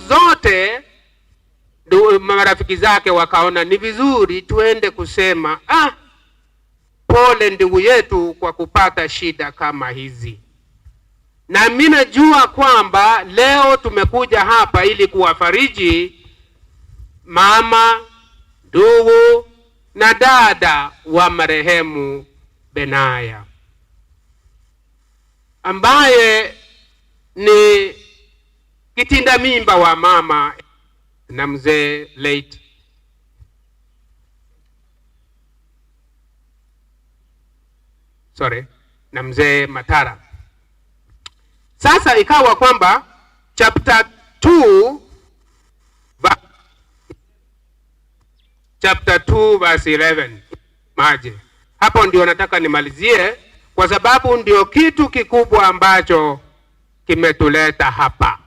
zote marafiki zake wakaona ni vizuri tuende kusema, pole ndugu yetu kwa kupata shida kama hizi. Na mimi najua kwamba leo tumekuja hapa ili kuwafariji mama, ndugu na dada wa marehemu Benaya, ambaye ni kitinda mimba wa mama na mzee late na mzee Matara. Sasa ikawa kwamba chapter 2 verse 11 maje. Hapo ndio nataka nimalizie, kwa sababu ndio kitu kikubwa ambacho kimetuleta hapa.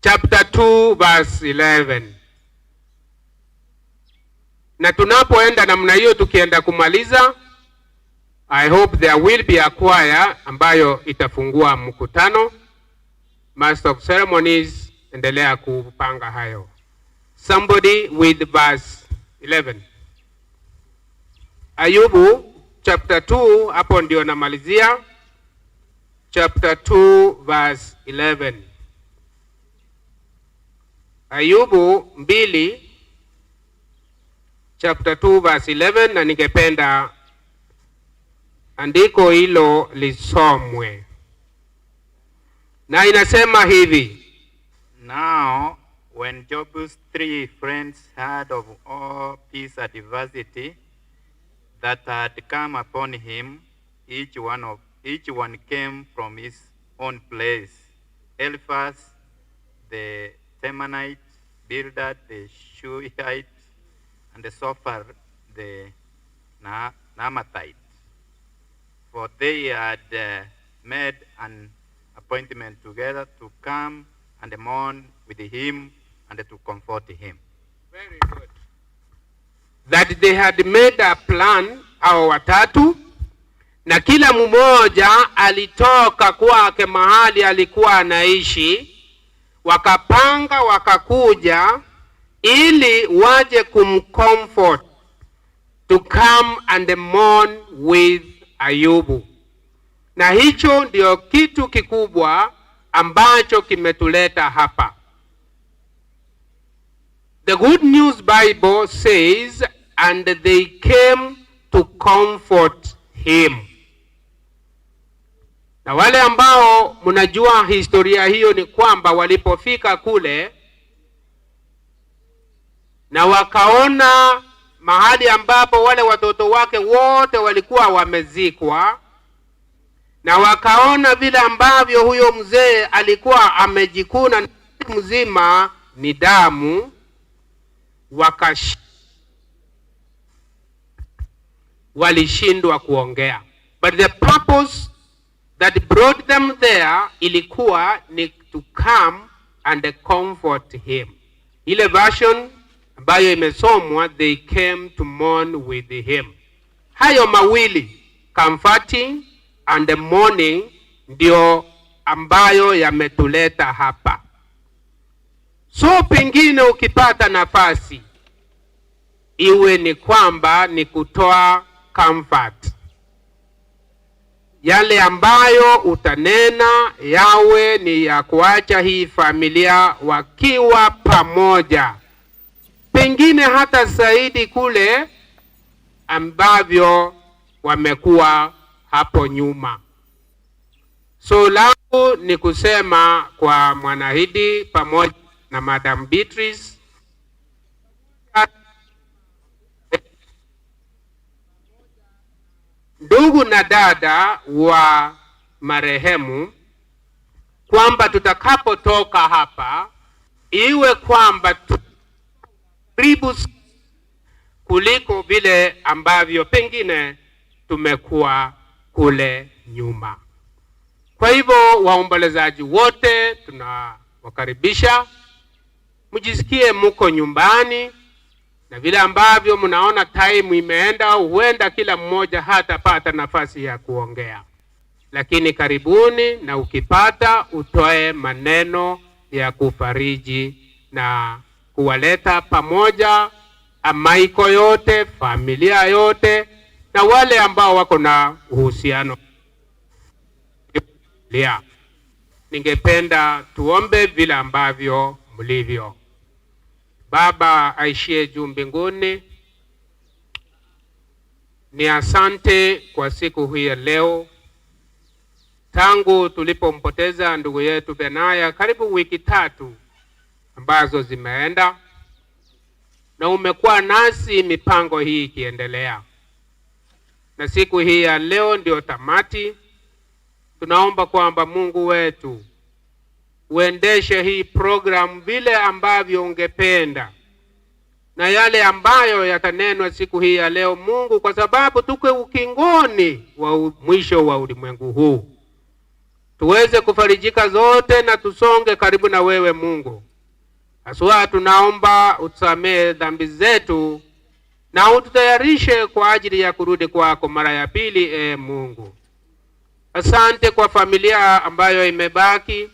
Chapter 2 verse 11. Na tunapoenda namna hiyo tukienda kumaliza, I hope there will be a choir ambayo itafungua mkutano. Master of Ceremonies, endelea kupanga hayo. Somebody with verse 11. Ayubu chapter 2, hapo ndio namalizia. Chapter 2 verse 11. Ayubu 2 chapter 2 verse 11, na ningependa andiko hilo lisomwe. Na inasema hivi: Now when Job's 3 friends heard of all this adversity that had come upon him, each one came from his own place. Eliphaz the Temanite, Bildad the Shuhite, and the Zophar the Naamathite. For they had made an appointment together to come and mourn with him and to comfort him. Very good. That they had made a plan, hao watatu, na kila mmoja alitoka kwake mahali alikuwa anaishi, wakapanga wakakuja ili waje kumcomfort, to come and mourn with Ayubu. Na hicho ndio kitu kikubwa ambacho kimetuleta hapa. The Good News Bible says, and they came to comfort him. Na wale ambao mnajua historia hiyo ni kwamba walipofika kule na wakaona mahali ambapo wale watoto wake wote walikuwa wamezikwa, na wakaona vile ambavyo huyo mzee alikuwa amejikuna mzima ni damu, walishindwa kuongea. But the purpose that brought them there ilikuwa ni to come and comfort him. Ile version ambayo imesomwa, they came to mourn with him. Hayo mawili, comforting and mourning, ndio ambayo yametuleta hapa. So pengine ukipata nafasi, iwe ni kwamba ni kutoa comfort. Yale ambayo utanena yawe ni ya kuacha hii familia wakiwa pamoja, pengine hata zaidi kule ambavyo wamekuwa hapo nyuma. So langu ni kusema kwa Mwanahidi pamoja na Madam Beatrice, ndugu na dada wa marehemu, kwamba tutakapotoka hapa iwe kwamba karibu kuliko vile ambavyo pengine tumekuwa kule nyuma. Kwa hivyo waombolezaji wote tunawakaribisha, mjisikie muko nyumbani, na vile ambavyo mnaona time imeenda, huenda kila mmoja hatapata nafasi ya kuongea. lakini karibuni, na ukipata utoe maneno ya kufariji na kuwaleta pamoja amaiko yote, familia yote, na wale ambao wako na uhusiano. Ningependa tuombe vile ambavyo mlivyo. Baba aishie juu mbinguni, ni asante kwa siku hii ya leo. Tangu tulipompoteza ndugu yetu Benaya, karibu wiki 3 ambazo zimeenda, na umekuwa nasi mipango hii ikiendelea, na siku hii ya leo ndio tamati. Tunaomba kwamba Mungu wetu uendeshe hii program vile ambavyo ungependa, na yale ambayo yatanenwa siku hii ya leo Mungu, kwa sababu tuko ukingoni wa mwisho wa ulimwengu huu, tuweze kufarijika zote na tusonge karibu na wewe Mungu. Haswa tunaomba utusamee dhambi zetu na ututayarishe kwa ajili ya kurudi kwako mara ya pili, Mungu. Asante kwa familia ambayo imebaki,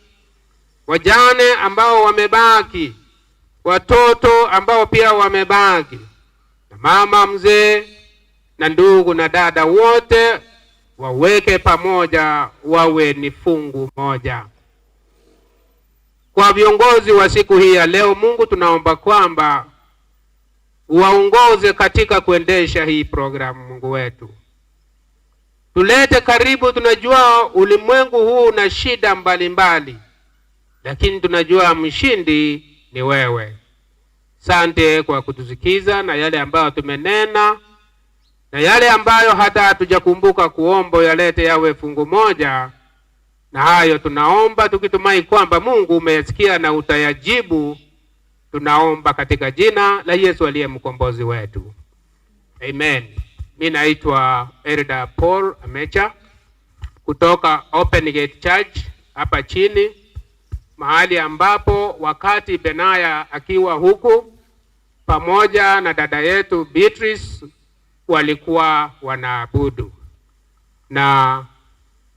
wajane ambao wamebaki, watoto ambao pia wamebaki, na mama mzee na ndugu na dada wote waweke pamoja, wawe ni fungu moja. Kwa viongozi wa siku hii ya leo Mungu, tunaomba kwamba waongoze katika kuendesha hii programu. Mungu wetu, tulete karibu. Tunajua ulimwengu huu una shida mbalimbali, lakini tunajua mshindi ni wewe. Asante kwa kutusikiza, na yale ambayo tumenena na yale ambayo hata hatujakumbuka kuomba yalete yawe fungu moja. Na hayo tunaomba tukitumai kwamba Mungu umesikia na utayajibu. Tunaomba katika jina la Yesu aliye mkombozi wetu, amen. Mimi naitwa Elder Paul Amecha kutoka Open Gate Church hapa chini, mahali ambapo wakati Benaya akiwa huku pamoja na dada yetu Beatrice walikuwa wanaabudu, na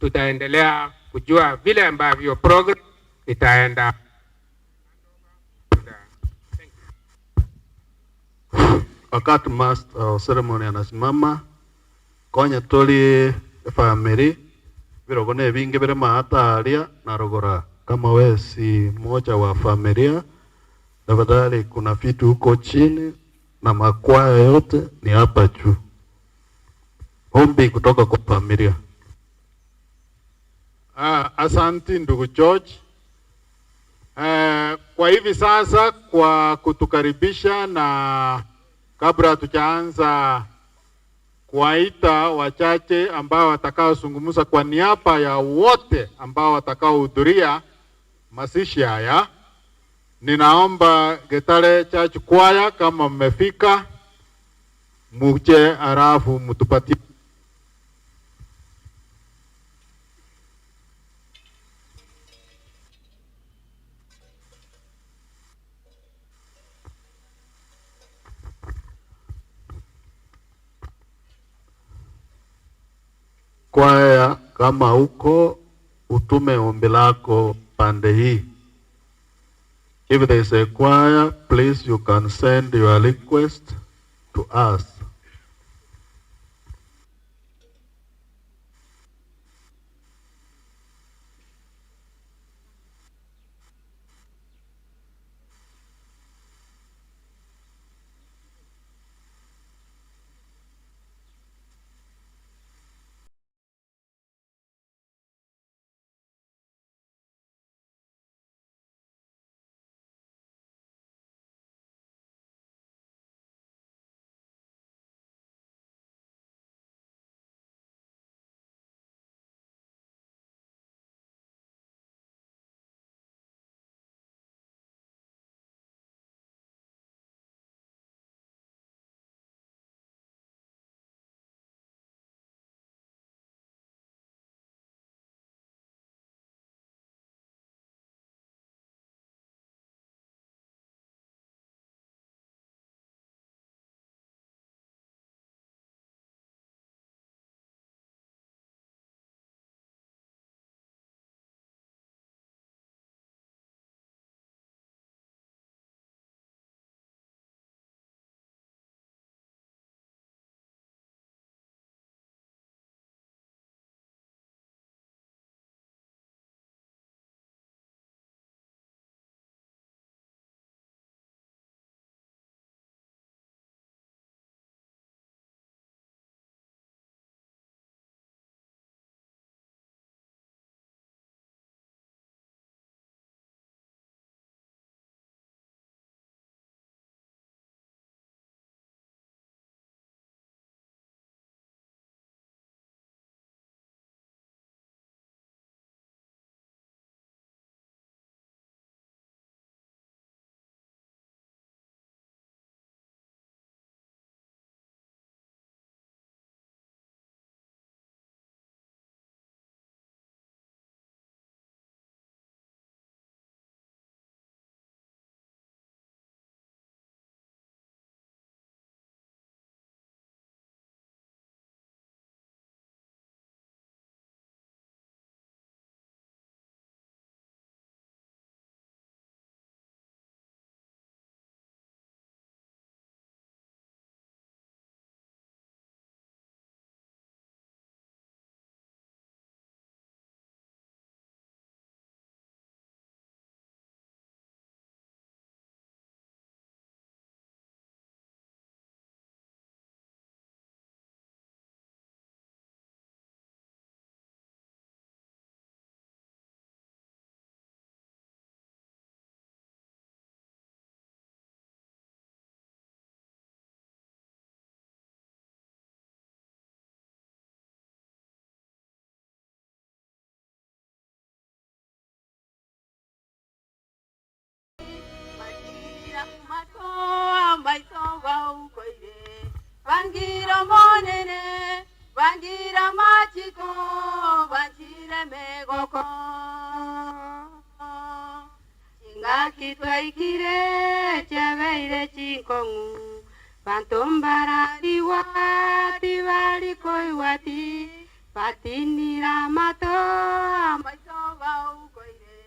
tutaendelea kujua vile ambavyo program itaenda. Wakati master wa ceremony anasimama, konya toli family virogone vingi vile mahataria na rogora. Kama wewe si mmoja wa familia, tafadhali kuna vitu huko chini na makwaya yote ni hapa juu. Ombi kutoka kwa familia. Asanti ndugu George. Kwa hivi sasa kwa kutukaribisha, na kabla tujaanza kuwaita wachache ambao watakao zungumza kwa niaba ya wote ambao watakao hudhuria mazishi haya, ninaomba Getare Church Choir kama mmefika muje, arafu mtupatie kwaya. Kama uko utume ombi lako pande hii. If there is a choir, please you can send your request to us. megoko Chingaki twaikire chebeire chinkongu Pantombara diwati bali koiwati Patinira mato amaito bau koire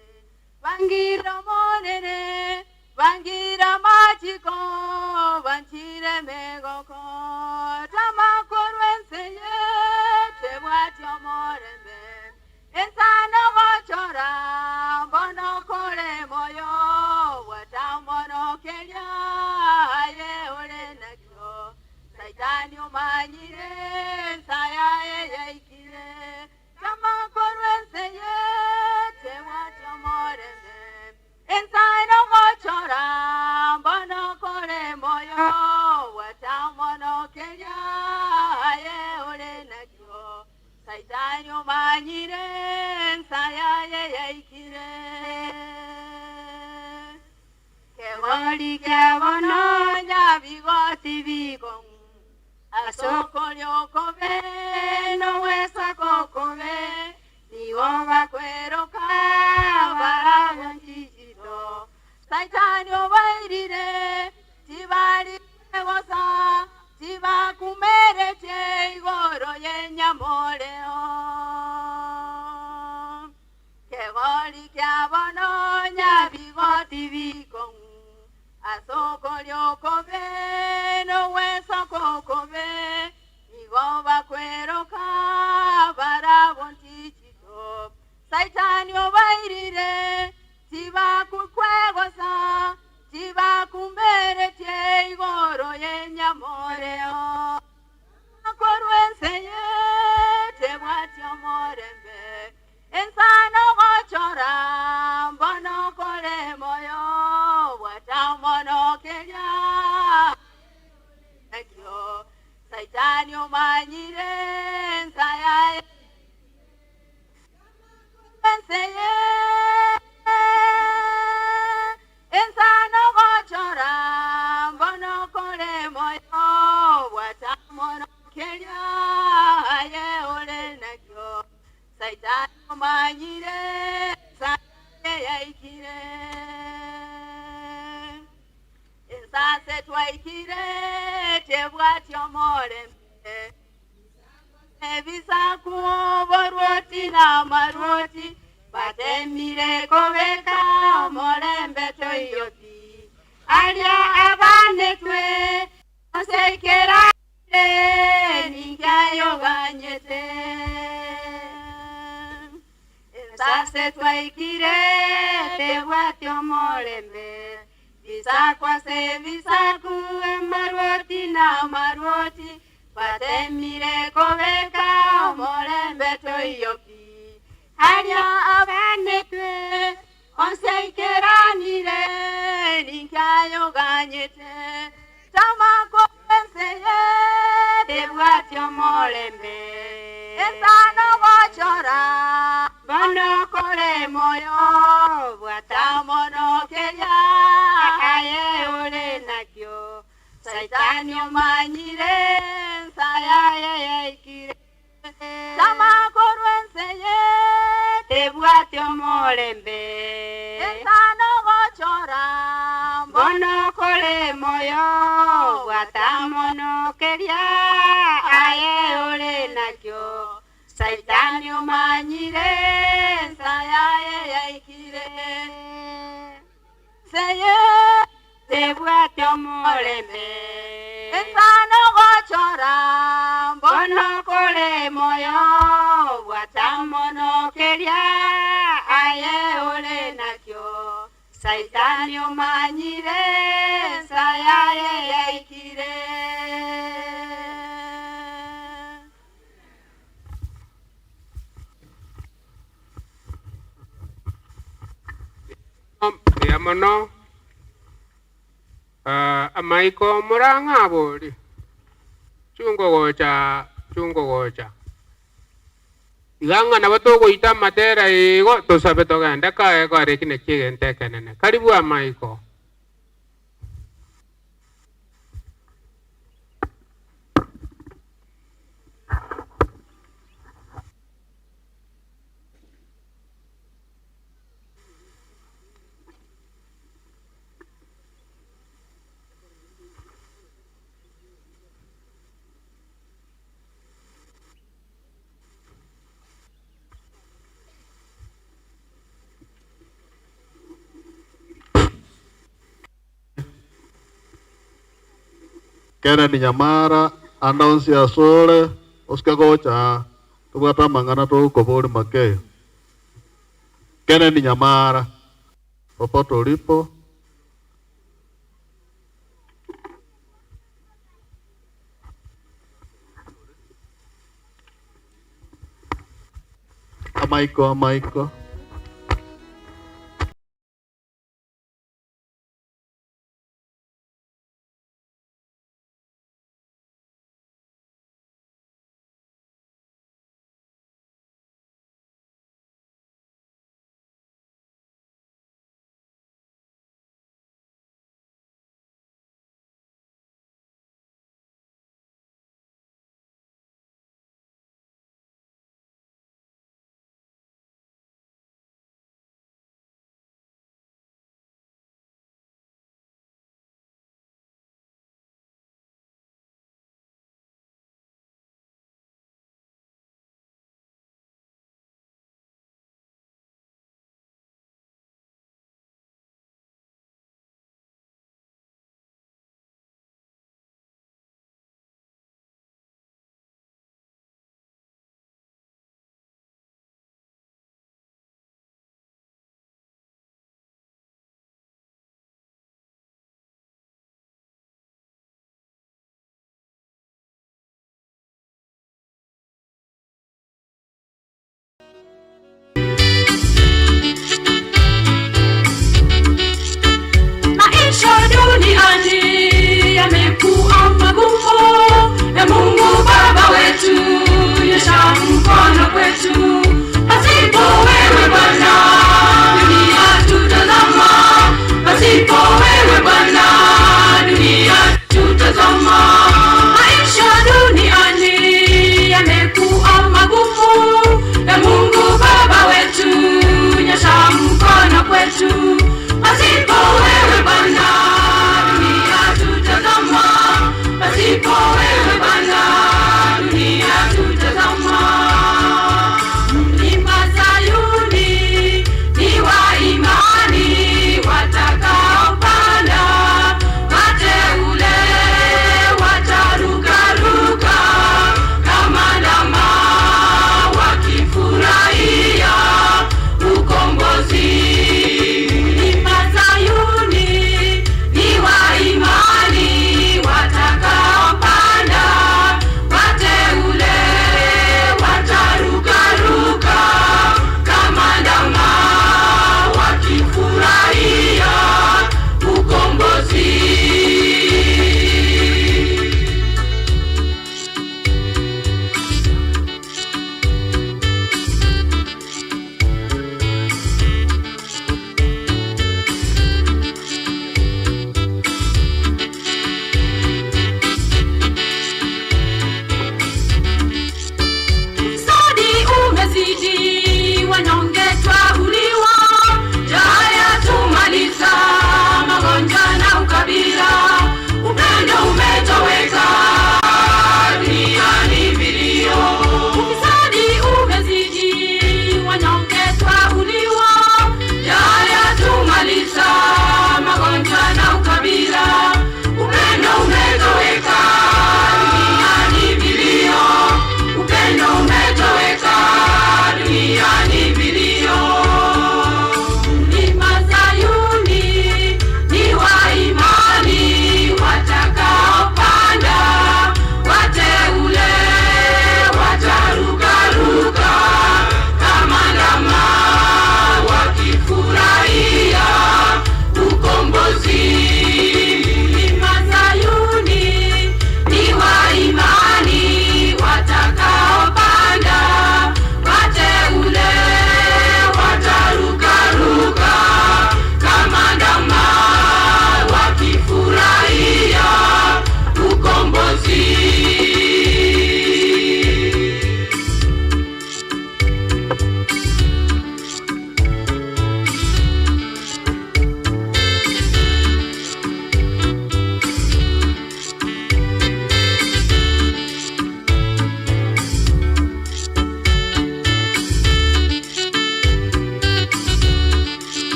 Bangira monere Bangira machiko Banchire megoko Tamakoru enseñe Te wati amorembe Ensano gochora Bono kore moyo Watamono kenya Aye ore nakyo Saitani umanyire Saya ye ikire Tamakoru enseñe Te wati amorembe Ensano gochora Bono kore moyo Watamono kenya Aye ore nakyo Saitani umanyire Saya ye ikire Kegoli kebono Nyabigoti bigong Asoko lyokobe No wesa kokobe Nigoba kwero kabara Wanchichito Saitani obairire Tibari goza Tiba kumere che Igoro yenyamoreo Kegoli kiabono Nyabigoti bigong Asoko lyokobe No wesa kokobe Nigoba kwero kabara Wanchichito Saitani obairire Tiba kukwegoza Tiba kumbere che Igoro yenyamoreo Koru enseñe Te wati amorembe Ensano gochora Bono kore moyo Watamono kenya Ekyo Saitani umanyire Saya enseñe Ensano gochora Bono kore moyo Watamono kenya Aye ore nakyo Saitani umanyire Saya ye ikire Ensase twaikire Tebwati omorembe Ebisaku borwoti na marwoti Batemire kobeka omorembe toyoti Alia abanetwe Osekera Ningayo ganyete Ensase twaikire Tebwati omorembe Bisakwa se bisaku Marwoti na marwoti Batemire kobeka Omorembe toyopi Alia abanetwe Onseikeranire Ningayo ganyete Tamako enseye Tebwati omorembe Ensano gochora Bono kore moyo Watamono kenya Aye ore nakyo Saitani umanyire Saya ye ikire Tamakoru enseñe Tebwati omorembe Ensano gochora Bono kore moyo Watamono keria Aye ore nakyo Saitani umanyire Saya ye ikire Seye Tebwati omorembe Ensano gochora Bono kore moyo Watamono keria Aye ore nakyo Saitani umanyire Saya ye ikire Yamono Amaiko muranga boli chungo gocha Iganga na batogo ita matera igo tosabe toganda ka ego arekine chigente kanene karibu Amaiko Kennedy Nyamara announce ya sole Oscar Gocha tubwata mangana to kobori Makeyo. Kennedy Nyamara popote ulipo, amaiko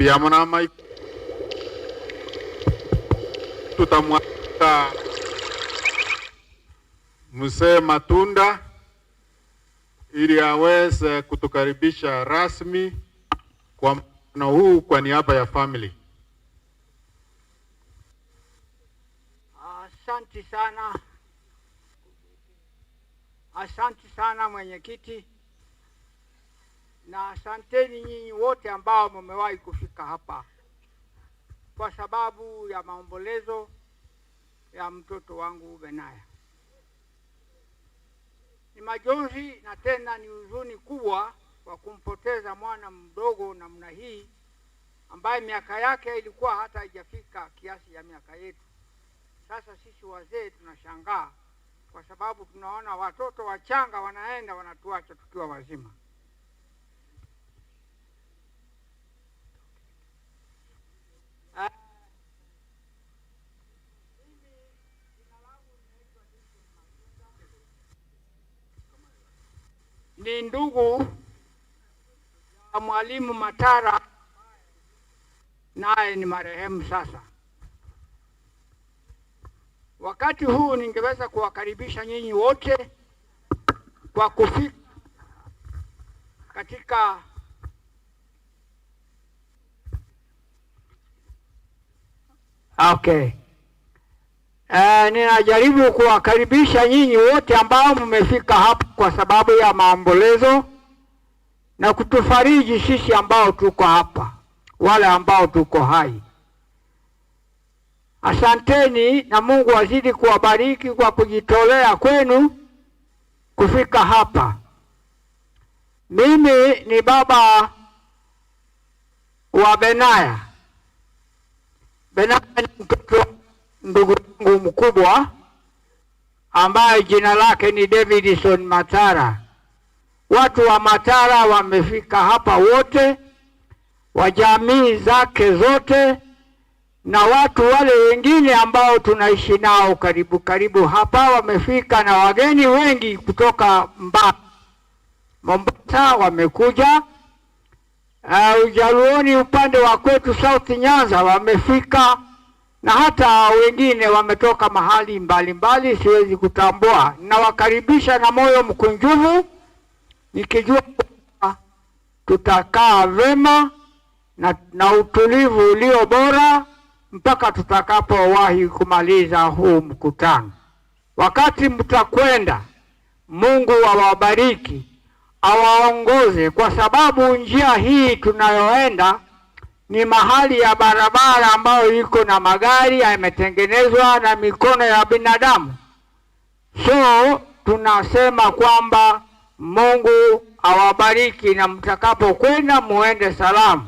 mbiamona mai tutamwalika Mzee Matunda ili aweze kutukaribisha rasmi kwa mkutano huu kwa niaba ya family. Asante sana. Asante sana mwenyekiti, na asanteni nyinyi wote ambao mmewahi kufika hapa kwa sababu ya maombolezo ya mtoto wangu Benaya. Ni majonzi na tena ni huzuni kubwa kwa kumpoteza mwana mdogo namna hii ambaye miaka yake ilikuwa hata haijafika kiasi ya miaka yetu. Sasa sisi wazee tunashangaa kwa sababu tunaona watoto wachanga wanaenda wanatuacha tukiwa wazima. Ni ndugu ya Mwalimu Matara, naye ni marehemu sasa. Wakati huu ningeweza kuwakaribisha nyinyi wote kwa kufika katika ninajaribu kuwakaribisha nyinyi wote ambao mmefika hapa kwa sababu ya maombolezo na kutufariji sisi ambao tuko hapa, wale ambao tuko hai. Asanteni na Mungu azidi kuwabariki kwa kujitolea kwenu kufika hapa. Mimi ni baba wa Benaya. Benaya ni mtoto ndugu yangu mkubwa ambaye jina lake ni Davidson Matara. Watu wa Matara wamefika hapa wote, wa jamii zake zote, na watu wale wengine ambao tunaishi nao karibu karibu hapa wamefika, na wageni wengi kutoka Mombasa wamekuja. Ujaluoni upande wa kwetu South Nyanza wamefika, na hata wengine wametoka mahali mbalimbali siwezi kutambua. Nawakaribisha na moyo mkunjufu, nikijua tutakaa vema na utulivu ulio bora mpaka tutakapowahi kumaliza huu mkutano. Wakati mtakwenda, Mungu awabariki, awaongoze, kwa sababu njia hii tunayoenda ni mahali ya barabara ambayo iko na magari yametengenezwa na mikono ya binadamu. So tunasema kwamba Mungu awabariki na mtakapokwenda muende salama.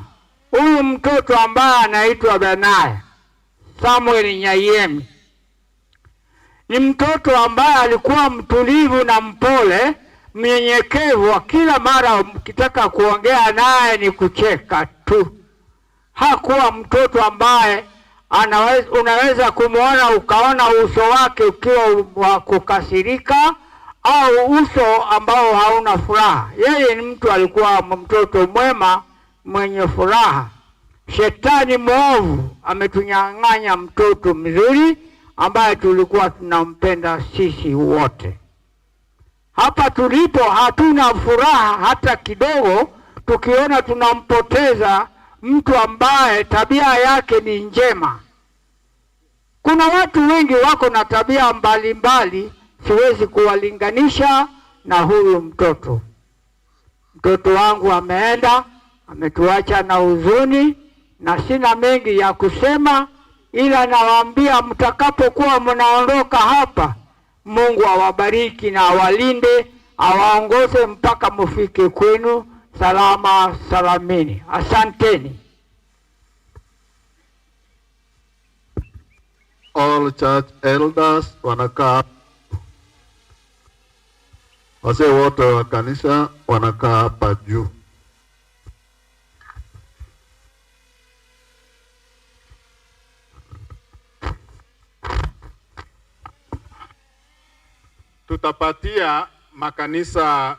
Huyu mtoto ambaye anaitwa Benaya Samuel Nyayemi ni mtoto ambaye alikuwa mtulivu na mpole, mnyenyekevu. Kila mara mkitaka kuongea naye ni kucheka tu. Hakuwa mtoto ambaye unaweza kumwona ukaona uso wake ukiwa wa kukasirika au uso ambao hauna furaha. Yeye ni mtu alikuwa mtoto mwema mwenye furaha. Shetani mwovu ametunyang'anya mtoto mzuri ambaye tulikuwa tunampenda sisi wote. Hapa tulipo hatuna furaha hata kidogo tukiona tunampoteza mtu ambaye tabia yake ni njema. Kuna watu wengi wako na tabia mbalimbali, siwezi kuwalinganisha na huyu mtoto. Mtoto wangu ameenda, ametuacha na huzuni, na sina mengi ya kusema, ila nawaambia mtakapokuwa mnaondoka hapa, Mungu awabariki na awalinde, awaongoze mpaka mufike kwenu salama salamini. Asanteni. All church elders wanakaa, wazee wote wa kanisa wanakaa hapa juu. Tutapatia makanisa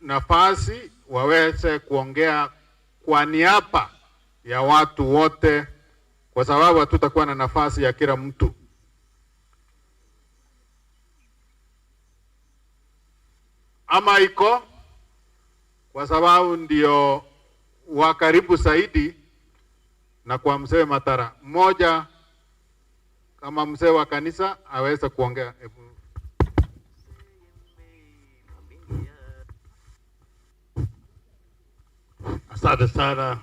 nafasi waweze kuongea kwa niaba ya watu wote, kwa sababu hatutakuwa na nafasi ya kila mtu. Ama iko kwa sababu ndio wa karibu zaidi na kwa mzee Matara. Mmoja kama mzee wa kanisa aweze kuongea. Asante sana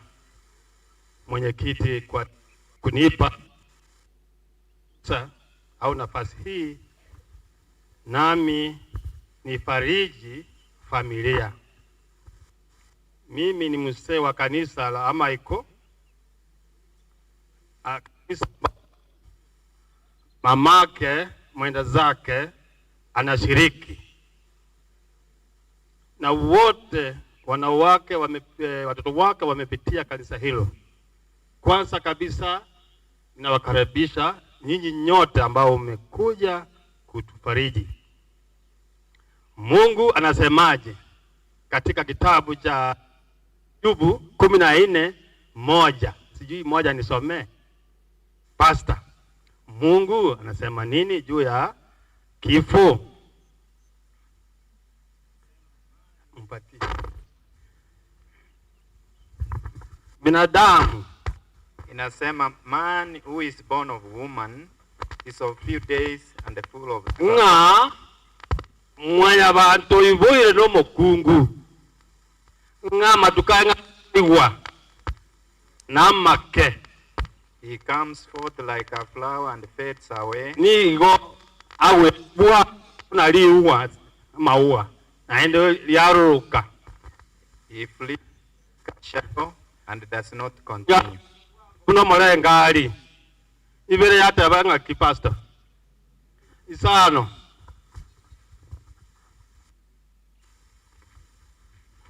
mwenyekiti kwa kunipa au nafasi hii nami nifariji familia. Mimi ni mzee wa kanisa la Amaiko. Mamake mwenda zake anashiriki na wote wanawake watoto wake wamepitia kanisa hilo. Kwanza kabisa ninawakaribisha nyinyi nyote ambao umekuja kutufariji. Mungu anasemaje katika kitabu cha Ayubu 14:1? Sijui moja nisomee. Pastor, Mungu anasema nini juu ya kifo? Mpatie. Binadamu inasema, man who is born of woman is of few days and full of nga mwanya bantu ibuire no mukungu nga matukanga iwa na make. He comes forth like a flower and fades away. Nigo awe bwa na liwa maua naendo yaruka. He flees like a shadow and does not continue. Kuno molengali ibere yate banga kipasta isano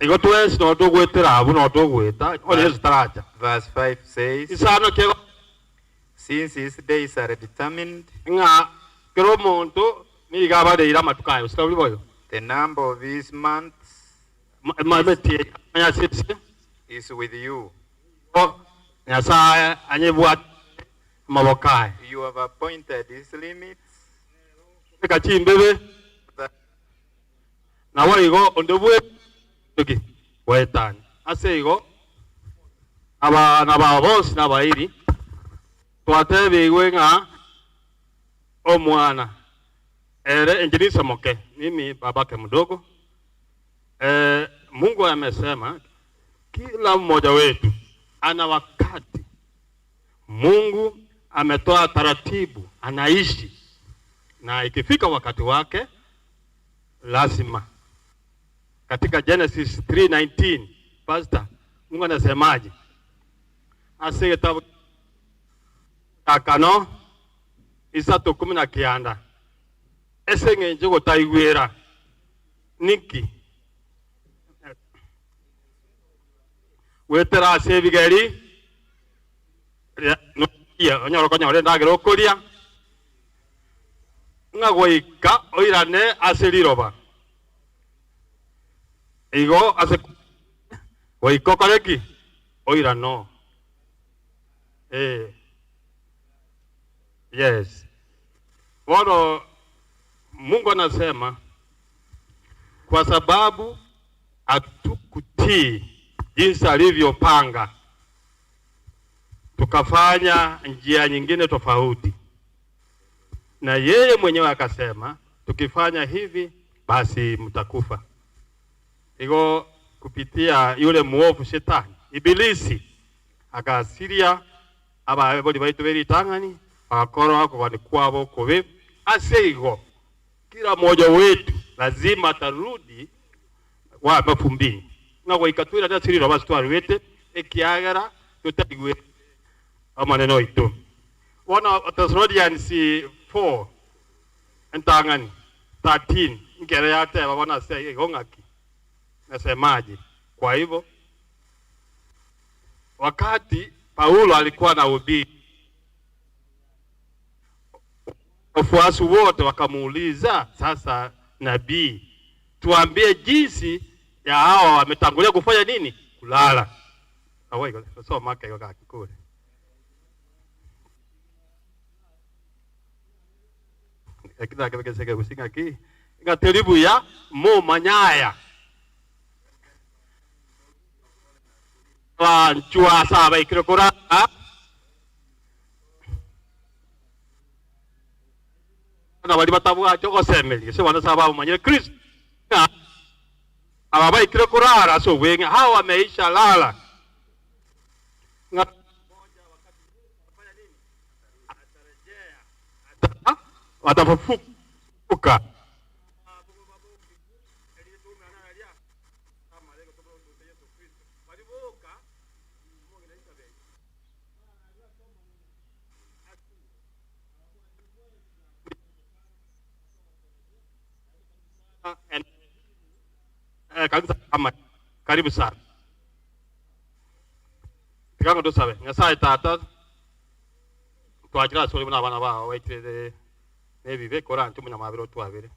igo twes no tugwetera abu no tugweta ole staracha. Verse 5 says, isano kego since his days are determined, nga kero muntu ni gabade ira matukayo stabuli boyo the number of his months mabeti anya sisi is with you. o nyasa anyebwa mabokai You have appointed his limits. ka chimbebe na waigo ondobwe tuki wetani aseigo aba na babos na bairi twatebigwe nga omwana ere injilisa moke mimi babake mdogo. Mungu amesema kila mmoja wetu ana wakati. Mungu ametoa taratibu, anaishi na ikifika wakati wake lazima. Katika Genesis 3:19 Pastor, Mungu anasemaje? Ase kitabu akano Isato 19 ese ngenje gutaigwira niki wetera ase bigeri no ya onyoro konya ore ndagero koria ngagoika oirane ase liroba igo ase goiko koreki oirano yes. Wano Mungu anasema kwa sababu hatukutii jinsi alivyopanga, tukafanya njia nyingine tofauti, na yeye mwenyewe akasema tukifanya hivi basi mtakufa. Igo kupitia yule muovu shetani ibilisi akasiria aba boli baitu beri tangani akoro ako kwani kwabo kobe aseigo kila mmoja wetu lazima tarudi wa mafumbini na kwa ikatwira tasiri roba stwari wete ekiagara tutagwe amaneno itu. Wana Thessalonians 4 entangani 13 ngere yate babona sei gongaki nasemaje? Kwa hivyo wakati Paulo alikuwa na ubiri, wafuasi wote wakamuuliza, sasa nabii, tuambie jinsi ya hawa wametangulia kufanya nini? Kulala. awai ko so make ko ka kule ekida ke sege kusinga ki nga teribu ya mo manyaya wa chua sa bai kirokora na bali batabu choko semeli se wana sababu manyere Kristo ababai kirokora so wenga hawa wameisha lala watafufuka. Kanisa kama karibu sana. Tikango ndo sabe. Nyasaye tata twajira sori muna bana ba waitire nebi be koranti munya mabiro twabire.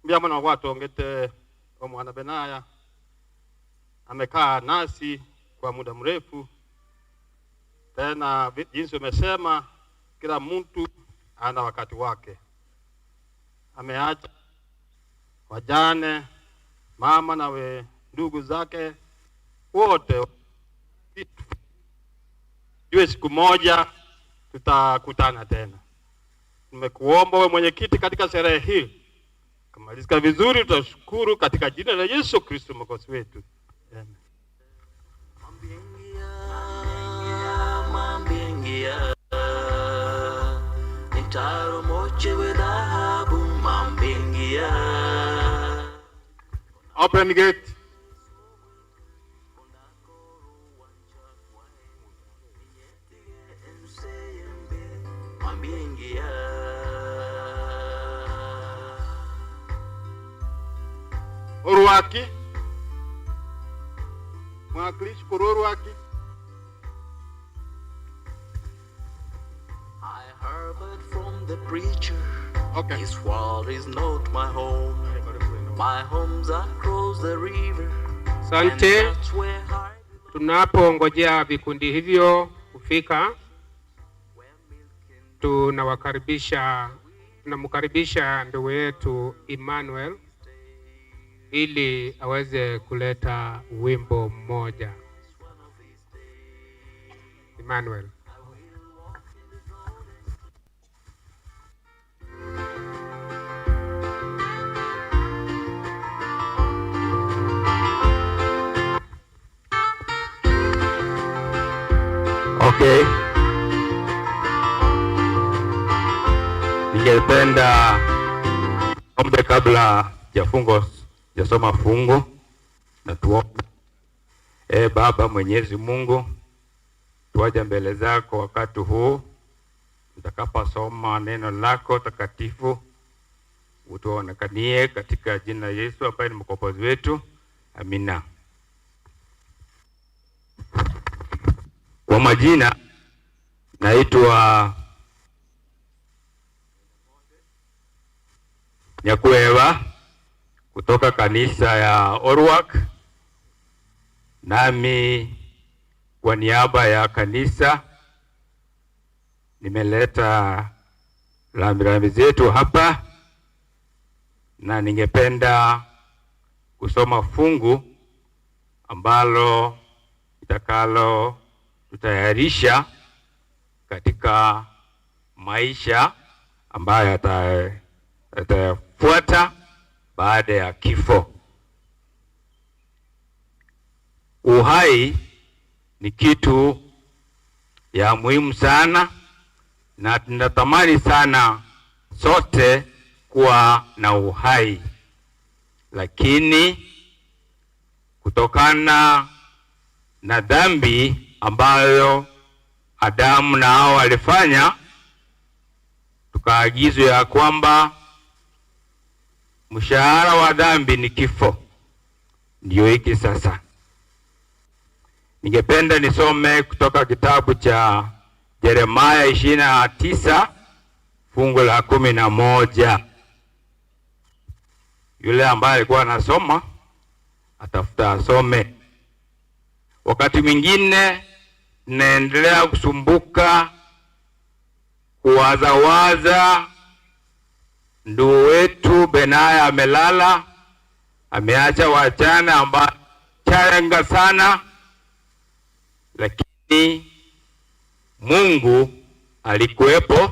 Mbia mwana watongete omwana Benaya amekaa nasi kwa muda mrefu. Tena jinsi umesema kila mtu ana wakati wake. Ameacha wajane, mama na we ndugu zake wote. Iwe siku moja tutakutana tena. Nimekuomba wewe mwenyekiti katika sherehe hii kamalizika vizuri, tutashukuru katika jina la Yesu Kristo mwokozi wetu. Amen. Nitaro moche we dhahabu mambingia. Open gate. Oruaki. Mwakilishi Oruaki. I heard from the preacher. Okay. This world is not my home. My home's across the river. Asante. Tunapongojea vikundi hivyo kufika, tunamkaribisha ndugu yetu Emmanuel ili aweze kuleta wimbo mmoja. Emmanuel. Okay. Ningependa ombe kabla ya soma fungu na tuombe. Baba Mwenyezi Mungu, tuaja mbele zako wakati huu tutakaposoma neno lako takatifu, utuonekanie katika jina la Yesu ambaye ni mkombozi wetu. Amina. Kwa majina naitwa Nyakueva kutoka kanisa ya Oruak. Nami kwa niaba ya kanisa nimeleta rambirambi zetu hapa, na ningependa kusoma fungu ambalo itakalo tutayarisha katika maisha ambayo yatafuata baada ya kifo. Uhai ni kitu ya muhimu sana, na tunatamani sana sote kuwa na uhai, lakini kutokana na dhambi ambayo Adamu na Hawa walifanya, tukaagizwa ya kwamba mshahara wa dhambi ni kifo. Ndio hiki sasa. Ningependa nisome kutoka kitabu cha Yeremia 29 fungu la 11. Yule ambaye alikuwa anasoma atafuta asome. Wakati mwingine naendelea kusumbuka, kuwazawaza, ndugu wetu Benaya amelala, ameacha wajana ambao changa sana, lakini Mungu alikuwepo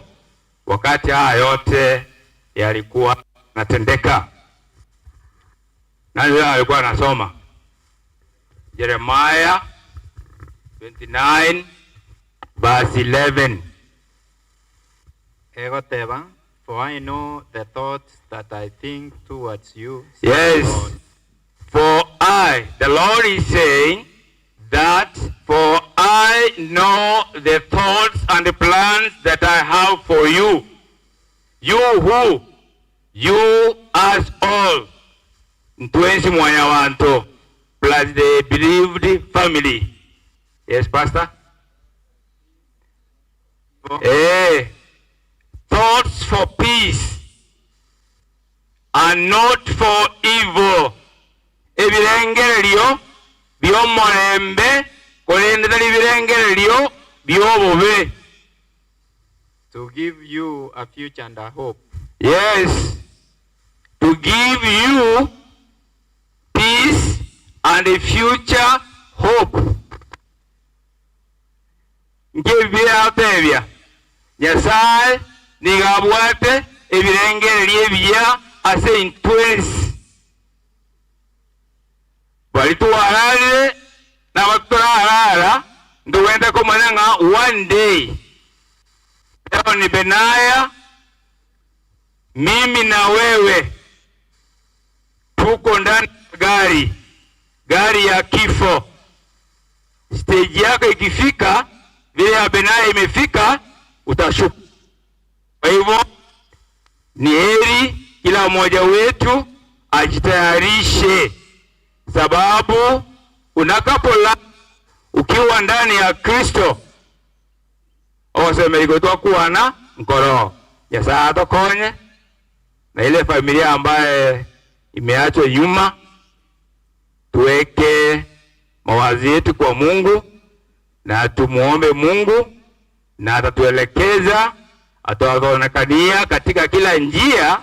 wakati haya yote yalikuwa natendeka. Nani alikuwa anasoma? Jeremiah 29 verse 11. Egoteba, for I know the thoughts that I think towards you. Yes, for I, the Lord is saying that for I know the thoughts and the plans that I have for you. You who? You as all. Ntwensi mwanya wanto plus the believed family. Yes, Pastor? Thoughts for peace and not for evil. Ebirengereryo by'omurembe kulendera ebirengereryo by'obubi. To give you a future and a hope. Yes, to give you peace and a future hope. Nkebya Nyasaye nigabwate ebirengereryo ebya ase intwensi. Balituwarare na baturara nduwenda kumananga one day. Leo ni Benaya, mimi na wewe tuko ndani ya gari ya kifo. Stage yako ikifika, vile ya Benaya imefika, utashuka. Kwa hivyo ni heri kila mmoja wetu ajitayarishe, sababu unakapola ukiwa ndani ya Kristo oseme iko kuwana nkoro Nyasaye atokonye na ile familia ambaye imeachwa nyuma. Tuweke mawazo yetu kwa Mungu na tumuombe Mungu na atatuelekeza, atatuonekania katika kila njia,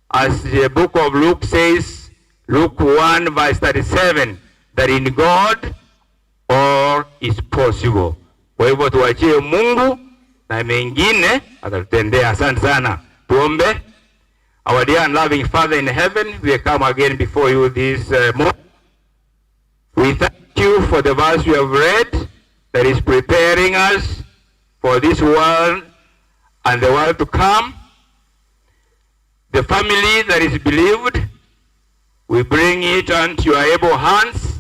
as the book of Luke says, Luke 1 verse 37, that in God all is possible. Kwa hivyo tuachie Mungu na mengine atatutendea. Asante sana. Tuombe. Our dear and loving Father in heaven, we come again before you this morning. We thank you for the verse you have read that is preparing us for this world and the world to come. The family that is believed, we bring it unto your able hands.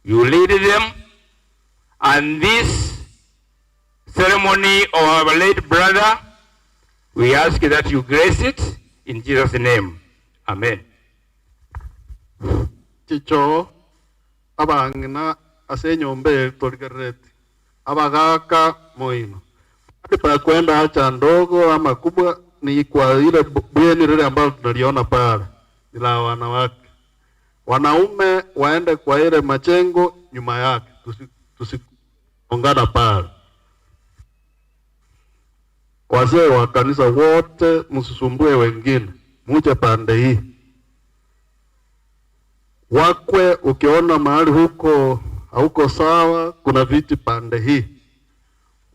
You lead them, and this ceremony of our late brother, we ask that you grace it in Jesus' name. Amen. Chicho abangina asenyombe toligereti abagaka moino pa kwenda hacha ndogo ama kubwa ni kwa ile bweni lile ambalo tunaliona pale ni la wanawake. Wanaume waende kwa ile machengo nyuma yake, tusiongana pale. Wazee wa kanisa wote msisumbue wengine, muje pande hii. Wakwe ukiona mahali huko hauko sawa, kuna viti pande hii.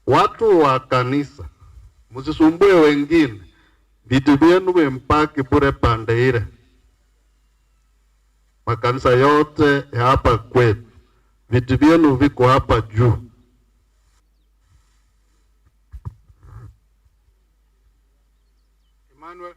Watu wa kanisa msisumbue wengine, vitu vyenu mpaki bure pande ile. Makanisa yote hapa kwetu, vitu vyenu viko hapa juu. Emmanuel.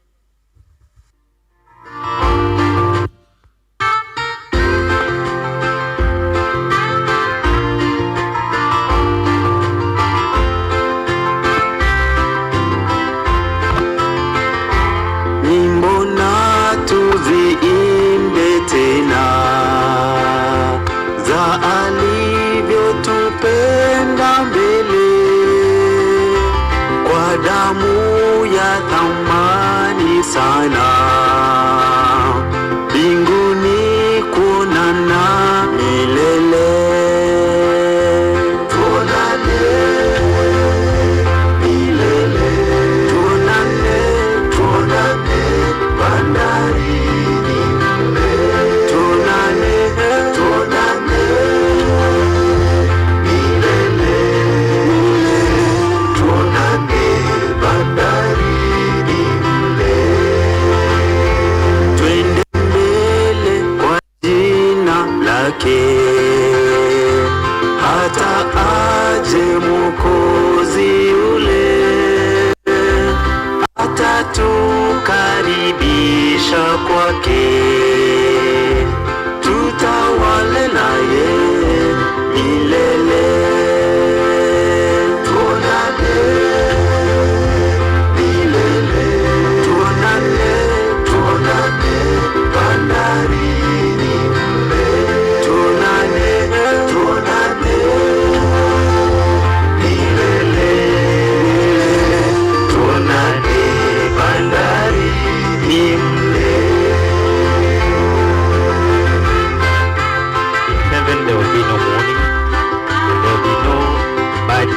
Nyimbo na tuziimbe tena za alivyotupenda mbele kwa damu ya thamani sana, mbinguni kuonana milele.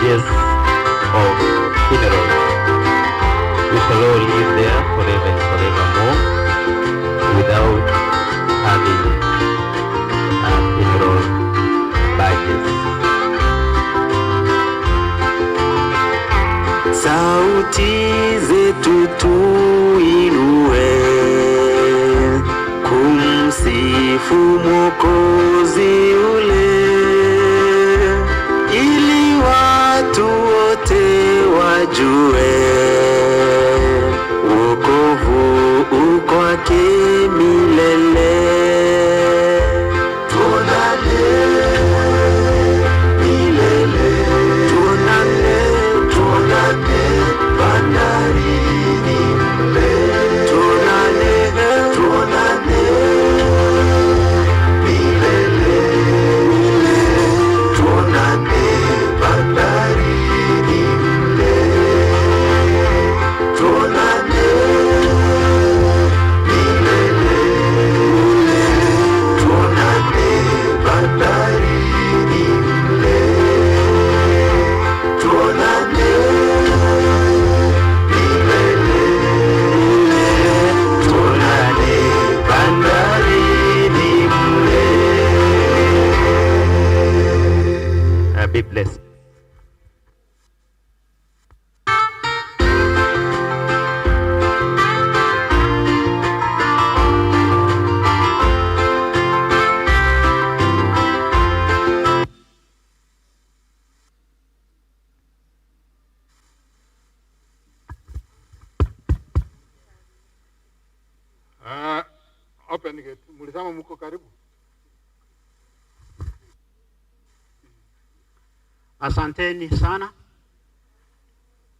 badges of funeral. We shall all live there forever and forevermore without having funeral badges. Sauti zetu tuinue kumsifu Mwokozi ule, ili watu wote wajue wokovu ukwake milele. Tuonane milele, tuonane, tuonane bandarini mle, tuonane, tuonane milele, tuonane bandarini mle, tuonane milele, tuonane bandarini mle, tuonane Be blessed. Open gate. Mulisema mko karibu. Asanteni sana.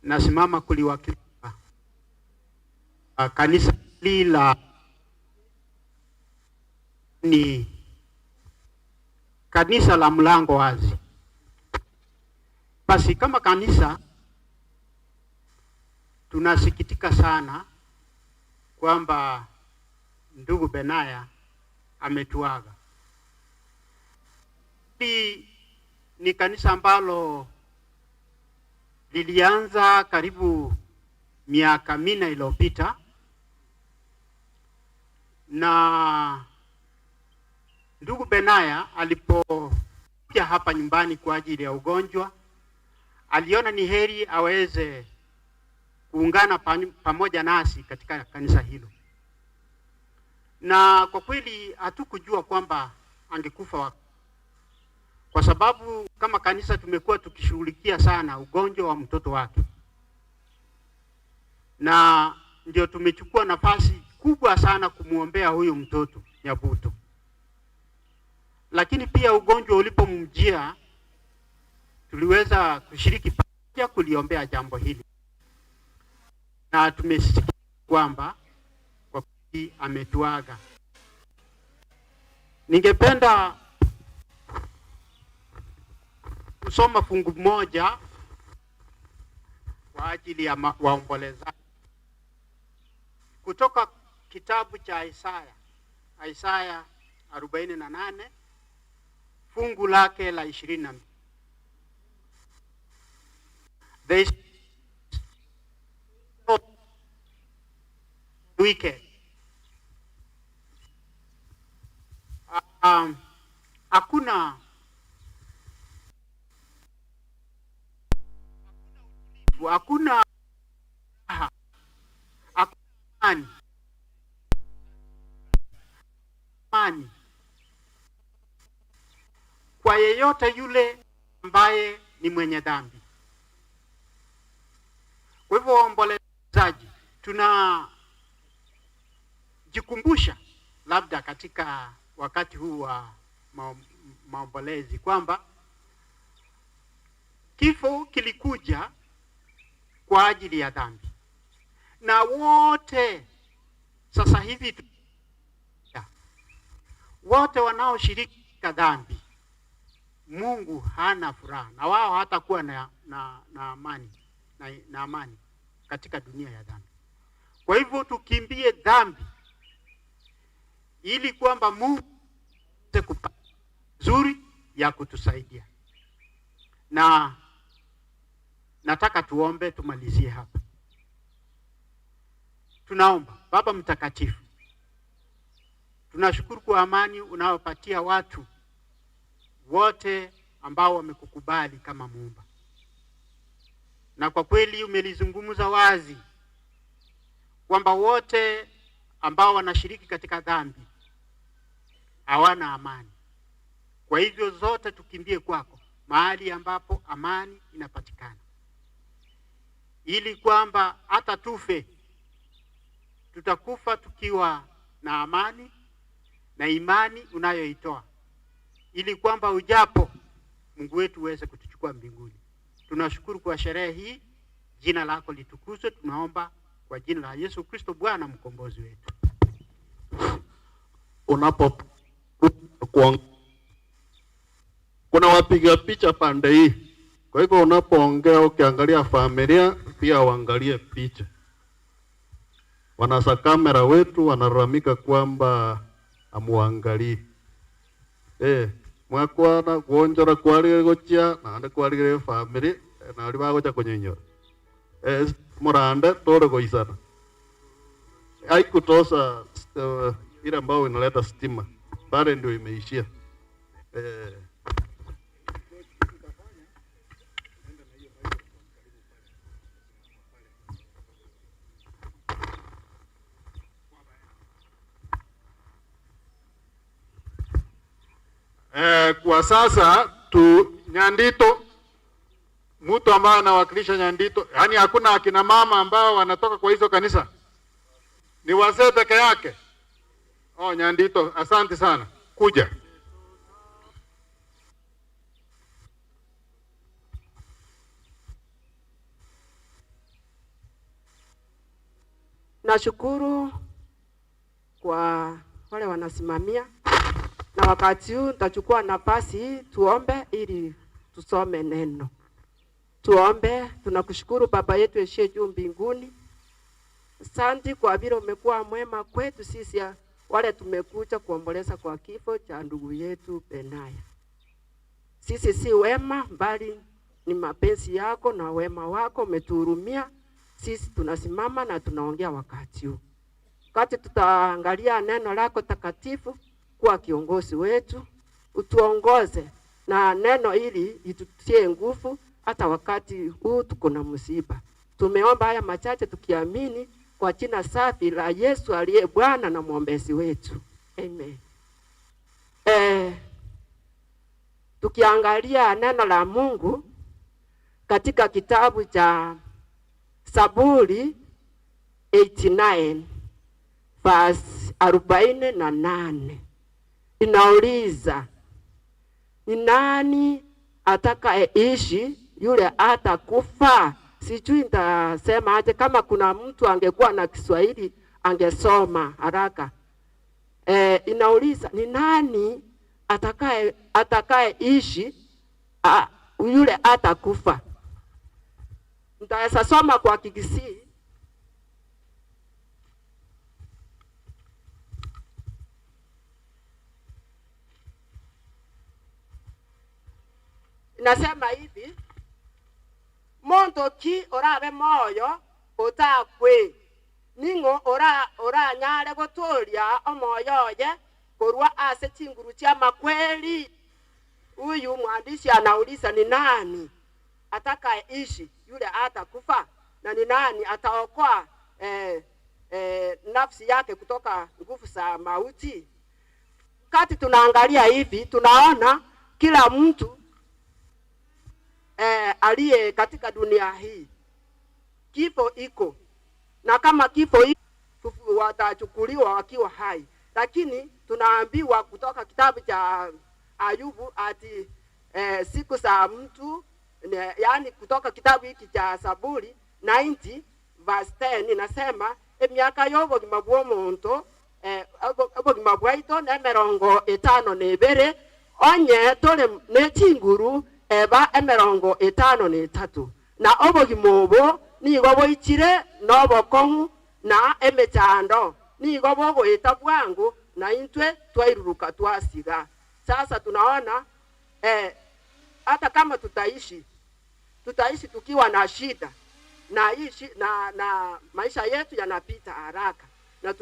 Nasimama kuliwakilisha kanisa lila ni kanisa la Mlango Wazi. Basi kama kanisa tunasikitika sana kwamba ndugu Benaya ametuaga. Hili ni kanisa ambalo lilianza karibu miaka 4 iliyopita, na ndugu Benaya alipokuja hapa nyumbani kwa ajili ya ugonjwa, aliona ni heri aweze kuungana pamoja nasi katika kanisa hilo. Na kwa kweli hatukujua kwamba angekufa, kwa sababu kama kanisa tumekuwa tukishughulikia sana ugonjwa wa mtoto wake, na ndio tumechukua nafasi kubwa sana kumuombea huyu mtoto Nyabuto. Lakini pia ugonjwa ulipomjia, tuliweza kushiriki pamoja kuliombea jambo hili, na tumesikia kwamba kwa kweli ametuaga. Ningependa kusoma fungu moja kwa ajili ya waombolezaji kutoka kitabu cha Isaya 48 fungu lake la 22. There is no wicked. Hakuna amani kwa yeyote yule ambaye ni mwenye dhambi. Kwa hivyo waombolezaji, tunajikumbusha labda katika wakati huu wa maombolezi kwamba kifo kilikuja kwa ajili ya dhambi, na wote sasa hivi wote wanaoshiriki katika dhambi, Mungu hana furaha na wao hatakuwa na amani katika dunia ya dhambi. Kwa hivyo tukimbie dhambi ili kwamba Mungu kupata nzuri ya kutusaidia. Na nataka tuombe tumalizie hapa. Tunaomba. Baba mtakatifu, tunashukuru kwa amani unaopatia watu wote ambao wamekukubali kama Muumba. Na kwa kweli umelizungumza wazi kwamba wote ambao wanashiriki katika dhambi hawana amani. Kwa hivyo zote tukimbie kwako, mahali ambapo amani inapatikana, ili kwamba hata tufe tutakufa tukiwa na amani na imani unayoitoa, ili kwamba ujapo Mungu wetu uweze kutuchukua mbinguni. Tunashukuru kwa sherehe hii, jina lako litukuzwe. Tunaomba kwa jina la Yesu Kristo Bwana mkombozi wetu. Kuna wapiga picha pande hii, kwa hivyo unapoongea ukiangalia familia pia uangalie picha. Wanasa kamera wetu wanaramika kwamba amuangalie. Mwakwana kuonjora kwali gochia na ande kwali family na ali bagocha konyenyora. Murande tore goisana. Haikutosa ile ambao inaleta stima. Pale ndio imeishia. Kwa sasa Nyandito, mtu ambaye anawakilisha Nyandito, yani hakuna akina mama ambao wanatoka kwa hizo kanisa, ni wazee peke yake. Nyandito, asante sana kuja. Nashukuru kwa wale wanasimamia, na wakati huu nitachukua nafasi tuombe ili tusome neno. Tuombe. Tunakushukuru Baba yetu uliye juu mbinguni. Asante kwa vile umekuwa mwema kwetu sisi wale tumekuja kuomboleza kwa kifo cha ndugu yetu Benaya. Sisi si wema, bali ni mapenzi yako na wema wako umetuhurumia. Sisi tunasimama na tunaongea wakati huu. Wakati tutaangalia neno lako takatifu, kuwa kiongozi wetu, utuongoze na neno hili itutie nguvu hata wakati huu tuko na msiba. Tumeomba haya machache tukiamini kwa jina safi la Yesu aliye Bwana na mwombezi wetu. Amen. Tukiangalia neno la Mungu katika kitabu cha Zaburi 89 verse 48 inauliza, ni nani atakayeishi yule atakufa? Sijui nitasema aje. Kama kuna mtu angekuwa na Kiswahili angesoma haraka. Inauliza, ni nani atakayeishi yule atakufa? Nitaweza soma kwa Kikisii. Inasema hivi, mondoki orabe moyo otakwe ningo ora nyare gotoria omoyoye korwa ase chinguru cha makweli. Huyu mwandishi anauliza ni nani atakayeishi yule atakufa, na ni nani ataokoa nafsi yake kutoka nguvu za mauti. Kati tunaangalia hivi, tunaona kila mtu aliye katika dunia hii kifo iko, na kama kifo iko watachukuliwa wakiwa hai. Lakini tunaambiwa kutoka kitabu cha Ayubu ati siku za mtu, yani kutoka kitabu hiki cha Zaburi 90 verse 10 inasema miaka yobo gimabwo muntu abo gimabwaito na 52 onye tole ne chinguru eba 53 na obogimobo nigo boichire nobokongu na emechando nigo bogoita bwangu na intwe twairuruka twasiga. Sasa tunaona hata kama tutaishi tutaishi tukiwa na shida na na maisha yetu yanapita haraka na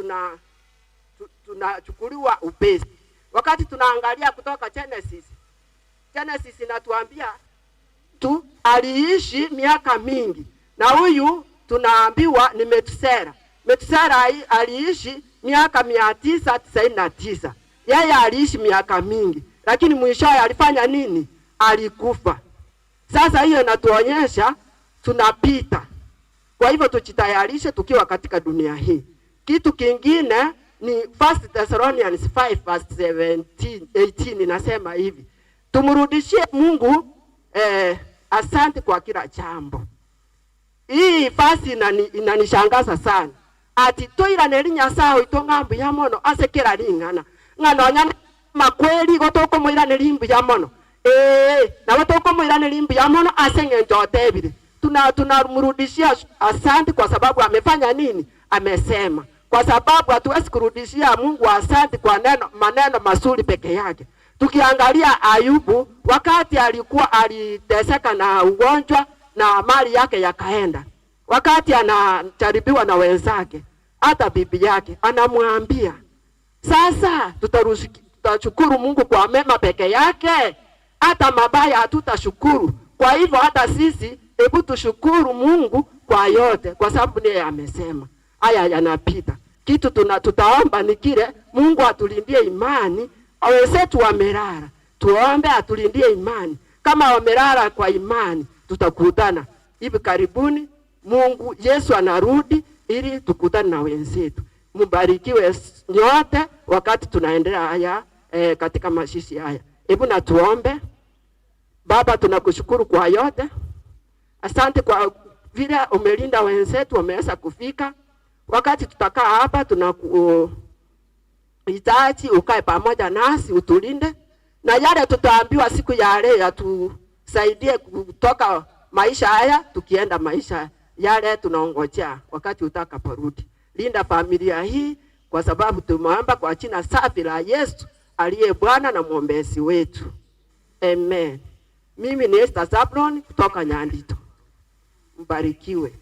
tunachukuliwa upesi. Wakati tunaangalia kutoka Genesis inatuambia tu aliishi miaka mingi, na huyu tunaambiwa ni Metusela. Metusela aliishi miaka 999. Yeye aliishi miaka mingi, lakini mwishowe alifanya nini? Alikufa. Sasa hiyo inatuonyesha tunapita. Kwa hivyo tujitayarishe tukiwa katika dunia hii. Kitu kingine ni 1 Thessalonians 5:17-18 inasema hivi. Tumrudishie Mungu asante kwa kila jambo. Hii fasi inanishangaza sana. Ati toira nelinya sao itongambu ya mono asekera lingana. Ngano nyana makweli gotoko moira nelimbu ya mono. Na gotoko moira nelimbu ya mono asenge njote bile. Tunamrudishia asante kwa sababu amefanya nini? Amesema. Kwa sababu hatuwezi kurudishia Mungu asante kwa maneno mazuri peke yake. Tukiangalia Ayubu, wakati aliteseka na ugonjwa na mali yake yakaenda. Wakati anajaribiwa na wenzake, hata bibi yake anamwambia, sasa tutashukuru Mungu kwa mema peke yake, hata mabaya hatutashukuru. Kwa hivyo hata sisi hebu tushukuru Mungu kwa yote, kwa sababu ndiye amesema. Haya yanapita. Kitu tutaomba ni kile Mungu atulindie imani. Wenzetu wamelala, tuombe atulindie imani. Kama wamelala kwa imani, tutakutana hivi karibuni. Mungu Yesu anarudi ili tukutane na wenzetu. Mbarikiwe nyote wakati tunaendelea haya katika mashishi haya. Hebu na tuombe. Baba, tunakushukuru kwa yote. Asante kwa vile umelinda wenzetu wameweza kufika. Wakati tutakaa hapa tunakuhitaji ukae pamoja nasi, utulinde. Na yale tutaambiwa siku ya leo yatusaidie kutoka maisha haya tukienda maisha yale tunaongojea wakati utakaporudi. Linda familia hii kwa sababu tumeomba kwa jina safi la Yesu aliye Bwana na mwombezi wetu. Amen. Mimi ni Esther Zablon kutoka Nyandito. Mbarikiwe.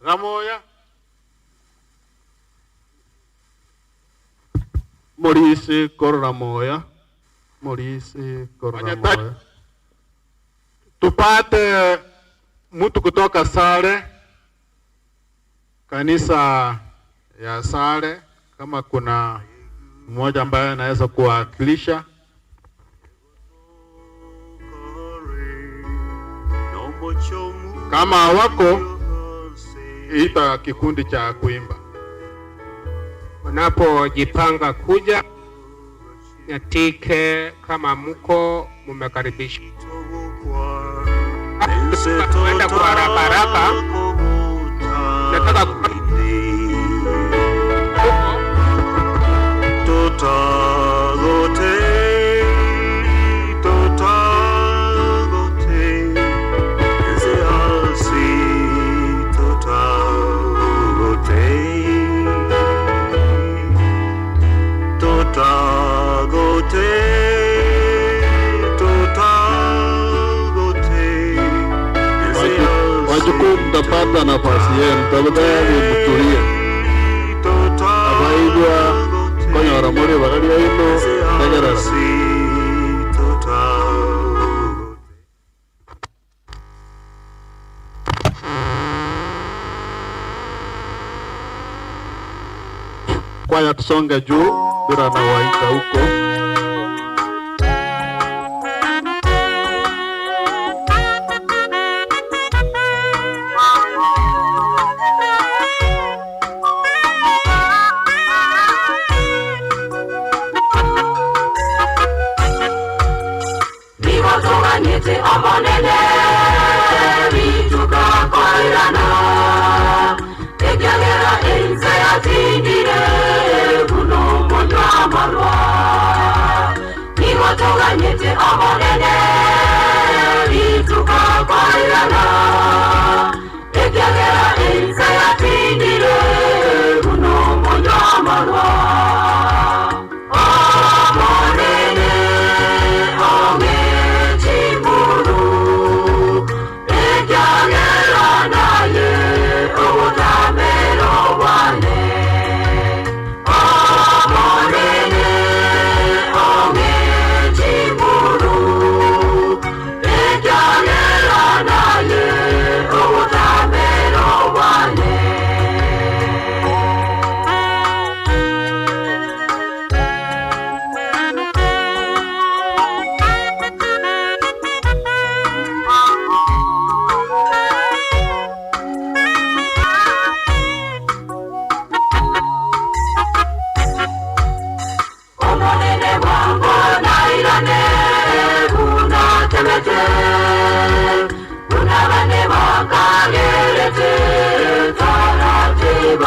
Ramoya. Morisi Kororamoya. Morisi Kororamoya. Tupate mtu kutoka Sare, kanisa ya Sare, kama kuna mmoja ambaye anaweza kuwakilisha. Kama wako ita kikundi cha kuimba. Wanapojipanga kuja nyatike, kama mko mumekaribishwa. Tunaenda kwa haraka. Nataka mtapata nafasi yenu, tafadhali mtulie. Abaigwa konya waramuri bagalia ino tegerera. Kwaya tusonge juu bila na waita huko. Amonene bituka koirana ekyagera enze yatindire kuno monywa marwa niwatoganyete amonene bituka koirana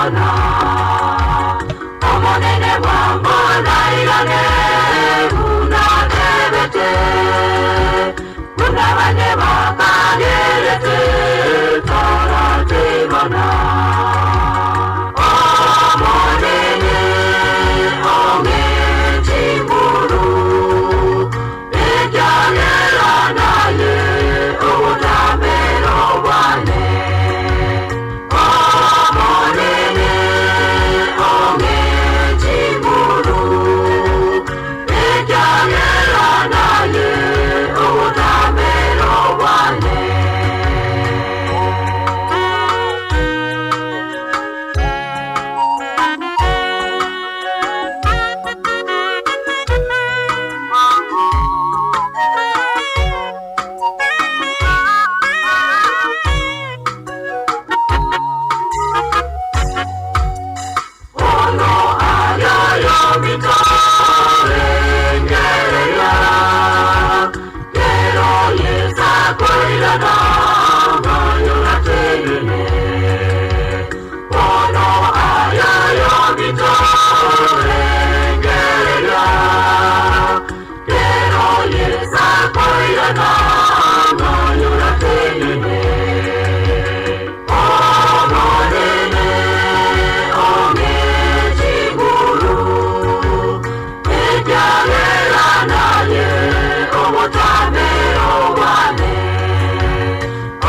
Bwana omonene bwango nairane unatebete unabane bakagerete taratebana omonene omechimuru ekyagera naye obutamero bwane omonene omechimuru ekyagera naye obutamero bwane ono ayoyo mitorengereya kero yesakoirana ngayoratenene ono ayoyo mitorengereya kero yesakoirana ngayoratenene omonene omechiguru ekyagera naye obutamero bwane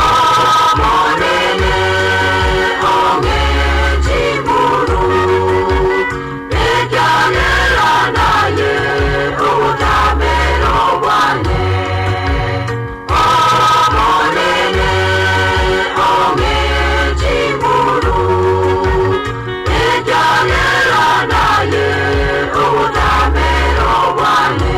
omonene omechiguru ekyagera naye obutamero bwane omonene omechiguru ekyagera naye obutamero bwane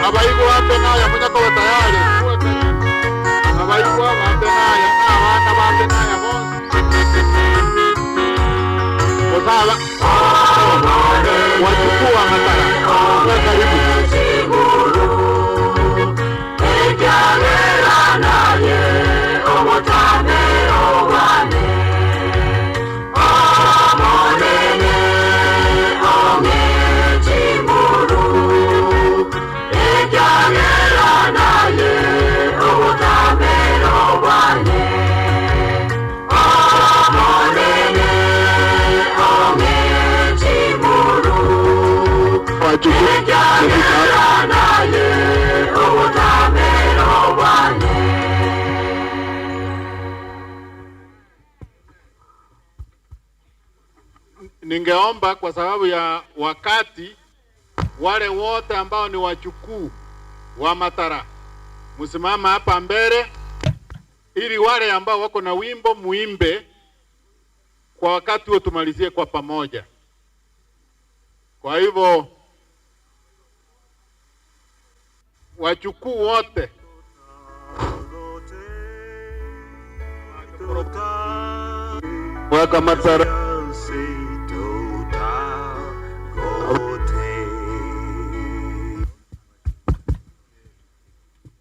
abaigwa ba Benaya munyakoba tayari abaigwa ba Benaya n'abana ba Benaya bonse ozaba wachukua matara kwa karibu ekyagera naye obutamero bwane omonene omechimuru ekyagera naye obutamero bwane omonene omechimuru ekyagera naye obutamero bwane ningeomba kwa sababu ya wakati, wale wote ambao ni wachukuu wa matara msimama hapa mbele, ili wale ambao wako na wimbo muimbe kwa wakati huo, tumalizie kwa pamoja. Kwa hivyo wachukuu wote waka matara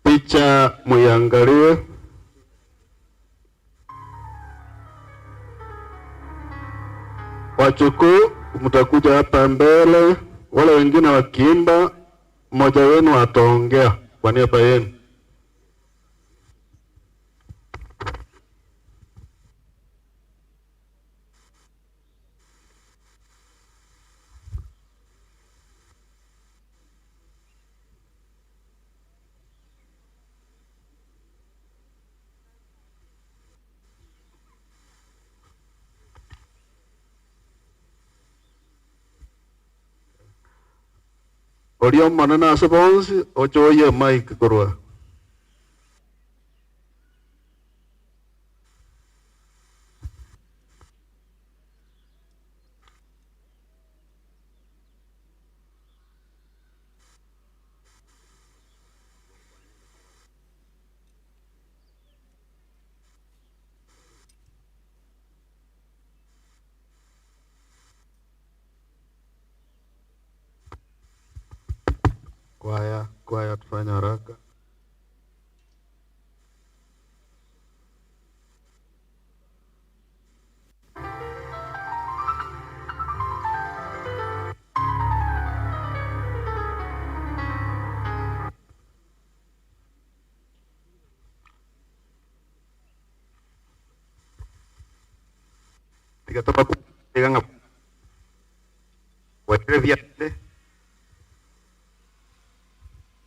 picha muiangalie. Wachukuu mtakuja hapa mbele, wale wengine wakiimba, mmoja wenu ataongea kwa niaba yenu. Oriom manana sabonsi ochoye mic korwa. Kwaya tufanye haraka. Tikatoka kupiga watrevia de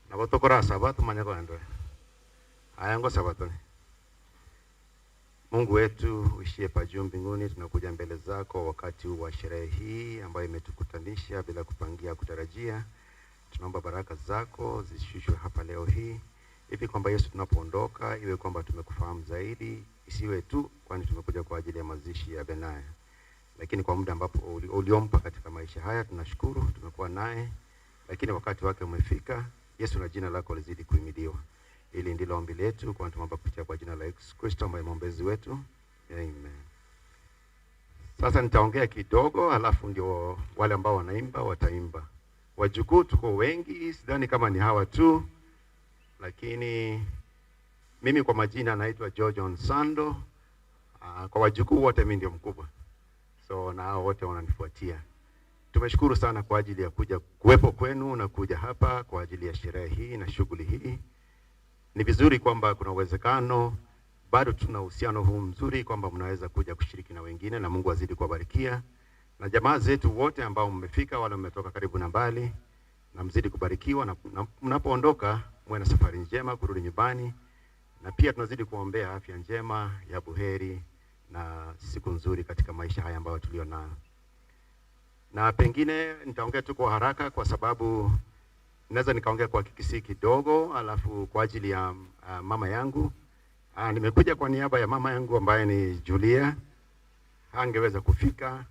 na botokora sabato manyako ndo ayango sabato. Mungu wetu uishie pa juu mbinguni, tunakuja mbele zako wakati wa sherehe hii ambayo imetukutanisha bila kupangia kutarajia. Tunaomba baraka zako zishushwe hapa leo hii, hivi kwamba Yesu tunapoondoka iwe kwamba tumekufahamu zaidi, isiwe tu kwani tumekuja kwa ajili ya mazishi ya Benaya, lakini kwa muda ambapo uliompa katika maisha haya tunashukuru, tumekuwa naye, lakini wakati wake umefika. Yesu, na jina lako lizidi kuhimidiwa. Hili ndilo ombi letu kwa tunaomba kupitia kwa jina la Yesu Kristo ambaye mwombezi wetu. Amen. Sasa nitaongea kidogo, alafu ndio wale ambao wanaimba wataimba. Wajukuu tuko wengi, sidhani kama ni hawa tu, lakini mimi kwa majina naitwa George Onsando. Kwa wajukuu wote mimi ndio mkubwa, so na hao wote wananifuatia. Tumeshukuru sana kwa ajili ya kuwepo kwenu na kuja hapa kwa ajili ya sherehe hii na shughuli hii. Ni vizuri kwamba kuna uwezekano bado tuna uhusiano huu mzuri kwamba mnaweza kuja kushiriki na wengine, na Mungu azidi kuwabarikia. Na jamaa zetu wote ambao mmefika, wale mmetoka karibu na mbali, na mzidi kubarikiwa, na mnapoondoka muwe na safari njema kurudi nyumbani, na pia tunazidi kuombea afya njema ya buheri na siku nzuri katika maisha haya ambayo tulionayo. Na pengine nitaongea tu kwa haraka kwa sababu naweza nikaongea kwa kikisi kidogo, alafu kwa ajili ya mama yangu. Nimekuja kwa niaba ya mama yangu ambaye ni Julia. Hangeweza kufika.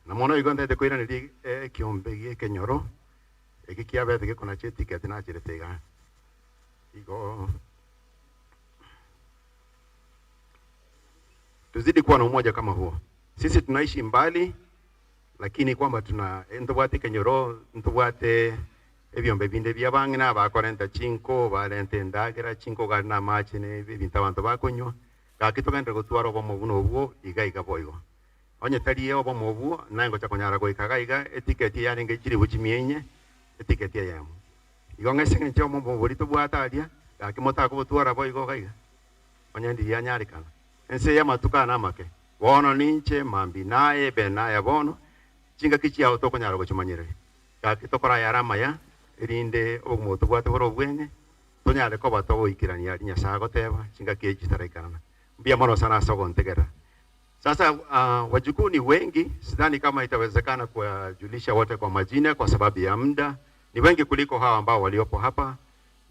Na mwana igonda de koira ni kiombe kenyoro. Ekikiabe de kuna cheti katina chiretega. Igo. Tuzidi kuwa na umoja kama huo. Sisi tunaishi mbali, lakini kwamba tuna ndobate kenyoro, ndobate ebyombe binde byabangi na bakorenta 5 balente ndagera 5 garna machine bibinta bantu bakonywa kakitoka ndego twaro bomo buno bwo iga boyo onye taliye bomo bwo nango chakonyara ko ikagaiga etiketi ya nge chiri buchimienye etiketi ya yamu igo ngesenge chomo boborito bwatalia kakimota ko twara boyo gaiga onye ndi ya nyarikana ense ya matuka na make bono ninche mambi naye Benaya bono chinga kichi ya otokonyara ko chumanyire kakitokora yarama ya irinde omutu bwate boro bwene tonyale ko bato ikirania ari Nyasaye teba chinga keji taraikana mbia mono sana soko ntegera. Sasa wajukuu ni wengi, sidhani kama itawezekana kuwajulisha wote kwa majina kwa sababu ya muda. Ni wengi kuliko hawa ambao waliopo hapa,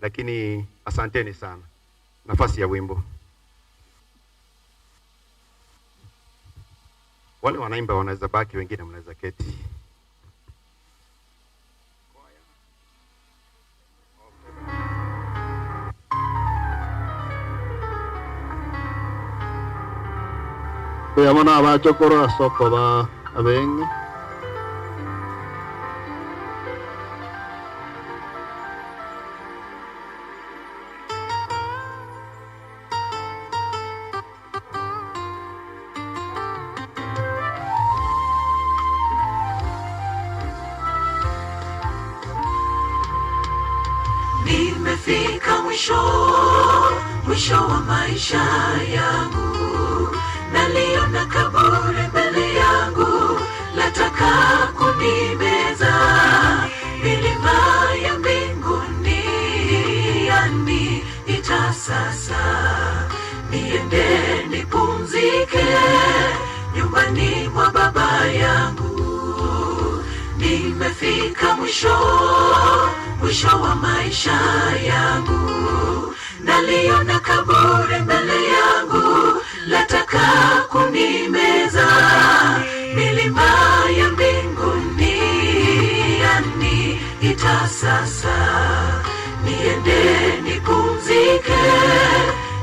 lakini asanteni sana. Nafasi ya wimbo. Wale wanaimba wanaweza baki, wengine mnaweza keti. Yamana abachokoro asoko ba abengi. Nimefika mwisho wa maisha yangu, naliona kaburi mbele yangu, lataka kunimeza. Milima ya mbinguni yaniita sasa, niende nipumzike nyumbani mwa baba yangu. Nimefika mwisho wa maisha yangu, naliona kaburi mbele yangu, lataka kunimeza. Milima ya mbinguni yaniita sasa, niende nipumzike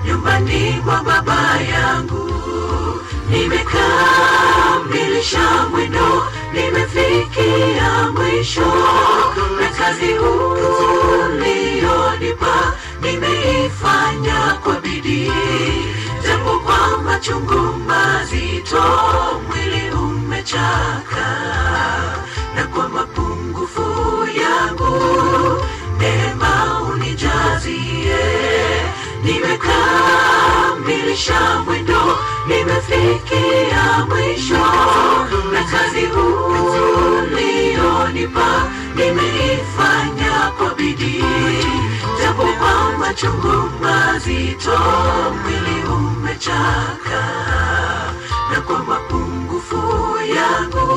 nyumbani mwa baba yangu. Nimekamilisha mwendo, nimefikia mwisho, kazi ulionipa nimeifanya kwa bidii, japo kwa machungu mazito mwili umechoka, na kwa mapungufu yangu neema unijazie. Nimekamilisha mwendo, nimefikia mwisho, na kazi ulionipa nimeifanya kwa bidii, japo kwa machungu mazito mwili umechoka, na kwa mapungufu yangu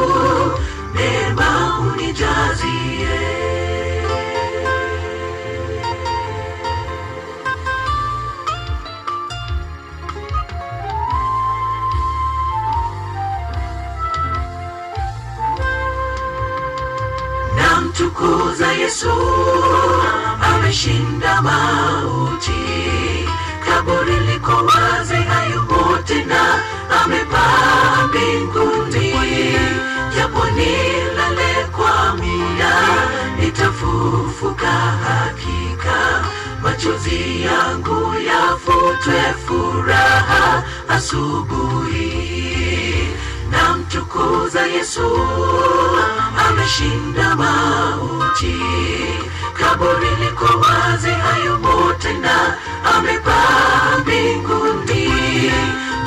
neema unijazie. Namtukuza Yesu, ameshinda mauti, kaburi liko wazi hayupo tena, amepaa mbinguni. Japo nilale kwa muda, nitafufuka hakika, machozi yangu yafutwe furaha asubuhi. Namtukuza Yesu, ameshinda mauti, kaburi liko wazi hayumo tena, amepaa mbinguni.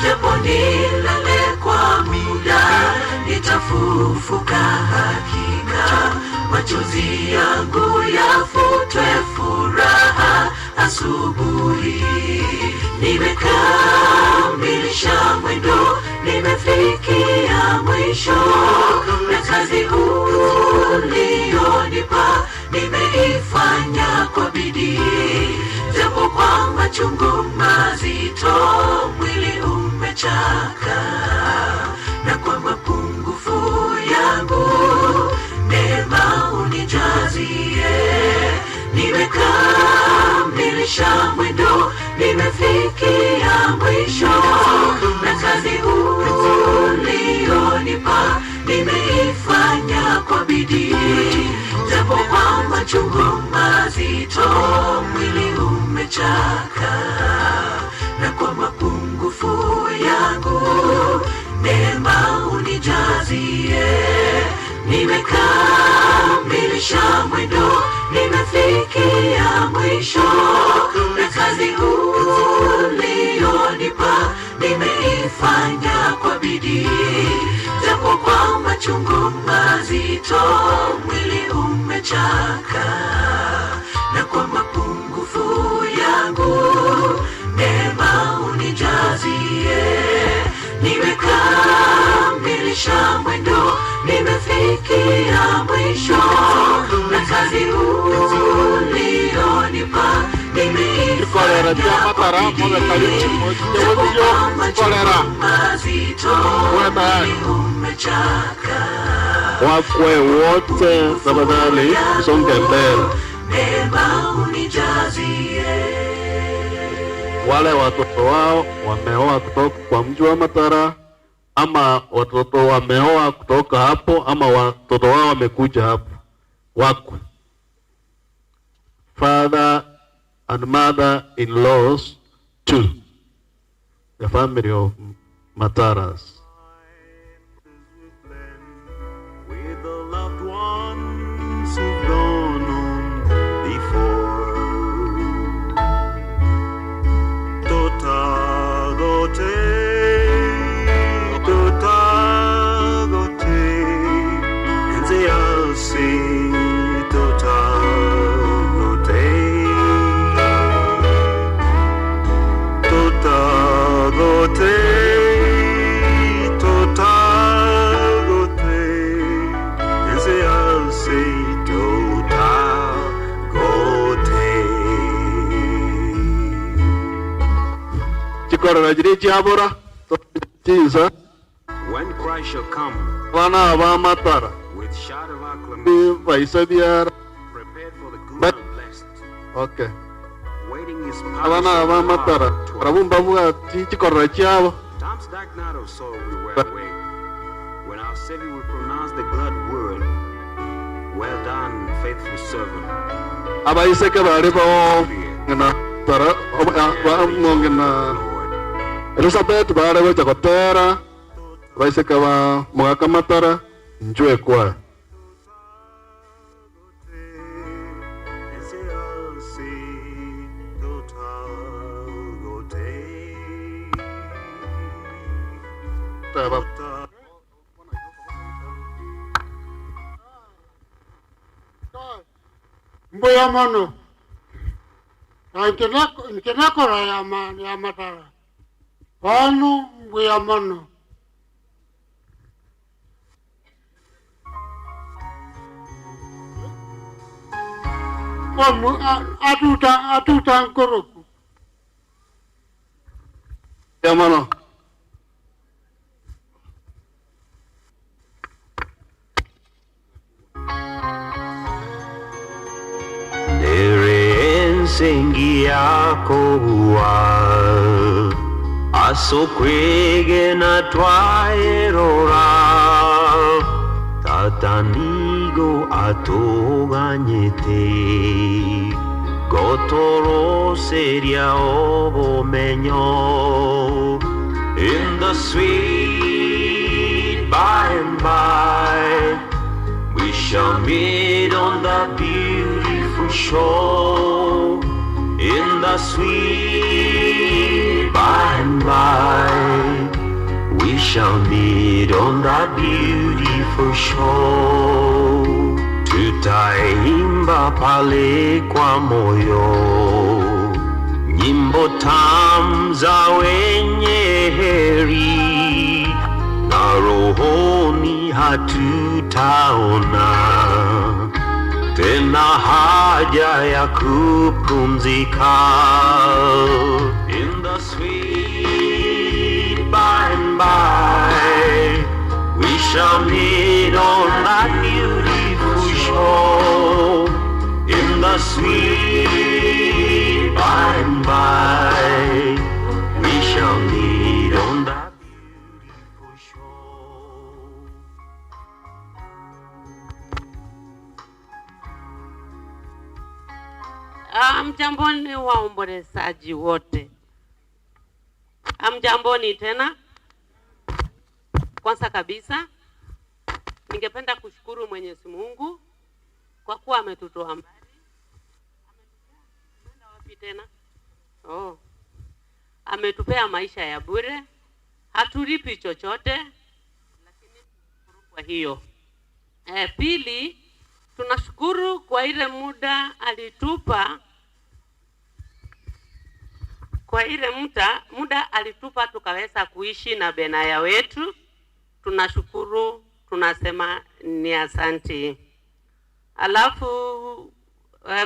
Japo nilale kwa muda, nitafufuka hakika, machozi yangu yafutwe furaha asubuhi. Nimekamilisha mwendo, nimefikia mwisho, na kazi ulionipa nimeifanya kwa bidii, japo kwa machungu mazito mwili umechoka, na kwa mapungufu yangu neema unijazie. Nimekamilisha mwendo, nimefikia mwisho, na kazi ulionipa nimeifanya kwa bidii, japo kwa machungu mazito mwili umechoka, na kwa mapungufu yangu neema unijazie. Nimekamilisha mwendo, nimefikia mwisho, na kazi ulionipa nimeifanya kwa bidii, japo kwa machungu mazito mwili umechoka, na kwa mapungufu yangu neema unijazie. Nimekamilisha mwendo, nimefikia mwisho, na kazi ulionipa nimeifanya kwa bidii, japo kwa machungu mazito mwili umechoka. Wakwe wote tafadhali songe mbele. Neema unijazie. Wale watoto wao wameoa kutoka kwa mji wa Matara, ama watoto wameoa kutoka hapo, ama watoto wao wamekuja hapo, wakwe. Father and mother-in-laws too, the family of Mataras. With the loved ones who've gone on before. Tota gote, enze asi tota gote, enze asi tota gote. Chikora rajiri chiabora, Jesus. When Christ shall come Wana aba Matara. with shout of acclamation, Vaisabiara. prepared for the good and blessed, Okay. waiting his Abana aba Matara. Rabumba buga chikora chiabo. Times dark night of sorrow we were awake, when our Savior will pronounce the glad word, Well done, faithful servant. Abaiseke bari bo ngena tara ba ngena Elizabeth bari bo jakotera abaiseke ba mwakamatara njwe kwa Mbuya mono. Nkena kora ya matara. Wanu mbuya mono. Atuta nkoroku. Ya mono. Sengi yako asokwege na twaerora tatanigo atoganyete gotoro seria obomenyo in the sweet by and by we shall meet on the beautiful shore. In the sweet by and by, we shall meet on that beautiful shore. Tutaimba pale kwa moyo, nyimbo tamu za wenye heri, na rohoni hatutaona tena haja ya kupumzika. In the sweet by and by, we shall meet on that beautiful shore. In the sweet by and by, we shall meet on that beautiful shore. Mjamboni waombolezaji wote. Mjamboni tena. Kwanza kabisa ningependa kushukuru Mwenyezi Mungu kwa kuwa ametutoa mbali. Ametupea wapi tena? Ametupea maisha ya bure. Hatulipi chochote lakini kwa hiyo. Pili, tunashukuru kwa ile muda alitupa, muda alitupa tukaweza kuishi na Benaya wetu. Tunashukuru, tunasema ni asante. Alafu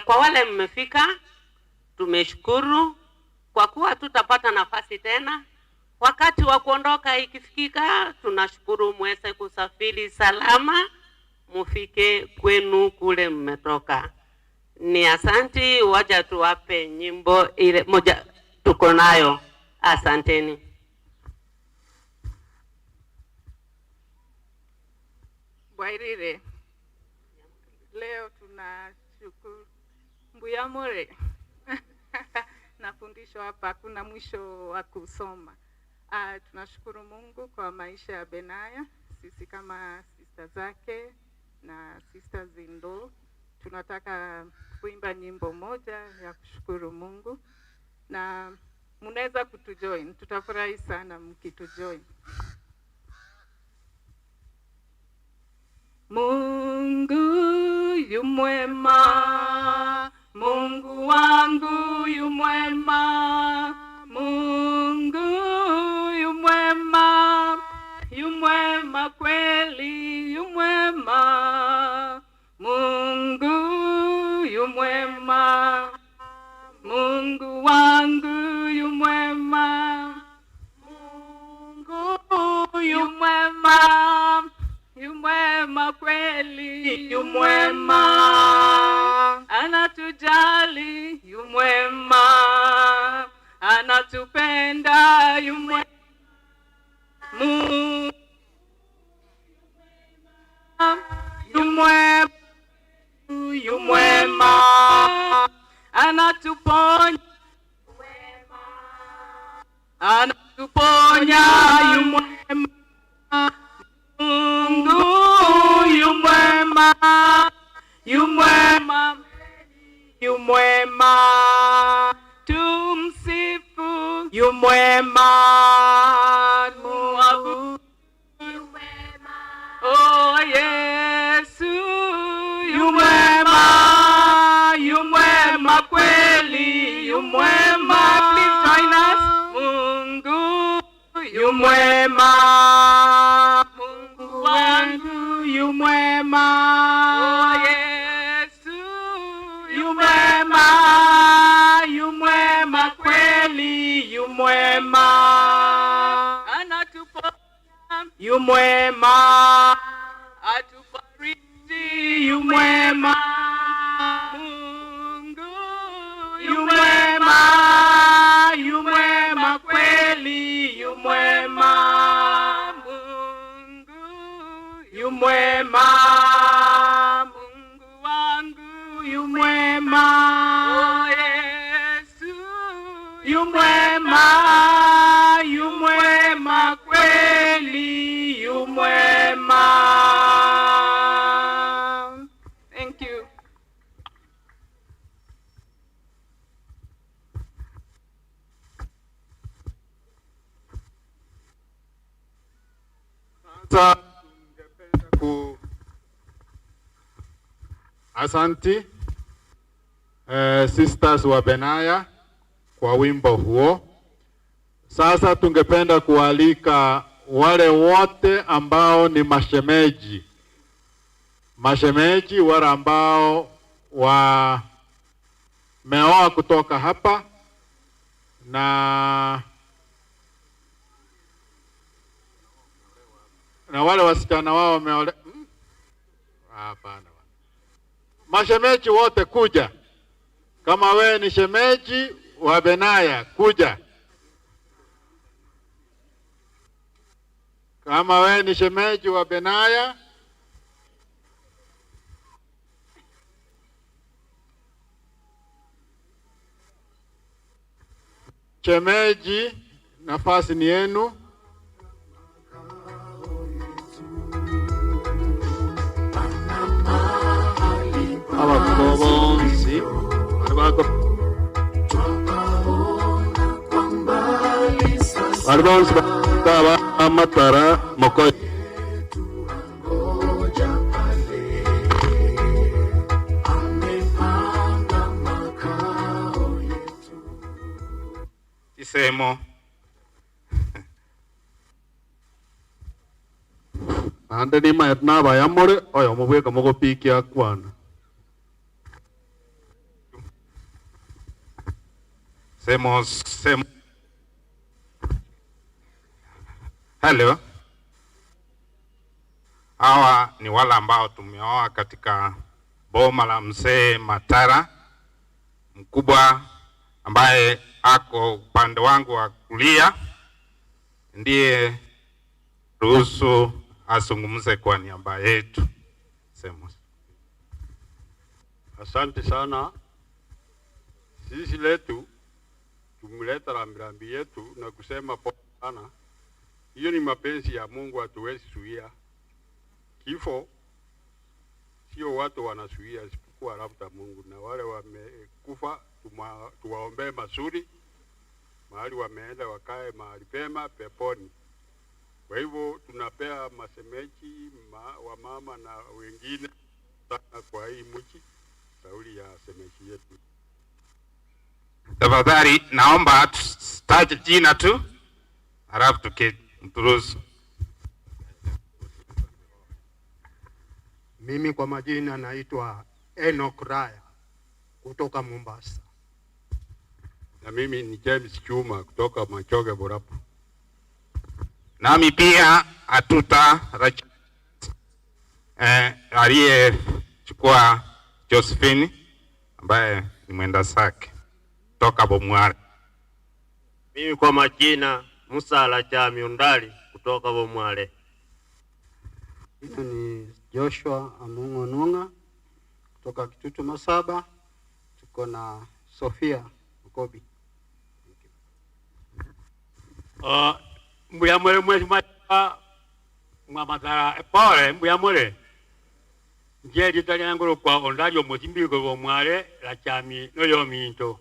kwa wale mmefika, tumeshukuru kwa kuwa tutapata nafasi tena. Wakati wa kuondoka ikifikika, tunashukuru mweze kusafiri salama, mufike kwenu kule mmetoka. Ni asanti, waja tuwape nyimbo ile moja tuko nayo. Asanteni. Bwairire. Leo tunashukuru Mbuya More. Nafundishwa hapa kuna mwisho wa kusoma. Tunashukuru Mungu kwa maisha ya Benaya. Sisi kama sister zake na sisters in law tunataka kuimba nyimbo moja ya kushukuru Mungu na mnaweza kutujoin. Tutafurahi sana mkitujoin. Mungu yu mwema, Mungu wangu yu mwema, Mungu yu mwema, yu mwema kweli, yu mwema, Mungu yu mwema, Mungu wangu yu mwema, Mungu yu mwema, yu mwema kweli, yu mwema, anatujali, yu mwema, anatupenda, yu mwema, yu mwema, anatuponya, yu mwema. Mungu yu mwema, yu mwema, yu mwema. Tumsifu yu mwema. Muabudu yu mwema. Oh Yesu yu mwema, yu mwema kweli, yu mwema. Please join us. Mungu yu mwema, Mungu wangu yu mwema. Oh Yesu yu mwema, yu mwema kweli, yu mwema. Anatuponya yu mwema, atufariji yu mwema. Mungu yu mwema, yu mwema kweli, yu mwema. Mungu yu mwema, Mungu wangu yu mwema. Oh Yesu yu mwema, yu mwema kweli, yu mwema. Thank you. Sasa tungependa asanti sisters wa Benaya kwa wimbo huo. Sasa tungependa kualika wale wote ambao ni mashemeji, wale ambao wameoa kutoka hapa na wale wasichana wao wameole. Hapana. Mashemeji wote kuja. Kama wewe ni shemeji wa Benaya kuja. Kama wewe ni shemeji wa Benaya, shemeji, nafasi ni yenu. Abakobonsi Albons bakaba amatara moko Isemo ande ni maetna bayamore oyo mubweka mugo piki akwana Semos. Hello. Hawa ni wale ambao tumeoa katika boma la mzee Matara mkubwa ambaye ako upande wangu wa kulia, ndiye ruhusu azungumze kwa niaba yetu. Semos. Asante sana. Sisi letu tumleta rambirambi yetu na kusema pole sana. Hiyo ni mapenzi ya Mungu, hatuwezi zuia. Kifo sio watu wanasuia, isipokuwa labda Mungu. Na wale wamekufa tuwaombee mazuri, mahali wameenda wakae mahali pema peponi. Kwa hivyo tunapea masemeji wa mama na wengine sana kwa hii mji sauli ya semeji yetu. Tafadhali naomba tutaje jina tu halafu tukituruhusu. Mimi kwa majina naitwa Enoch Raya kutoka Mombasa. Na mimi ni James Chuma kutoka Machoge Borapo. Nami pia atuta aliyechukua Josephine ambaye ni mwenda sake toka Bomwale. Mimi kwa majina Musala cha Miundali kutoka Bomwale. Ni Joshua Amungo Nunga kutoka Kitutu Masaba. Tuko na Sofia Mkobi. Mbuya mwere mwezi mwamatara pole mbuya mwere. Nje ditali ngoro kwa ondajo mozimbi ko mware la chami no yo minto.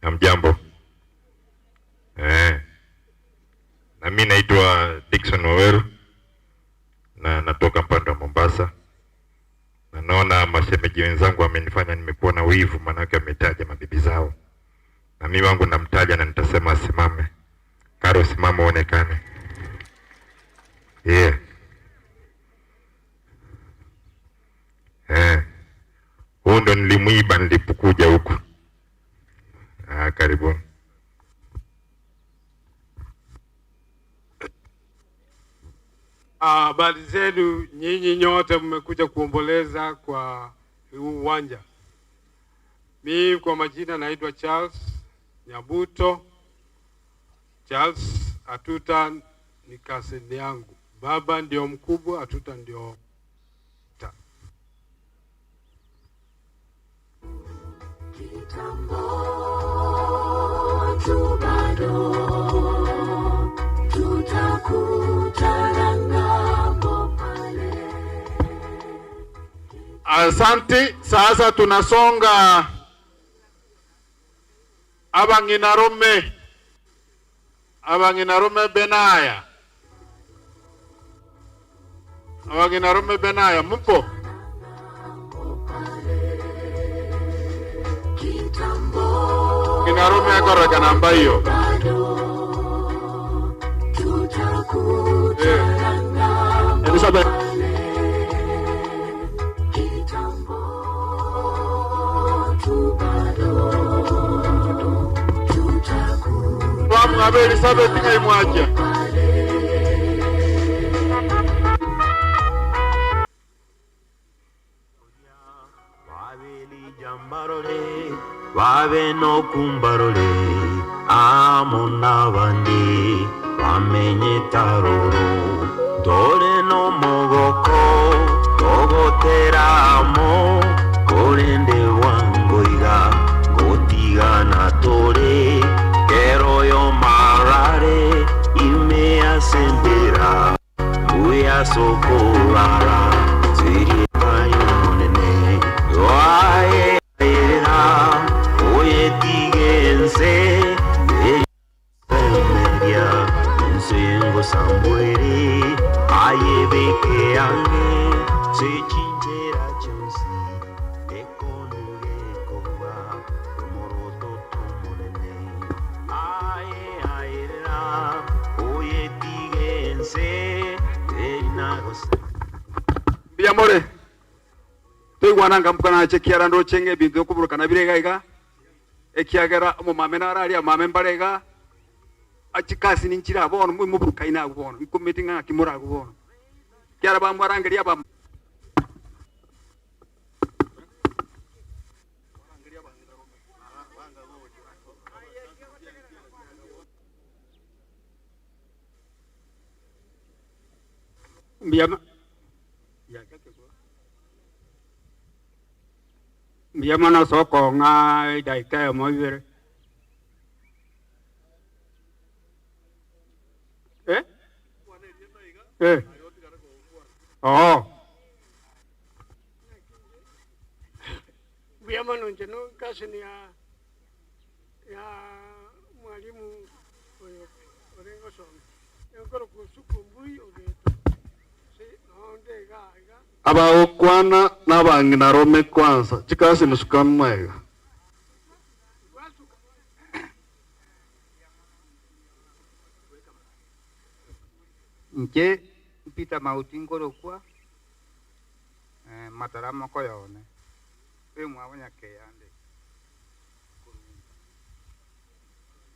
Hamjambo. Na mimi naitwa Dickson Waweru na natoka mpande wa Mombasa. Na naona mashemeji wenzangu wamenifanya nimekuwa na wivu, manake ametaja mabibi zao. Na mimi wangu namtaja na nitasema asimame. Karo simama uonekane. Huo ndo nilimuiba nilipokuja huku. Karibuni. Habari zenu nyinyi nyote mmekuja kuomboleza kwa huu uwanja. Mimi kwa majina naitwa Charles Nyabuto. Charles Atuta ni kasini yangu. Baba ndio mkubwa, Atuta ndio Asante. Sasa tunasonga Abanginarume Benaya. Abanginarume Benaya mpo? Abanginarume akoreka namba hiyo. Elizabeth. Wamu Elizabeth ngai mwaja. Vabe no kumbarole amona bandi bamenye taroro dore no mogoko togoteramo korende wangoiga gotigana tore kero yo marare imea sendera buya sokolara ziri bayonene yoae Biamore tegwananga mukana chekiara ndo chenge bintu kuburuka na birega iga ekiagera mu mamena arali amame mbarega achikasi ninchira bono mu muburuka ina bono ikumetinga kimura bono kiara ba mwarangeria ba Miyamana soko nga daika moivere. Oh. Miyamana njeno kasini ya mwalimu orengo somo. Yokoro kusukumbui ogeto. Abaokwana n'abanginarume kwanza chikasi musukamwega Nje mpita mautingoro kwa matarama ko yone we mwabanya keyande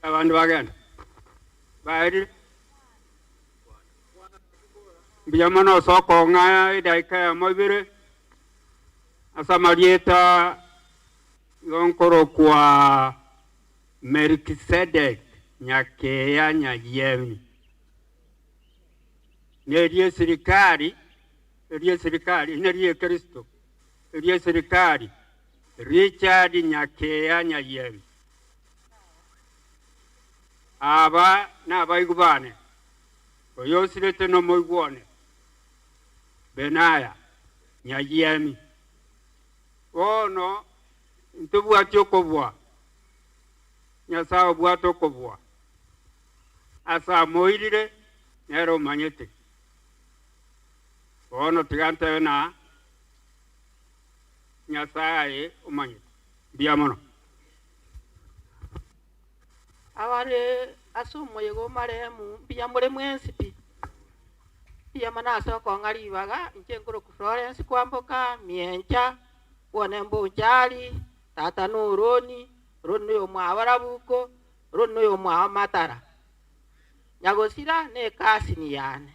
abantu bagenda bairi Biyamano soko nga idaika ya mobire asamarieta yonkoro kwa Melkisedek nyakeya nyayemi nerie serikali nerie Kristo nerie serikali Richard nyakeya nyayemi aba n'abaigubane oyosirete n'omoigwone Benaya Nyajiemi ono ntubwati okobwa Nyasaye obwati okobwa asa moirire nero manyete ono tigante na Nyasaye umanyete biamono awale asumo yego maremu biamure mwensi pi biamana so ko ngari baga nchenguro ku Florence kwamboka miencha wone mbunjali tata nuroni rono yo mwabarabuko rono yo mwamatara nyagosira ne kasi ni yane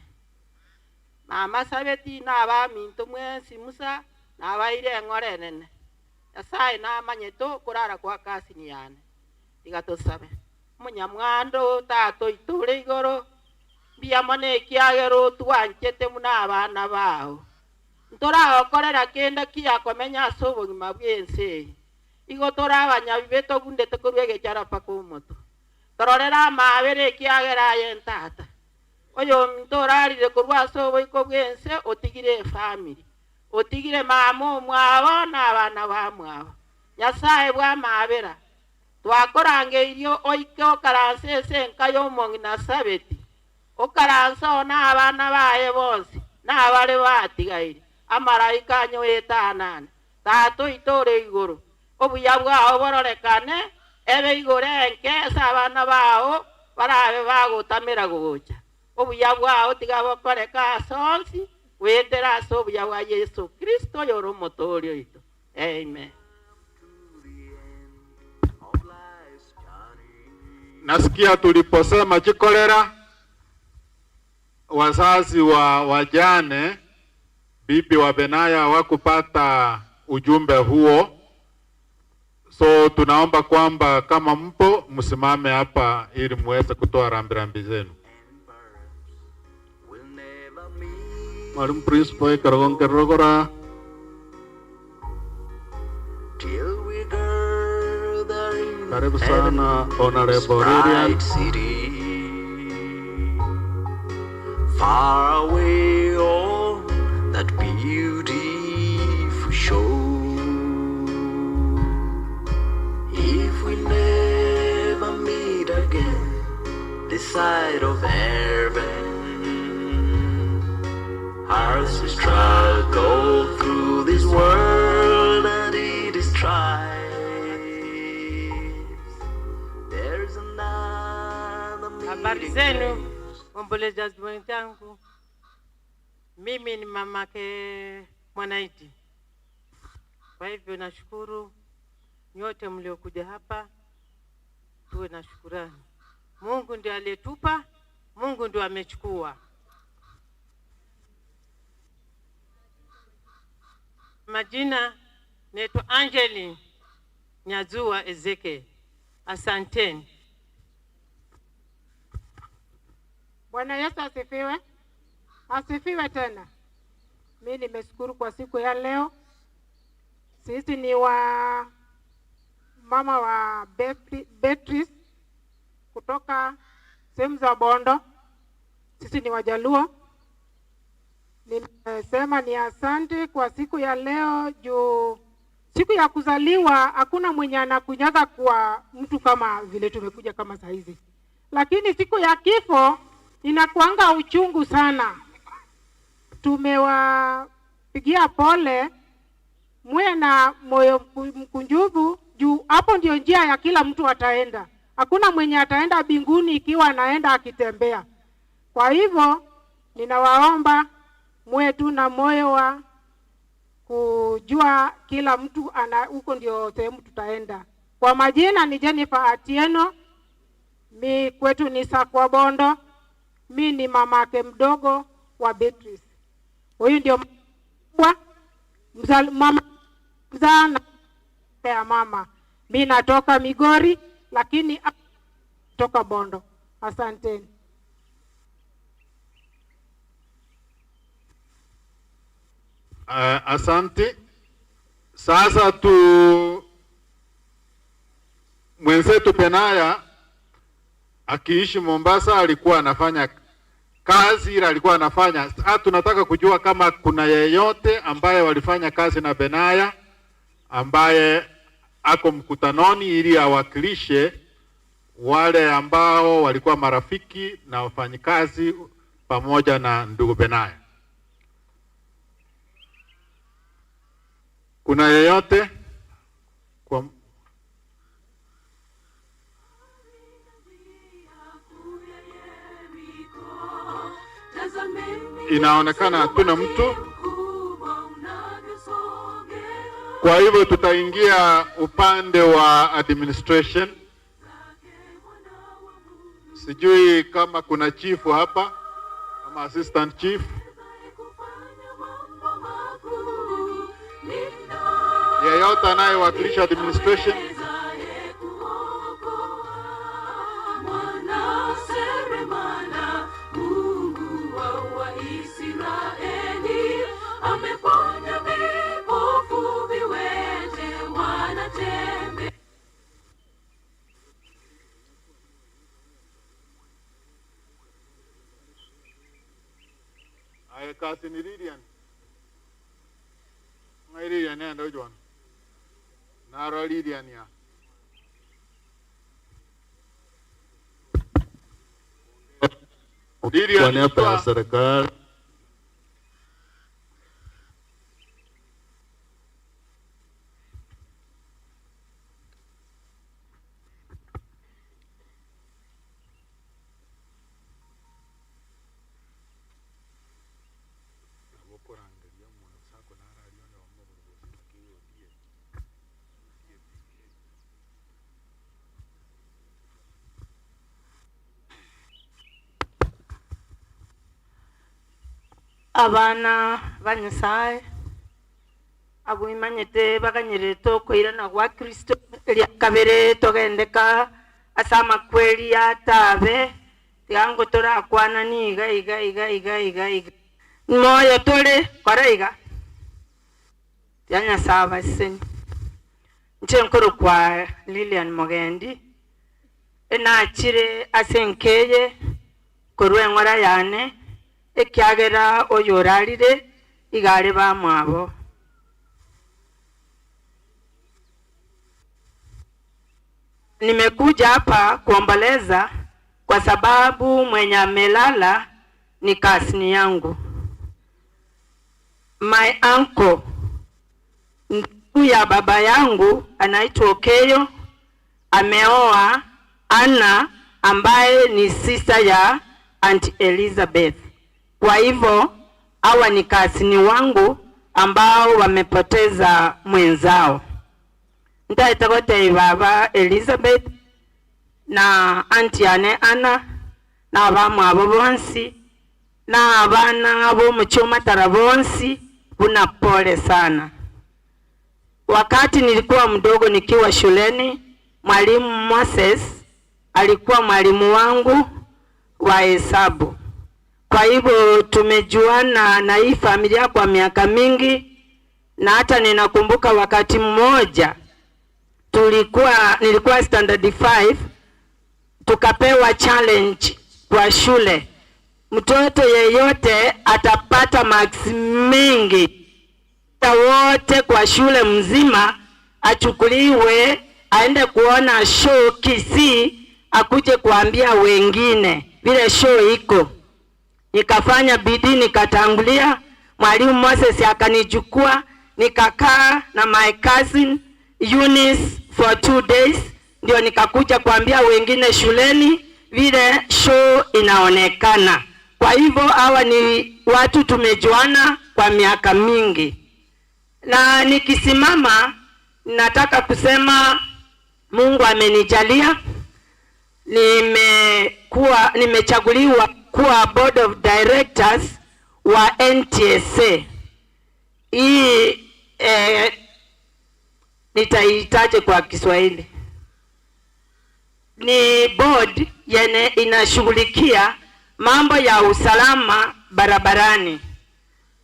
mama sabeti na ba minto mwensi musa na baire ngore nene asai na manyeto kurara kwa kasi ni yane igato sabe munyamwando tato itore igoro biamane kiagero twanchete muna abana baho ntora okorera kenda kia komenya sobo ngimabwense igotora abanyabibeto gunde tokurwege cyara pakumoto tororera mabere kiagera yentata oyo ntorarire kurwa sobo ikobwense otigire family otigire mamo mwabo na abana bamwabo Nyasaye bwa mabera twakorange irio oike karanse senkayo mongi na sabeti okaransa na abana baye bose na abare batigaire amaraika nyoeta nane tato itore igoro obuya bwao bororekane ebe igore nke sabana bao barabe bagotamira gocha obuya bwao tigabo koreka sonsi wetera so obuya bwa Yesu Kristo yoro motorio ito amen. Nasikia tuliposema Chikolera wazazi wa wajane bibi wa Benaya hawakupata ujumbe huo, so tunaomba kwamba kama mpo msimame hapa ili muweze kutoa rambirambi zenu. Mwalimu Principal Karagonge Rogora. Karibu sana Honorable Lilian. Far away on that beautiful shore. If we never meet again this side of heaven, as we struggle through this world and it is tried. Habari zenu ombolezaji wenzangu, mimi ni mamake Mwanaiti. Kwa hivyo nashukuru nyote mliokuja hapa, tuwe na shukrani. Mungu ndiye aliyetupa, Mungu ndiye amechukua. Majina naitwa Angeline Nyazua Ezeke. Asanteni. Bwana Yesu asifiwe. Asifiwe tena. Mimi nimeshukuru kwa siku ya leo. Sisi ni wa mama wa Beatrice kutoka sehemu za Bondo. Sisi ni Wajaluo. Nimesema ni asante kwa siku ya leo juu siku ya kuzaliwa hakuna mwenye anakunyaga kwa mtu kama vile tumekuja kama saa hizi. Lakini siku ya kifo inakuanga uchungu sana. Tumewapigia pole, muwe na moyo mkunjufu juu hapo ndio njia ya kila mtu ataenda. Hakuna mwenye ataenda mbinguni ikiwa anaenda akitembea. Kwa hivyo ninawaomba muwe tu na moyo wa kujua kila mtu ana huko ndio sehemu tutaenda. Kwa majina ni Jennifer Atieno. Mi kwetu ni Sakwa Bondo. Mi ni mamake mdogo wa Beatrice. Huyu ndio mama mzana ya mama. Mi natoka Migori lakini toka Bondo. Asanteni. Asante. Sasa mwenzetu Benaya akiishi Mombasa alikuwa anafanya kazi ile alikuwa anafanya. Tunataka kujua kama kuna yeyote ambaye walifanya kazi na Benaya ambaye ako mkutanoni ili awakilishe wale ambao walikuwa marafiki na wafanyikazi pamoja na ndugu Benaya. Kuna yeyote? Kwa inaonekana hatuna mtu. Kwa hivyo tutaingia upande wa administration. Sijui kama kuna chief hapa ama assistant chief. Yeyote anayewakilisha administration. Kasi ni Lilian. Ngai Lilian nenda ujuan. Naro Lilian ya. Kwa niaba ya serikali abana banyasaye abo imanyete baganyireto koirana gwa Kristo elia kabere togendeka asama kweli yatabe tiango tora kwana ni iga moyo tole koraiga tianya saba sen nchenkoro kwa Lilian Mogendi ena chire asenkeye korwe ngora yane ekiagera oyorarire igare bamwabo nimekuja hapa kuomboleza kwa sababu mwenye amelala ni kasini yangu. My uncle ndugu ya baba yangu anaitwa Okeyo ameoa Anna ambaye ni sister ya Aunt Elizabeth. Kwa hivyo hawa ni kasini wangu ambao wamepoteza mwenzao. Ntaitagote baba Elizabeth na Auntie Anna na abamu abo bonsi na abana abo muchoma tarabonsi buna pole sana. Wakati nilikuwa mdogo nikiwa shuleni, mwalimu Moses alikuwa mwalimu wangu wa hesabu. Kwa hivyo tumejuana na hii familia kwa miaka mingi, na hata ninakumbuka wakati mmoja nilikuwa standard 5 tukapewa challenge kwa shule. Mtoto yeyote atapata marks mingi wote kwa shule mzima achukuliwe aende kuona show Kisii akuje kuambia wengine vile show iko. Nikafanya bidii nikatangulia, mwalimu Moses akanichukua, nikakaa na my cousin Eunice for 2 days, ndio nikakuja kuambia wengine shuleni vile show inaonekana. Kwa hivyo hawa ni watu tumejuana kwa miaka mingi. Na nikisimama nataka kusema Mungu amenijalia, nimechaguliwa kuwa board of directors wa NTSA. Hii nitaitaje kwa Kiswahili. Ni board yenye inashughulikia mambo ya usalama barabarani.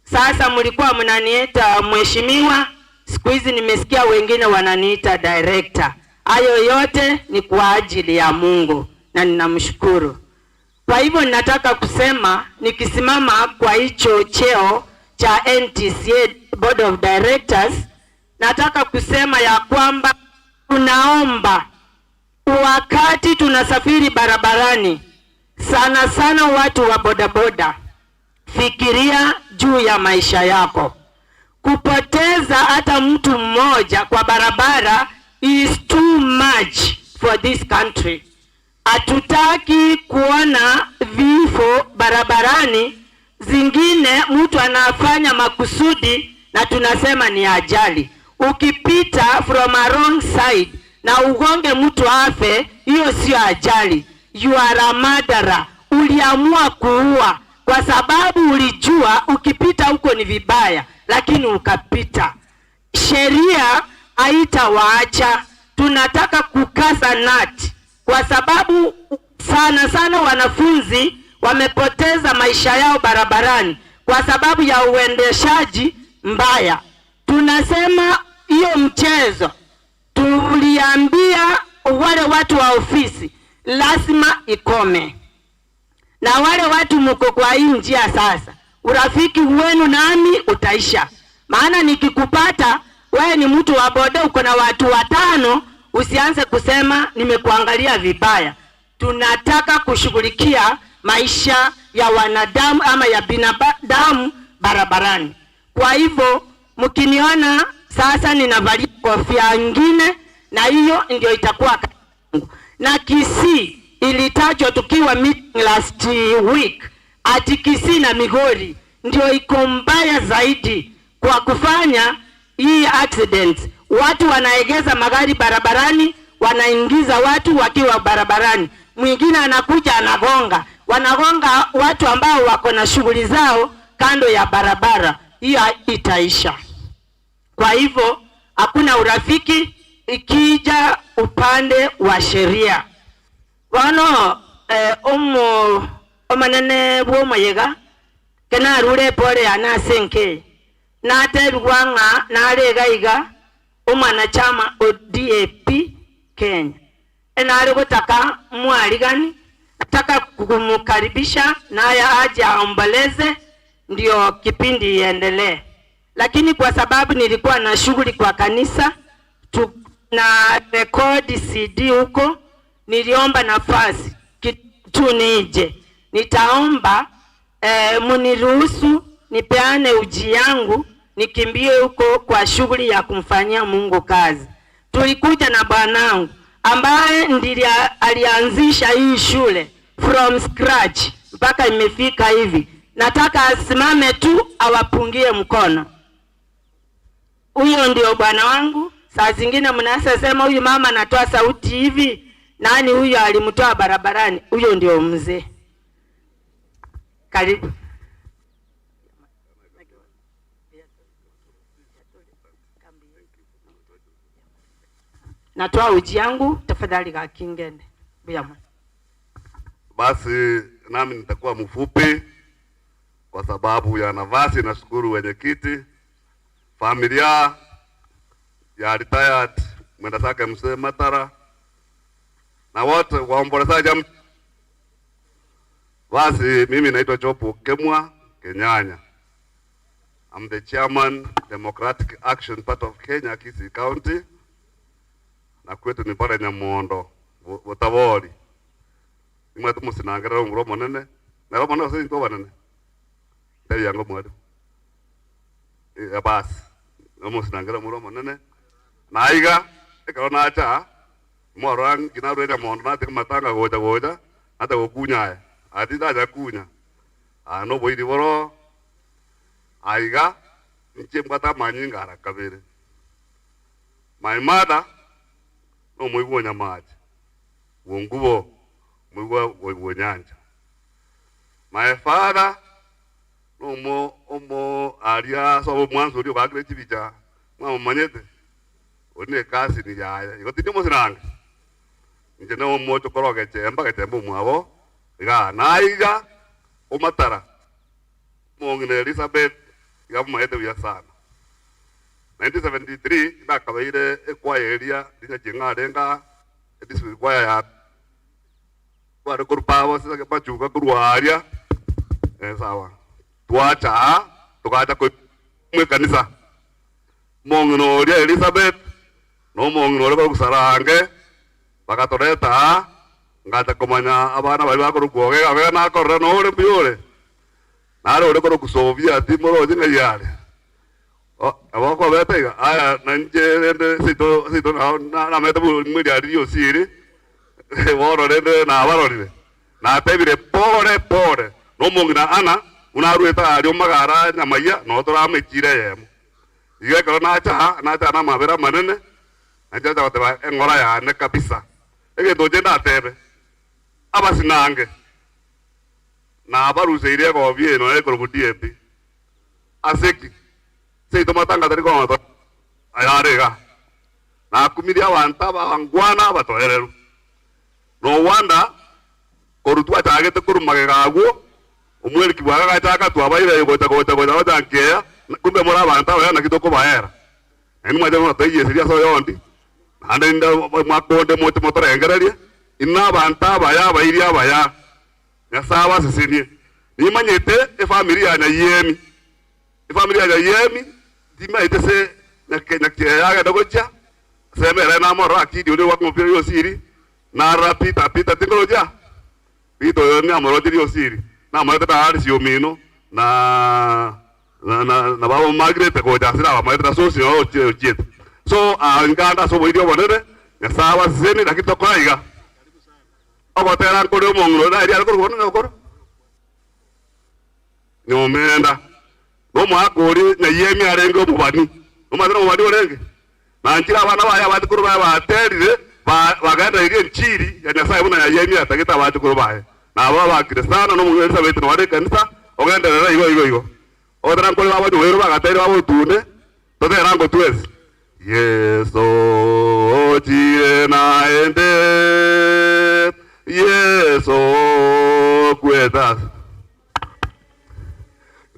Sasa mlikuwa mnaniita mheshimiwa, siku hizi nimesikia wengine wananiita director. Hayo yote ni kwa ajili ya Mungu. na ninamshukuru. Kwa hivyo nataka kusema, nikisimama kwa hicho cheo cha NTCA Board of Directors, nataka kusema ya kwamba tunaomba wakati tunasafiri barabarani, sana sana watu wa bodaboda, fikiria juu ya maisha yako. Kupoteza hata mtu mmoja kwa barabara is too much for this country. Hatutaki kuona vifo barabarani, zingine mtu anafanya makusudi na tunasema ni ajali. Ukipita from a wrong side na ugonge mtu afe, hiyo sio ajali. You are a murderer. Uliamua kuua kwa sababu ulijua ukipita huko ni vibaya, lakini ukapita. Sheria haitawaacha. Tunataka kukasa nati, kwa sababu sana sana wanafunzi wamepoteza maisha yao barabarani kwa sababu ya uendeshaji mbaya. Tunasema hiyo mchezo, tuliambia wale watu wa ofisi lazima ikome. Na wale watu mko kwa hii njia sasa, urafiki wenu nami utaisha. Maana nikikupata wewe ni mtu wa boda, uko na watu 5, usianze kusema nimekuangalia vibaya. Tunataka kushughulikia maisha ya wanadamu ama ya binadamu barabarani. Kwa hivyo mkiniona sasa ninavalia kofia nyingine, na hiyo ndio itakuwa na Kisii ilitajwa tukiwa meeting last week, ati Kisii na Migori ndio iko mbaya zaidi kwa kufanya hii accident. Watu wanaegeza magari barabarani, wanaingiza watu wakiwa barabarani, mwingine anakuja anagonga, wanagonga watu ambao wako na shughuli zao kando ya barabara. Hiyo itaisha. Kwa hivyo hakuna urafiki ikija upande wa sheria. Wano omanene bwomoyega kena rule pole anasenke na tebwanga na alegaiga umwanachama ODP Kenya. Enale kutaka mwaligani, nataka kumkaribisha naye aje aomboleze ndio kipindi iendelee. Lakini kwa sababu nilikuwa na shughuli kwa kanisa na record CD huko, niliomba nafasi kitu nije. Nitaomba muniruhusu nipeane uji yangu nikimbie huko kwa shughuli ya kumfanyia Mungu kazi. Tulikuja na bwanangu ambaye ndiye alianzisha hii shule from scratch mpaka imefika hivi. Nataka asimame tu awapungie mkono. Huyo ndio bwana wangu. Saa zingine mnaweza sema huyu mama anatoa sauti hivi, nani huyo alimtoa barabarani? Huyo ndio mzee. Karibu. Natoa uji yangu, tafadhali kakingene. Buyama. Basi nami nitakuwa mfupi kwa sababu ya nafasi. Nashukuru wenyekiti, familia ya retired Mwendasake Mzee Matara na wote waombolezaji. Basi mimi naitwa Jopo Kemwa Kenyanya. I'm the chairman Democratic Action Part of Kenya, Kisii County. Na kwetu ni pale Nyamondo Botavoli. Ima tumusinangera ngro monene. Na romo na sisi kwa nene. Tari yango mwadu. Ya basi. Tumusinangera ngro monene. Na aiga ekona acha morang kinaru ya Nyamondo na matanga goja hata gokunya. Ati da kunya. Ano boidi boro. Aiga nchemkata manyingara kabere. My mother no mwigo nyamaji. Wongubo mwigo nyanja. My father no omo aria so mwanzo dio bagre chibija. Mwa manyete. One kasi ni yaya. Ikoti mo sinanga. Njena omo chokoroge chemba ketembo mwabo. Ga naiga omatara. Mongine Elizabeth ya maete vya sana. 1973 ina kawaire kwa area dinya jenga denga district kwa ya tware kurupavo sasa machuka kurwaria sawa twacha tukacha mwe kanisa mongno ria Elizabeth no mongno ria kusarange bakatoreta ngata komanya abana bari bakurugoge abe na korra no ore biore nare ore koro kusovia timoro jinga yale abako betega aya nanje sito na meta bu mwiri ari yo siri woro rende na barorire na tebire pore no mongina ana unarueta ari magara nyamaya no tora mechire yemo iye koro na cha na mabera manene anja ta bateba engora ya ne kabisa ege doje na tebe abasinange na baruse iria ko vie no e ko DP aseki sei to matanga tari ko to ayarega na kumiria wanta bangwana batoereru no wanda korutwa tagete kurumage gaguo umweli kibwaga gataka twabaire gota nkea kumbe mora banta bana kitoko baera eni maje no tayi seria so yondi ande nda makonde moto motora engereria ina banta baya bairia baya nyasawa sisinie ni manyete familia na yemi familia ya yemi dima itese na ya dogocha semera na moro akidi ule wako mpira yo siri na rapita teknolojia pito yo ni amoro yo siri na moro ta hali sio mino na baba Margaret ko ja sira ba mara so sio jet so nganda so video bonere nyasawa sisinie dakitoko aiga ogotera nkore mongro na ria ko na ko nyomenda no mwakori na yemi arengo mubani no madara mubani orenge na njira bana baya batukuru baya baterire baganda iri nchiri ya nyasaye buna ya yemi atagita batukuru baya na baba kristana no mu Elizabeth no wale kanisa ogenda rera igo odara nkole baba duwero bagatere baba tunde totera ngo twezi yeso ojire na ende yeso kweta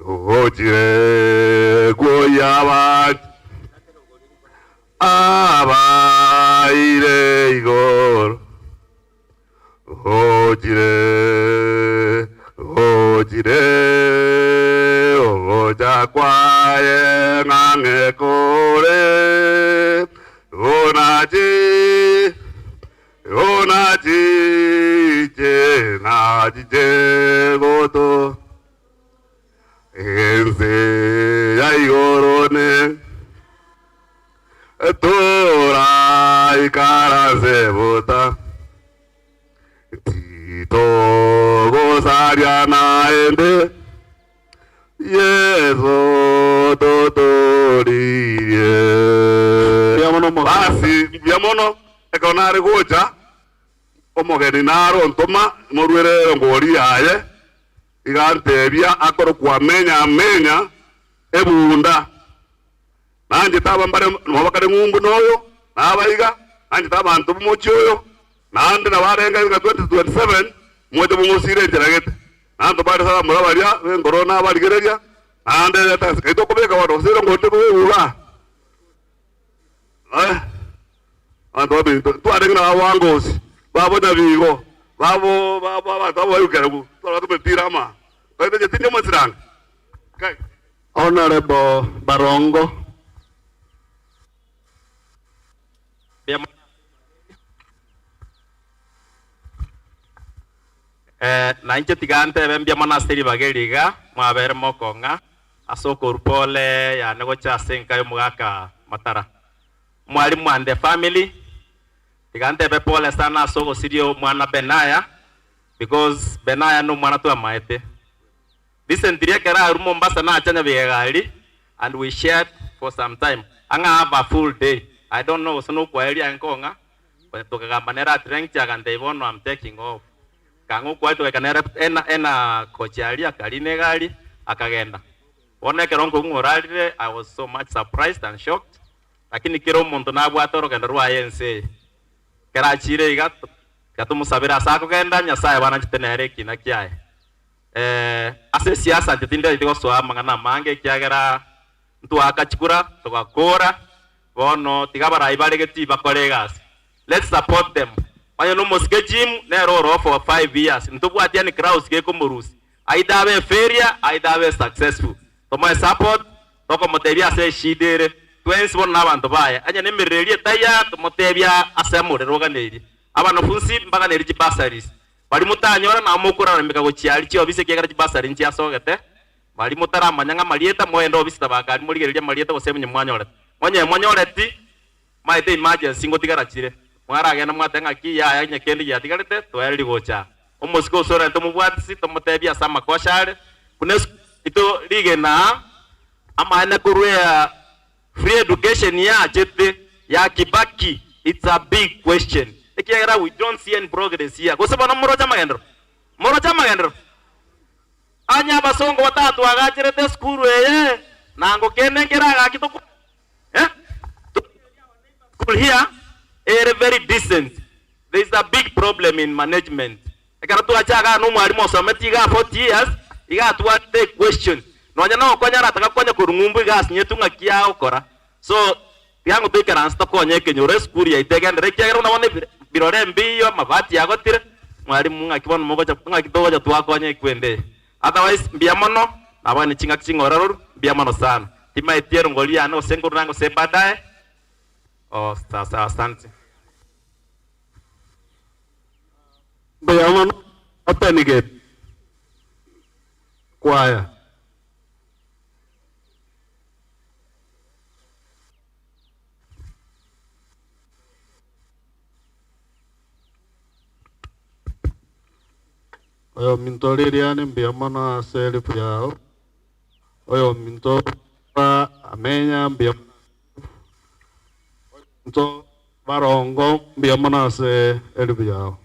ojire goyaba abaire igor ojire oja kwaye ngange kore onaji je goto enze ya igorone tora ikaraze bota tito gosaria na ende yeso totoriye basi biamono ekonare gocha omogeni naro ntoma morwere ngori yaye igantebia akoro kwa menya ebunda nanje taba mbare mabakare ngumbu noyo nabaiga nanje taba antu mochoyo nande nabarenga 2027 mojo mumosire njeragete nando bare sala murabaria ngorona barigereria nande taskaito kubeka wado sire ngote kuwa ando bintu twarenga wangosi babo dabigo babo yukerabu tolo tumetira ma kaide jetinyo masiranga kai Honorable Barongo. Na inche tigante bembia monasteri bageriga mwabere mokonga asoko urpole ya negocha senka yo mugaka matara mwalimu and the family tigante be pole sana asoko sirio mwana Benaya because Benaya no mwana tu amaete recently kera rumo Mombasa na achanya begali and we shared for some time anga have a full day I don't know so no kwa area nkonga but tukagamba nera training chagante ibono I'm taking off kangu kwa tu ekanera ena kochalia kaline gali akagenda one kerongo ngoralire I was so much surprised and shocked lakini kero muntu nabwa toro kenda ruwa yense kera chire iga katumusabira sako kenda nyasaye bana chitenere kina kyae ase siasa titinde itiko so mangana mange kyagera ntu akachikura tugakora bono tigabara ibale geti bakolegas let's support them manya no mosike gym ne roro for 5 years ntubu atiani crowds ke komorusi either be failure either be successful to my support to ko motebia se shidere twins bona abantu baya anya ne mirelie taya to motebia asemure roganeri abana funsi mpaka neriji basaris bali mutanyora na mukura na mika gochiali chi obise kegara chi basari nchi asogete bali mutara manyanga malieta moendo obise tabakari murigerelia malieta gosemenya mwanyore mwanyoreti maite emergency ngotigara chire mwara gena mwatenga ki ya nyekendi ya tigarete tweri gocha omosiko sora ntomubwatisi tomotebia sama koshare kunes ito lige na ama kurwe free education ya chete ya Kibaki. It's a big question. We don't see any progress here. Kwa sababu morocha magendro anya basongo watatu agachirete skuru nango kene keraga kitoko school here are very decent. There is a big problem in management. Ekaratu achaga no mwalimu osometi ga 40 years iga tu ate question nonya no kwanya nataka kwanya kurungumbu gas nyetunga kia ukora so yangu tukara nsta konye kenyore school ya itegende kya na wane birore mbiyo mabati yagotire mwalimu ngakibona mogocha ngakitogoja twakonye kwende otherwise mbiamono abani chinga chingora mbiamono sana tima etiero ngolia no senguru nango se baadaye sasa asante mbiamono apenige kwaya oyo minto liliane mbiamana aselifu yao oyo minto amenya mbiamana minto barongo mbiamana ase elifu yao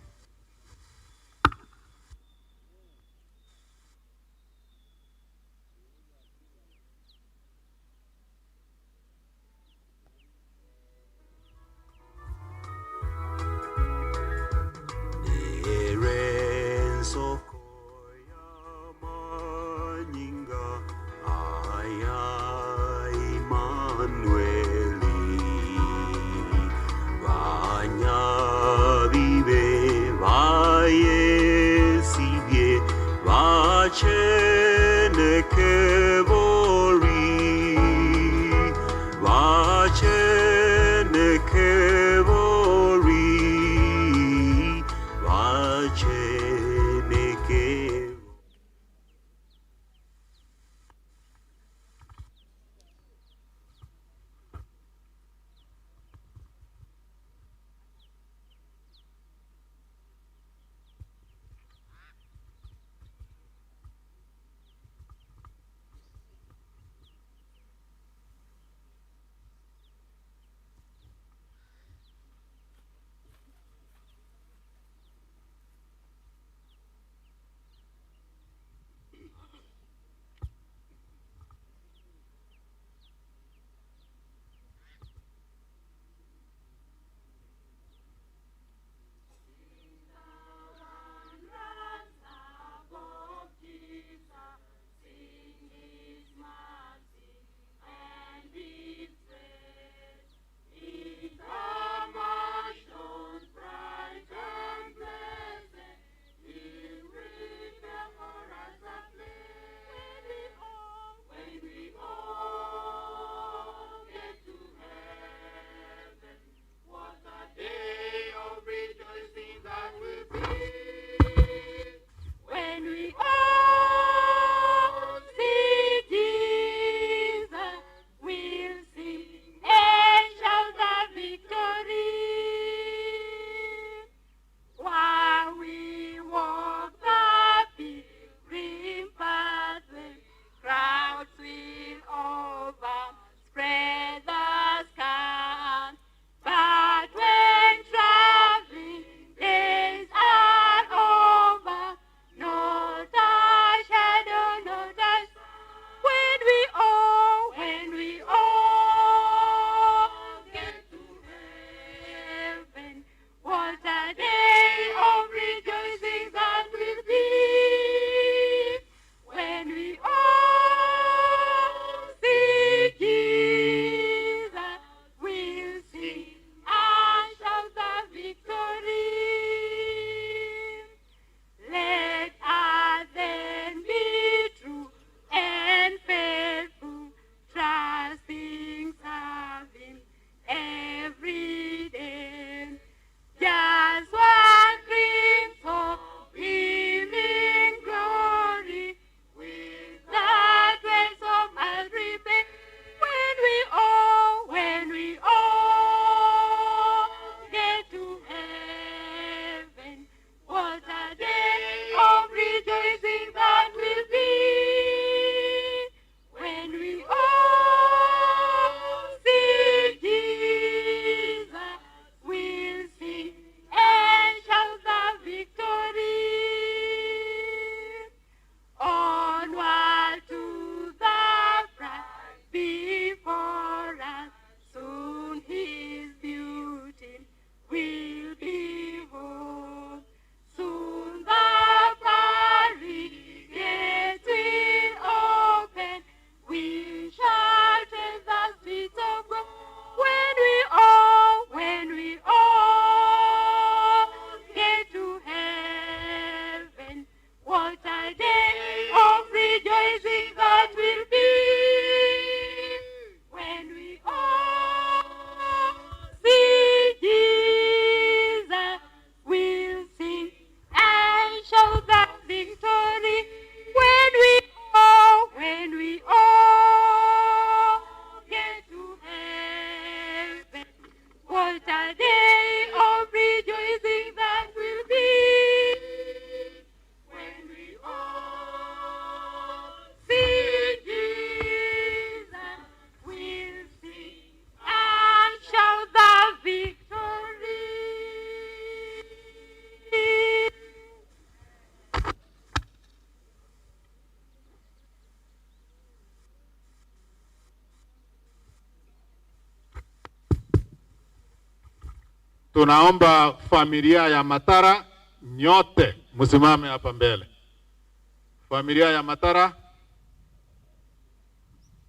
Tunaomba familia ya Matara nyote msimame hapa mbele. Familia ya Matara,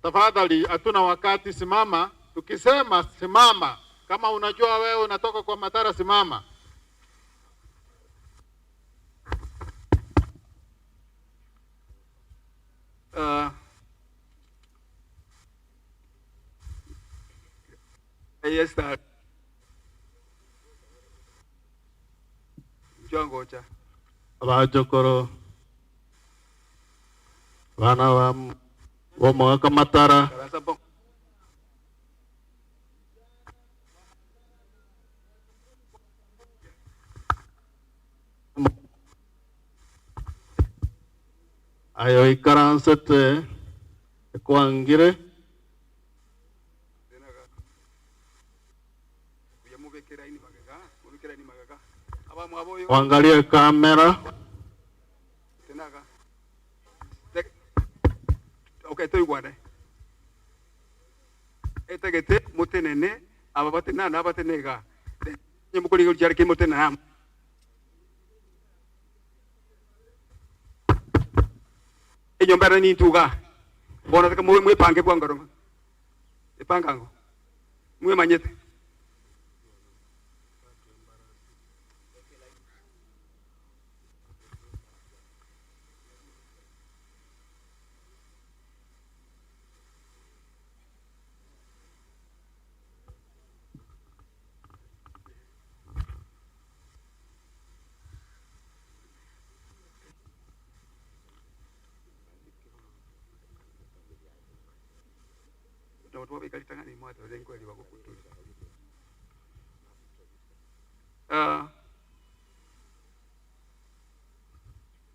tafadhali, hatuna wakati, simama. Tukisema simama, kama unajua wewe unatoka kwa Matara, simama. Yes, sir. Jongocha. Abajokoro bana wa mwaka Matara ayo ikaransete kwangire wangalie kamera. Okay, to igwane. Etegete mutenene ababatena nabatenega. Nyimukuri gujari ke mutena. Enyombara ni tuga. Bona taka mwe pange kwangaro. Epangango. Mwe manyete.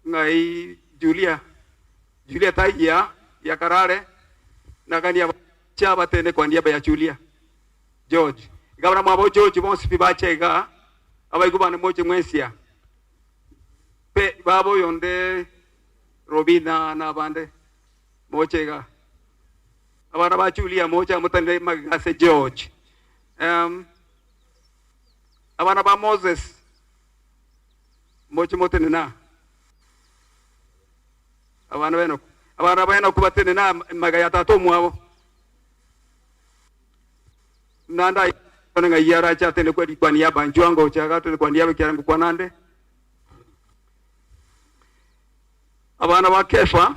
Ngai Julia Taiya ya Karare na kania chaba tene kwa niaba ya Julia George gabra mwabo George bonsi pibachega abaigubana moche mwesia pe babo yonde Robina na bande mochega abana ba Julia mocha mutande magase George abana ba Moses moche motene na abana beno kubatene na magaya tatu mwabo nanda nga yara cha tene kwa niaba njwango cha gato kwa niaba kirangu kwa nande abana ba Kefa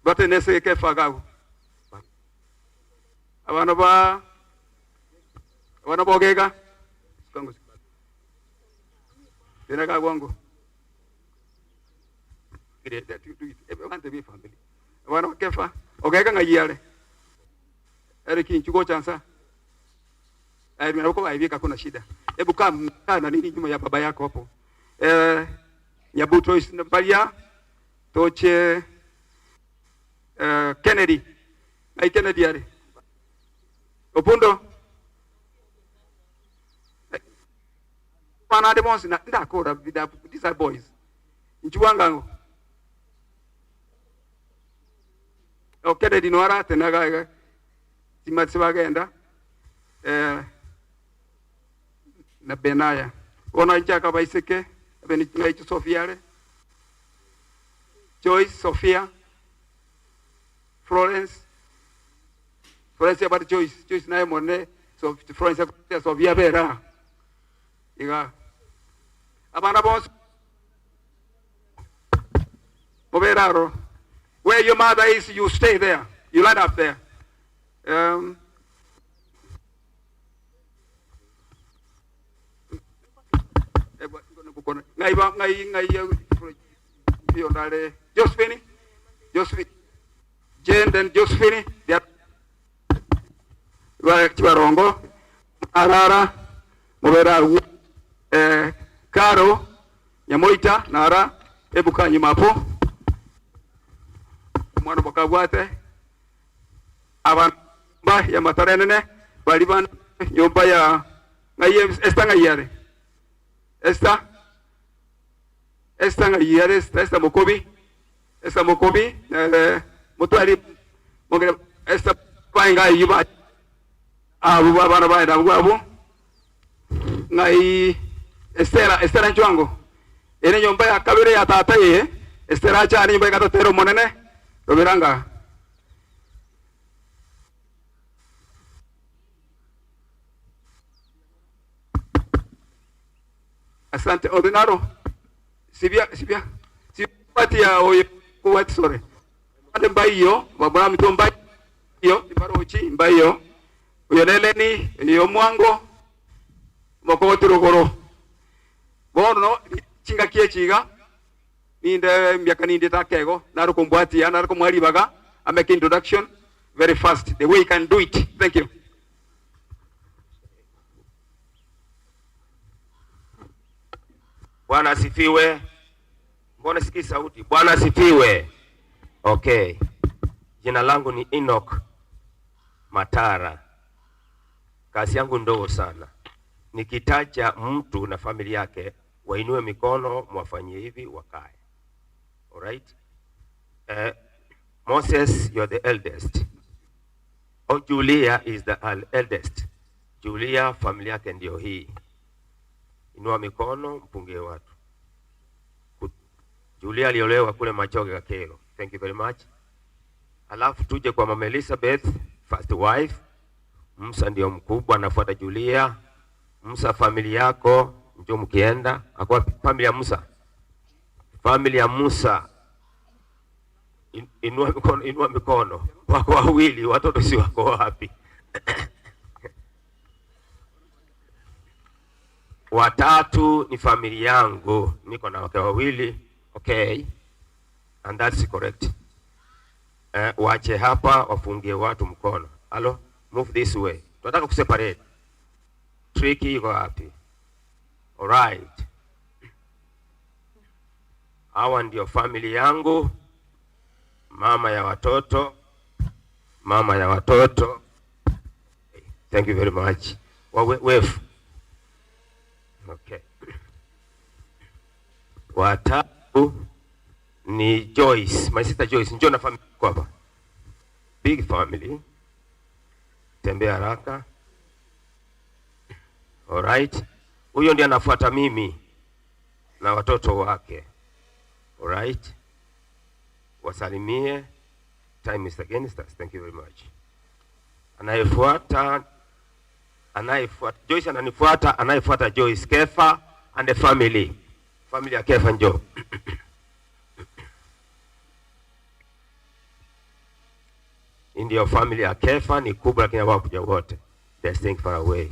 batene se Kefa gago abana ba ogega kango tena ka gwango everyone to be family abana Kefa ogega ngayale Eriki nchuko chansa mimi nako kuna shida hebu kaa na nini nyuma ya baba yako hapo Nyabuto Isnabalia Toche Kennedy Kennedy yale Opundo pana de bonsi na ndakora these are boys nchuwangango Kennedy noara tenaga Timatsi bagenda na Benaya ona chaka baiseke beni ngaitu Sofia Joyce Sofia Florence about Joyce naye mone so Florence Sofia bera iga abana boss Moberaro where your mother is you stay there you line up there Josephine Jane and Josephine Chibarongo Arara Mubera Karo Nyamoita Nara Ebuka Nyimapo Mwana Bokabwate Abamba ya Matarenene Baliban nyumba ya Esther ngayare Esther ngayare Esther Mokobi mutwali mogere Esther panga yiba abo bana baenda bwabo ngai Estera Njwango ene nyumba ya kabire ya tata ye Estera cha ni nyumba ya tatero monene robiranga asante ordinaro sibia pati ya oye kuwati sore ande mbayo babura mito mbayo ibarochi mbayo uyoneleni yo mwango mokoti rogoro bono chinga kie chiga ninde miaka ninde takego naro kombwati ya naro komwali baga I make introduction very fast the way you can do it. Thank you. Bwana asifiwe. Mbona sikii sauti? Bwana asifiwe. Okay. Jina langu ni Enoch Matara. Kazi yangu ndogo sana. Nikitaja mtu na familia yake, wainue mikono, mwafanyie hivi, wakae. Alright? Moses, you're the eldest. Oh, Julia is the eldest. Julia, familia yake ndio hii. Inua mikono, mpungie watu. Julia aliolewa kule Machoge Kakelo. Thank you very much. Alafu tuje kwa Mama Elizabeth, first wife. Musa ndio mkubwa, anafuata Julia. Musa, familia yako ndio mkienda. Akwa familia ya Musa. Familia ya Musa. Inua mikono. Wako wawili, watoto si wako wapi? Watatu ni familia yangu. Niko na wake wawili. Okay. And that's correct. Wache hapa wafungie watu mkono. Hello? Move this way. Tunataka kuseparate. Tricky iko wapi? Alright. Hawa ndio family yangu. Mama ya watoto. Mama ya watoto. Thank you very much. Wave. Okay. Watatu ni Joyce, my sister Joyce. Njoo na family kwa hapa. Big family. Tembea haraka. Alright. Huyo ndiye anafuata mimi na watoto wake. Alright. Wasalimie. Time is against us. Thank you very much. Anayefuata Joyce ananifuata, anayefuata Joyce, Kefa and the family. Family ya Kefa njoo. Ndio family ya Kefa ni kubwa lakini hawakuja wote. They're staying far away.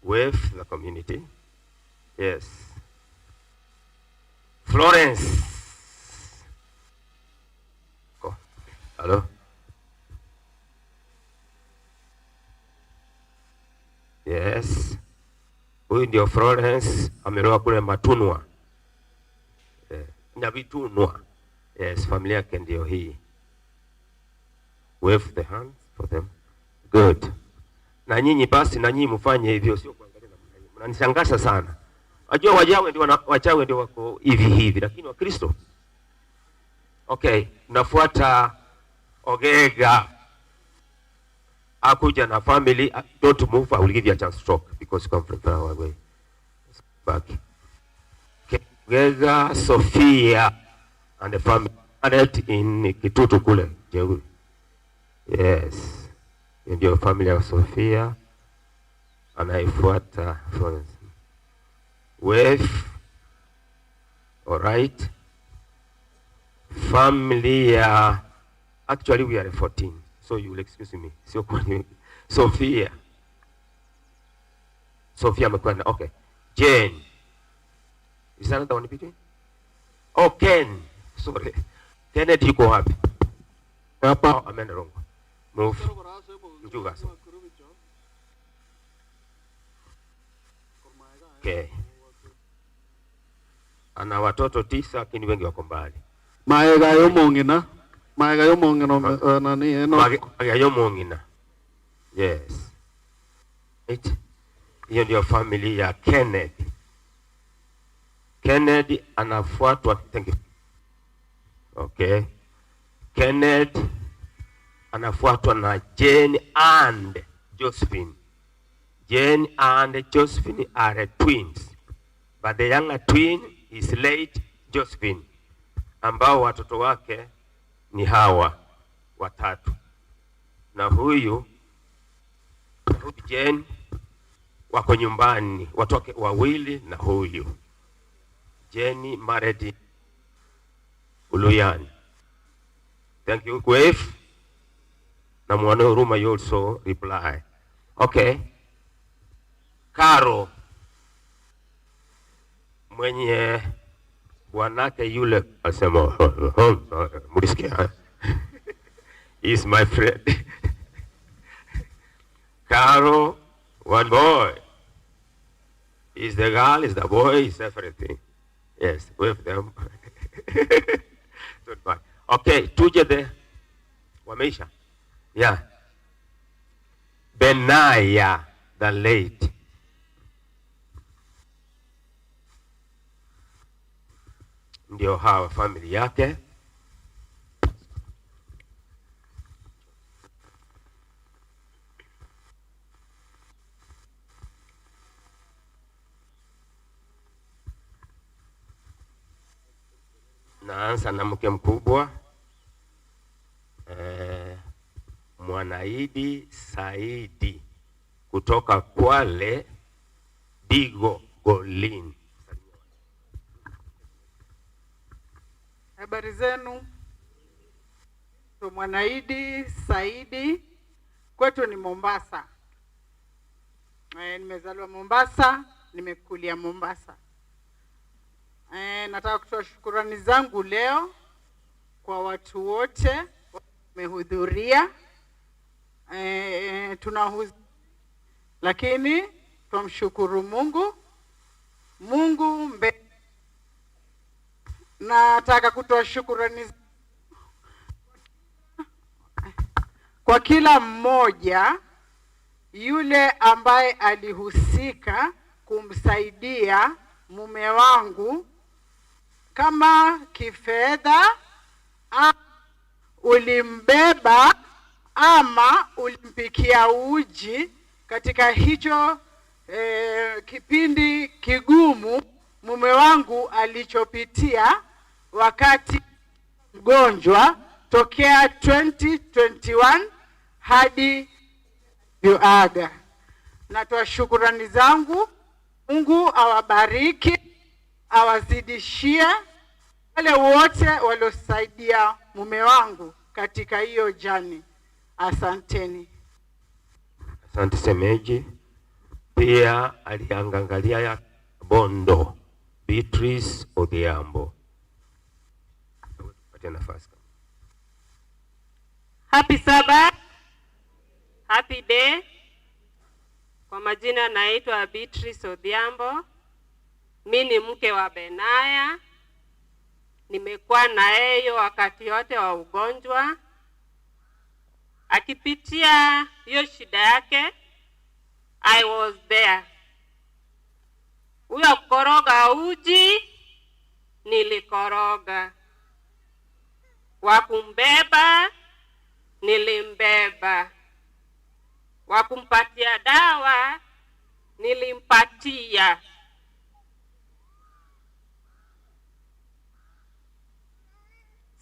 Wave the community. Yes. Florence. Oh. Hello. Yes. Huyu ndio Florence, ameroa kule Matunwa. Nyabitunwa. Yes, familia yake ndio hii. Wave the hands for them. Good. Na nyinyi basi, na nyinyi mfanye hivyo, sio kuangalia na mimi. Mnanishangaza sana. Wajua wachawi ndio wako hivi lakini wa Kristo. Okay, nafuata Ogega. Akuja na family. Don't move, I will give you a chance to talk because you come from far away. Back. Okay. Ogega, Sophia and the family in Kitutu kule. Yes. Ndio family ya Sophia. Anaifuata Florence. Wave. Alright. Family ya... Actually we are 14. So you will excuse me. Sio kwa nini. Sophia amekwenda. Okay. Jane. Is that the one between? Oh, Ken. Sorry. Kennedy yuko wapi? Hapa. Ameenda wrong. Move. Njuga. Okay. Ana watoto 9 lakini wengi wako mbali. Maega yomongina nani eno. Maega yomongina. Yes. Hiyo ndio family ya Kennedy. Kennedy anafuatwa. Thank you. Okay. Kennedy anafuatwa na Jane and Josephine. Jane and Josephine are twins, but the younger twin is late Josephine, ambao watoto wake ni hawa watatu, na huyu Jane wako nyumbani, watoke wawili na huyu. Jane married Uluyan. Thank you, Kwef. Na mwana huruma, you also reply. Okay. Karo mwenye bwanake yule asema mlisikia? Is my friend. Karo, one boy. Is the girl, is the boy, is everything. Yes, with them. Okay, tuje the wameisha. Yeah. Benaya the late. Ndio hawa family yake. Naanza na mke mkubwa Mwanaidi Saidi kutoka Kwale Digo Golin. Habari zenu? Mwanaidi Saidi, kwetu ni Mombasa. Nimezaliwa Mombasa, nimekulia Mombasa. Nataka kutoa shukrani zangu leo kwa watu wote wamehudhuria. Lakini tumshukuru Mungu nataka kutoa shukrani kwa kila mmoja yule ambaye alihusika kumsaidia mume wangu, kama kifedha, ulimbeba ama ulimpikia uji katika hicho kipindi kigumu mume wangu alichopitia wakati mgonjwa tokea 2021 hadi yuaga. Natoa shukrani zangu. Mungu awabariki, awazidishie wale wote waliosaidia mume wangu katika hiyo jani. Asanteni. Asante semeji. Pia aliangalia ya Bondo Beatrice Odhiambo. Pata nafasi. Happy Sabbath. Happy day. Kwa majina naitwa Beatrice Odhiambo. Mimi ni mke wa Benaya. Nimekuwa na yeye wakati yote wa ugonjwa. Akipitia hiyo shida yake, I was there. Huyo koroga uji, nilikoroga. Wakumbeba, nilimbeba. Wakumpatia dawa, nilimpatia.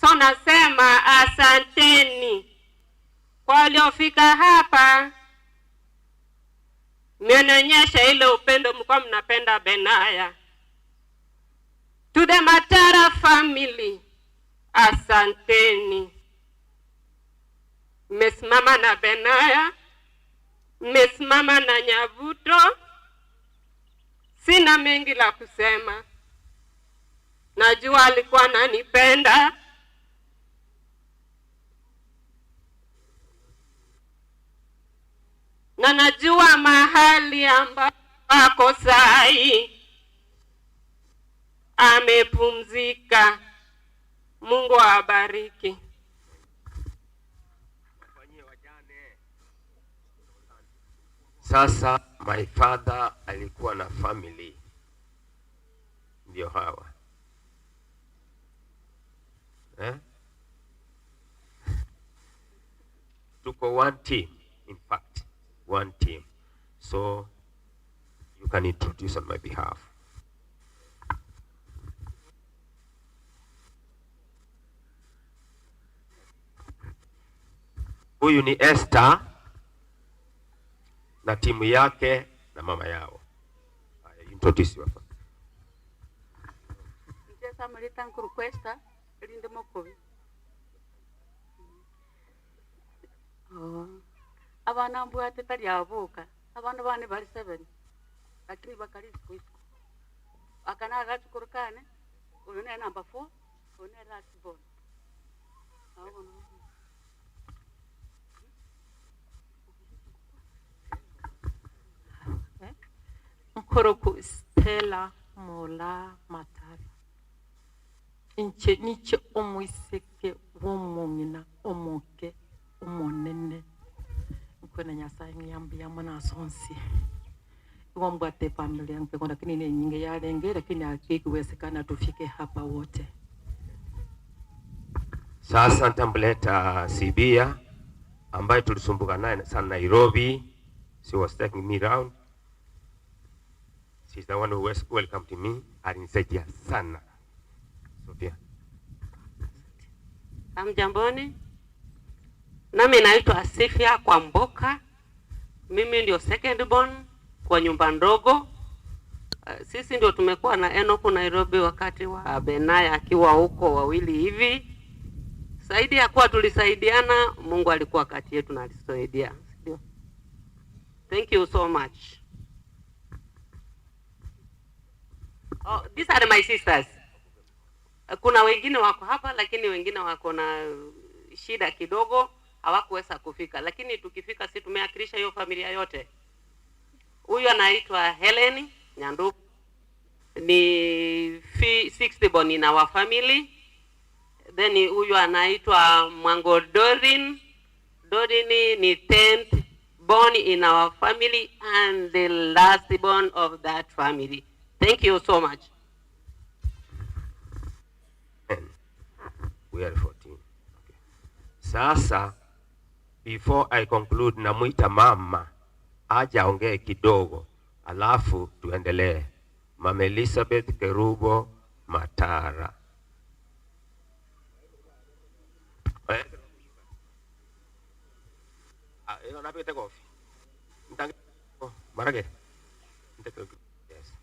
So nasema asanteni kwa waliofika hapa. Mmeonyesha ile upendo mlikuwa mnapenda Benaya. To the Matara family, asanteni. Mmesimama na Benaya, mmesimama na Nyavuto. Sina mengi la kusema. Najua alikuwa ananipenda. Na najua mahali ambako sahi amepumzika. Mungu awabariki. Sasa my father alikuwa na family. Ndio hawa. Tuko one team, in fact. one team. So you can introduce on my behalf. Huyu ni Esther na timu yake na mama yao. Introduce your first. Njesa malita nkurukwesta elinde mokovi. Abana mbwate tali avuka. Abana bane bali 7. Lakini bakali siku. Akana agachukurukane. Uyu ne number 4. Uyu ne last born. Nkoroku Stella Mola Matara. Inche niche omwiseke womungina omoke umonene. Nkona Nyasaye ngiyambia mwana sonsi. Iwambwate familia yangu kwa lakini ni nyingi ya lenge lakini hakiwezekana tufike hapa wote. Sasa nitamleta Sibia ambaye tulisumbuka naye sana Nairobi. She was taking me around. She's the one who was welcome to me. Alinisaidia sana. Sofia. Hamjamboni. Nami naitwa Sifia kwa Mboka. Mimi ndio second born kwa nyumba ndogo. Sisi ndio tumekuwa na Enoch Nairobi wakati wa Benaya akiwa huko wawili hivi. Saidi ya kuwa tulisaidiana, Mungu alikuwa kati yetu na alisaidia. Ndio. Thank you so much. Oh, these are my sisters. Kuna wengine wako hapa lakini wengine wako na shida kidogo, hawakuweza kufika. Lakini tukifika sisi tumeakilisha hiyo familia yote. Huyu anaitwa Helen Nyanduku. Ni 60 born in our family. Then huyu anaitwa Mwango Dorin. Dorin ni 10th born in our family and the last born of that family. Thank you so much. We are 14. Okay. Sasa, before I conclude, namuita mama aja ongee kidogo, alafu tuendelee. Mama Elizabeth Kerubo Matara. Ino napita coffee. Ntang marage. Yes.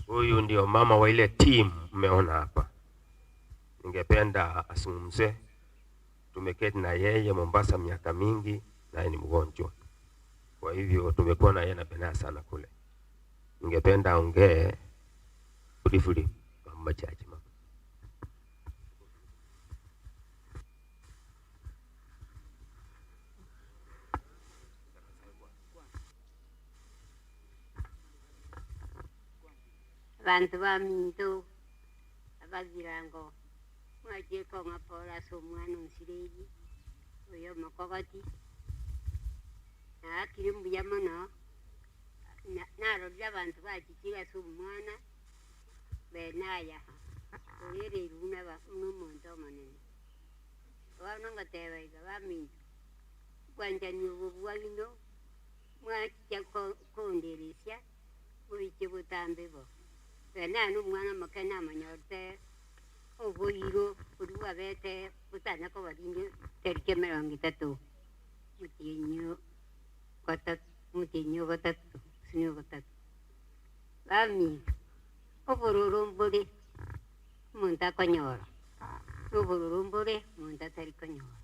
Huyu ndio mama wa ile team mmeona hapa. Ningependa asungumze. Tumeketi na yeye Mombasa miaka mingi na yeye ni mgonjwa. Kwa hivyo tumekuwa na yeye na Benaya sana kule. Ningependa aongee briefly kwa machache mama. Bantu ba minto abagirango mwaje ko ngapora so mwana nsiregi oyo makogoti akiri mbuyamana naro abantu bakikira so mwana Benaya oyere runa ba umuntu manene wana ngateba ba minto kwanja ni ubwalino mwakija konderesya oike butambe bo Benaya n'umwana makana amanyorte oboiro uruwa bete utana ko barinde terke 30 mutinyo gatatu sinyo gatatu bami obororombore munta konyora obororombore munta tari konyora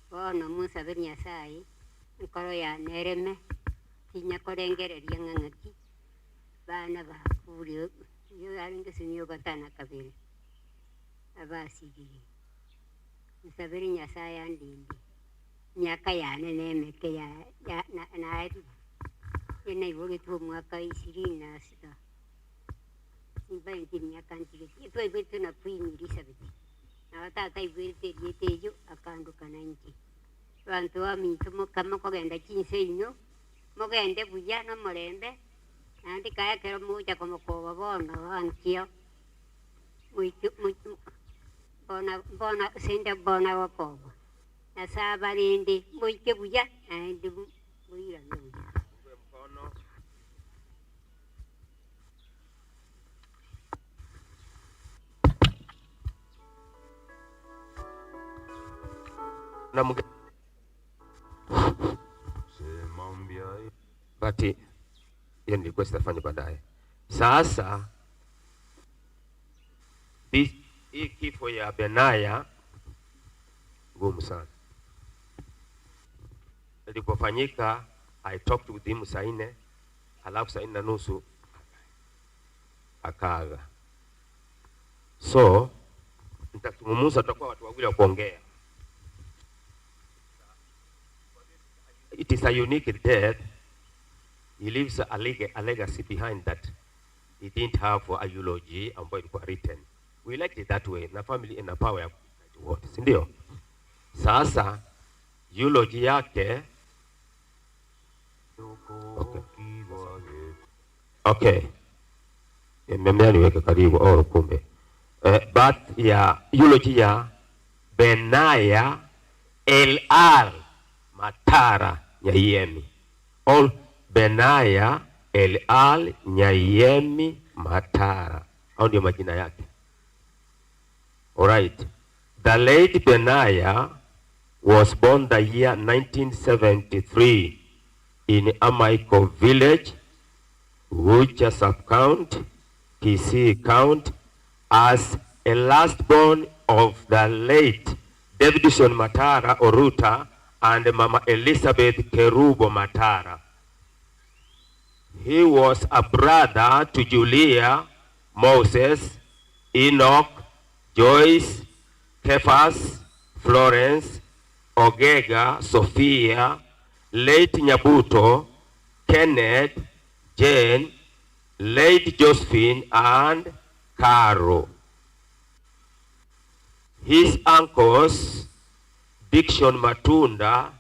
bona musabe Nyasaye nkoro ya nereme kinya korengereria ngangaki bana ba kuri yo aringe sinyo gatana kabiri abasigi musabiri Nyasaye andindi myaka yane nemeke ya na inaivulitwo mwaka 26 imbainti miaka ntiri itwe betu na Queen Elizabeth na watata ibwete yetejo akanduka na nchi bantu wa mintu mukama kogenda chinse inyo mogende buya no mulembe nandi kaya kero muja como koba bona bankio muito bona senda bona wakoba na sabarindi muike buya nandi buya na mga bati hiyo nilikuwa sitafanya baadaye. Sasa hii kifo ya Benaya ngumu sana. Ilipofanyika I talked with him saa 4, halafu saa 4:30 akaaga. So nitakumuza, tutakuwa watu wawili wa kuongea. It is a unique death. He leaves a legacy behind that he didn't have a eulogy ambayo ilikuwa written. We liked it that way. Na family ina power ya wote, si ndio? Sasa eulogy yake okay. Mmea niweke karibu kumbe. But ya eulogy ya Benaya El-Al Matara Nyayemi. All Benaya El-Al Nyayemi Matara. Hao ndio majina yake. Alright. The late Benaya was born the year 1973 in Amaiko village, Ucha sub-count, Kisii count, as a last born of the late Davidson Matara Oruta and Mama Elizabeth Kerubo Matara. He was a brother to Julia, Moses, Enoch, Joyce, Kephas, Florence, Ogega, Sophia, late Nyabuto, Kenneth, Jane, late Josephine, and Caro. His uncles, Dickson Matunda,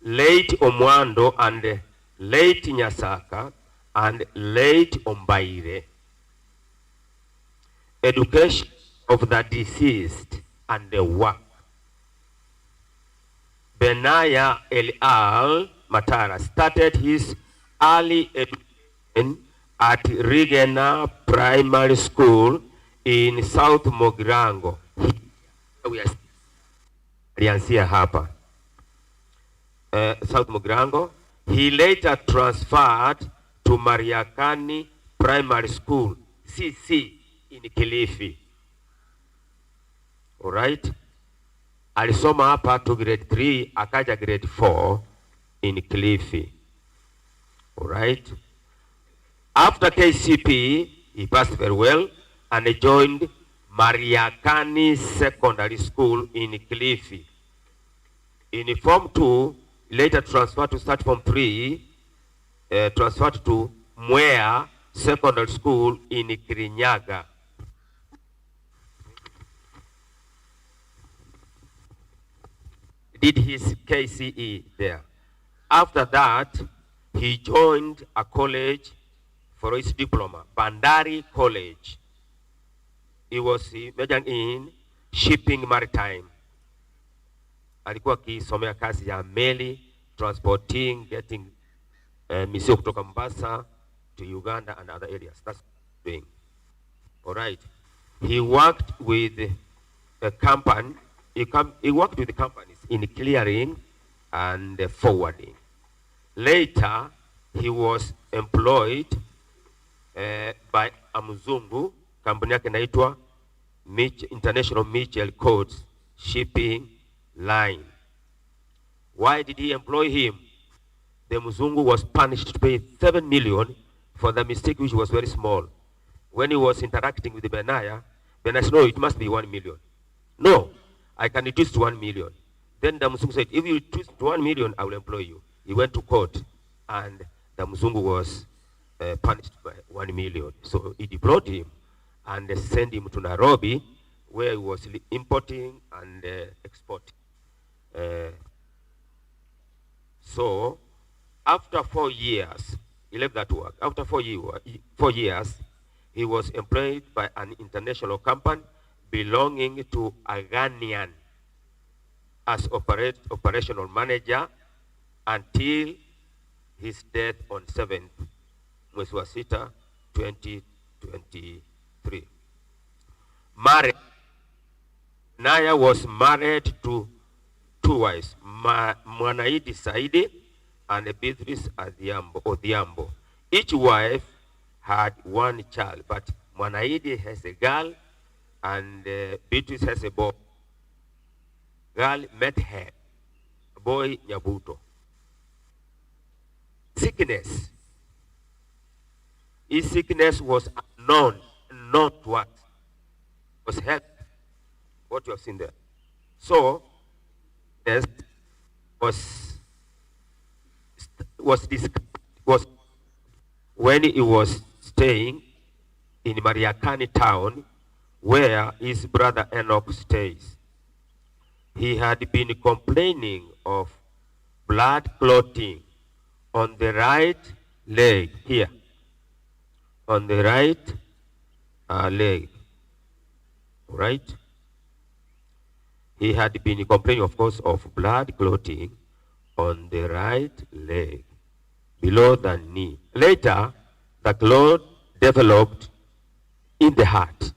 late Omwando, and late Nyasaka, and late Ombaire. Education of the deceased and the work. Benaya El-Al Matara started his early education at Regena Primary School in South Mogirango. Alianzia hapa South Mogirango. He later transferred to Mariakani Primary School, CC, in Kilifi. Alright. Alisoma hapa to grade 3, akaja grade 4 in Kilifi. Alright. After KCP, he passed very well and he joined Mariakani Secondary School in Kilifi. In Form 2, later transferred to start Form 3, transferred to Mwea Secondary School in Kirinyaga. Did his KCE there. After that, he joined a college for his diploma, Bandari College. He was majoring in shipping maritime. Alikuwa akisomea kazi ya meli, transporting, getting mizigo kutoka Mombasa to Uganda and other areas. That's what he's doing. All right. He worked with a company. He worked with the companies in clearing and forwarding. Later, he was employed by Amuzungu, company yake inaitwa International Mitchell Codes Shipping Line. Why did he employ him? The Muzungu was punished to pay 7 million for the mistake, which was very small. When he was interacting with the Benaya said, no, it must be 1 million. No, I can reduce to 1 million. Then the Muzungu said, if you reduce to 1 million, I will employ you. He went to court and the Mzungu was punished by 1 million. So he deployed him and sent him to Nairobi, where he was importing and exporting. So after 4 years, he left that work. After 4 years, he was employed by an international company belonging to a Ghanaian as operational manager until his death on 7th mwezi wa 6, 2023. Married, Naya was married to 2 wives, Mwanaidi Saidi and Beatrice Odhiambo. Each wife had 1 child, but Mwanaidi has a girl and Beatrice has a boy. Girl met her, boy Nyabuto. Sickness. His sickness was unknown, not what was health. What you have seen there. So, yes, was when he was staying in Mariakani town, where his brother Enoch stays. He had been complaining of blood clotting on the right leg here, on the right leg, right? He had been complaining, of course, of blood clotting on the right leg, below the knee. Later, the clot developed in the heart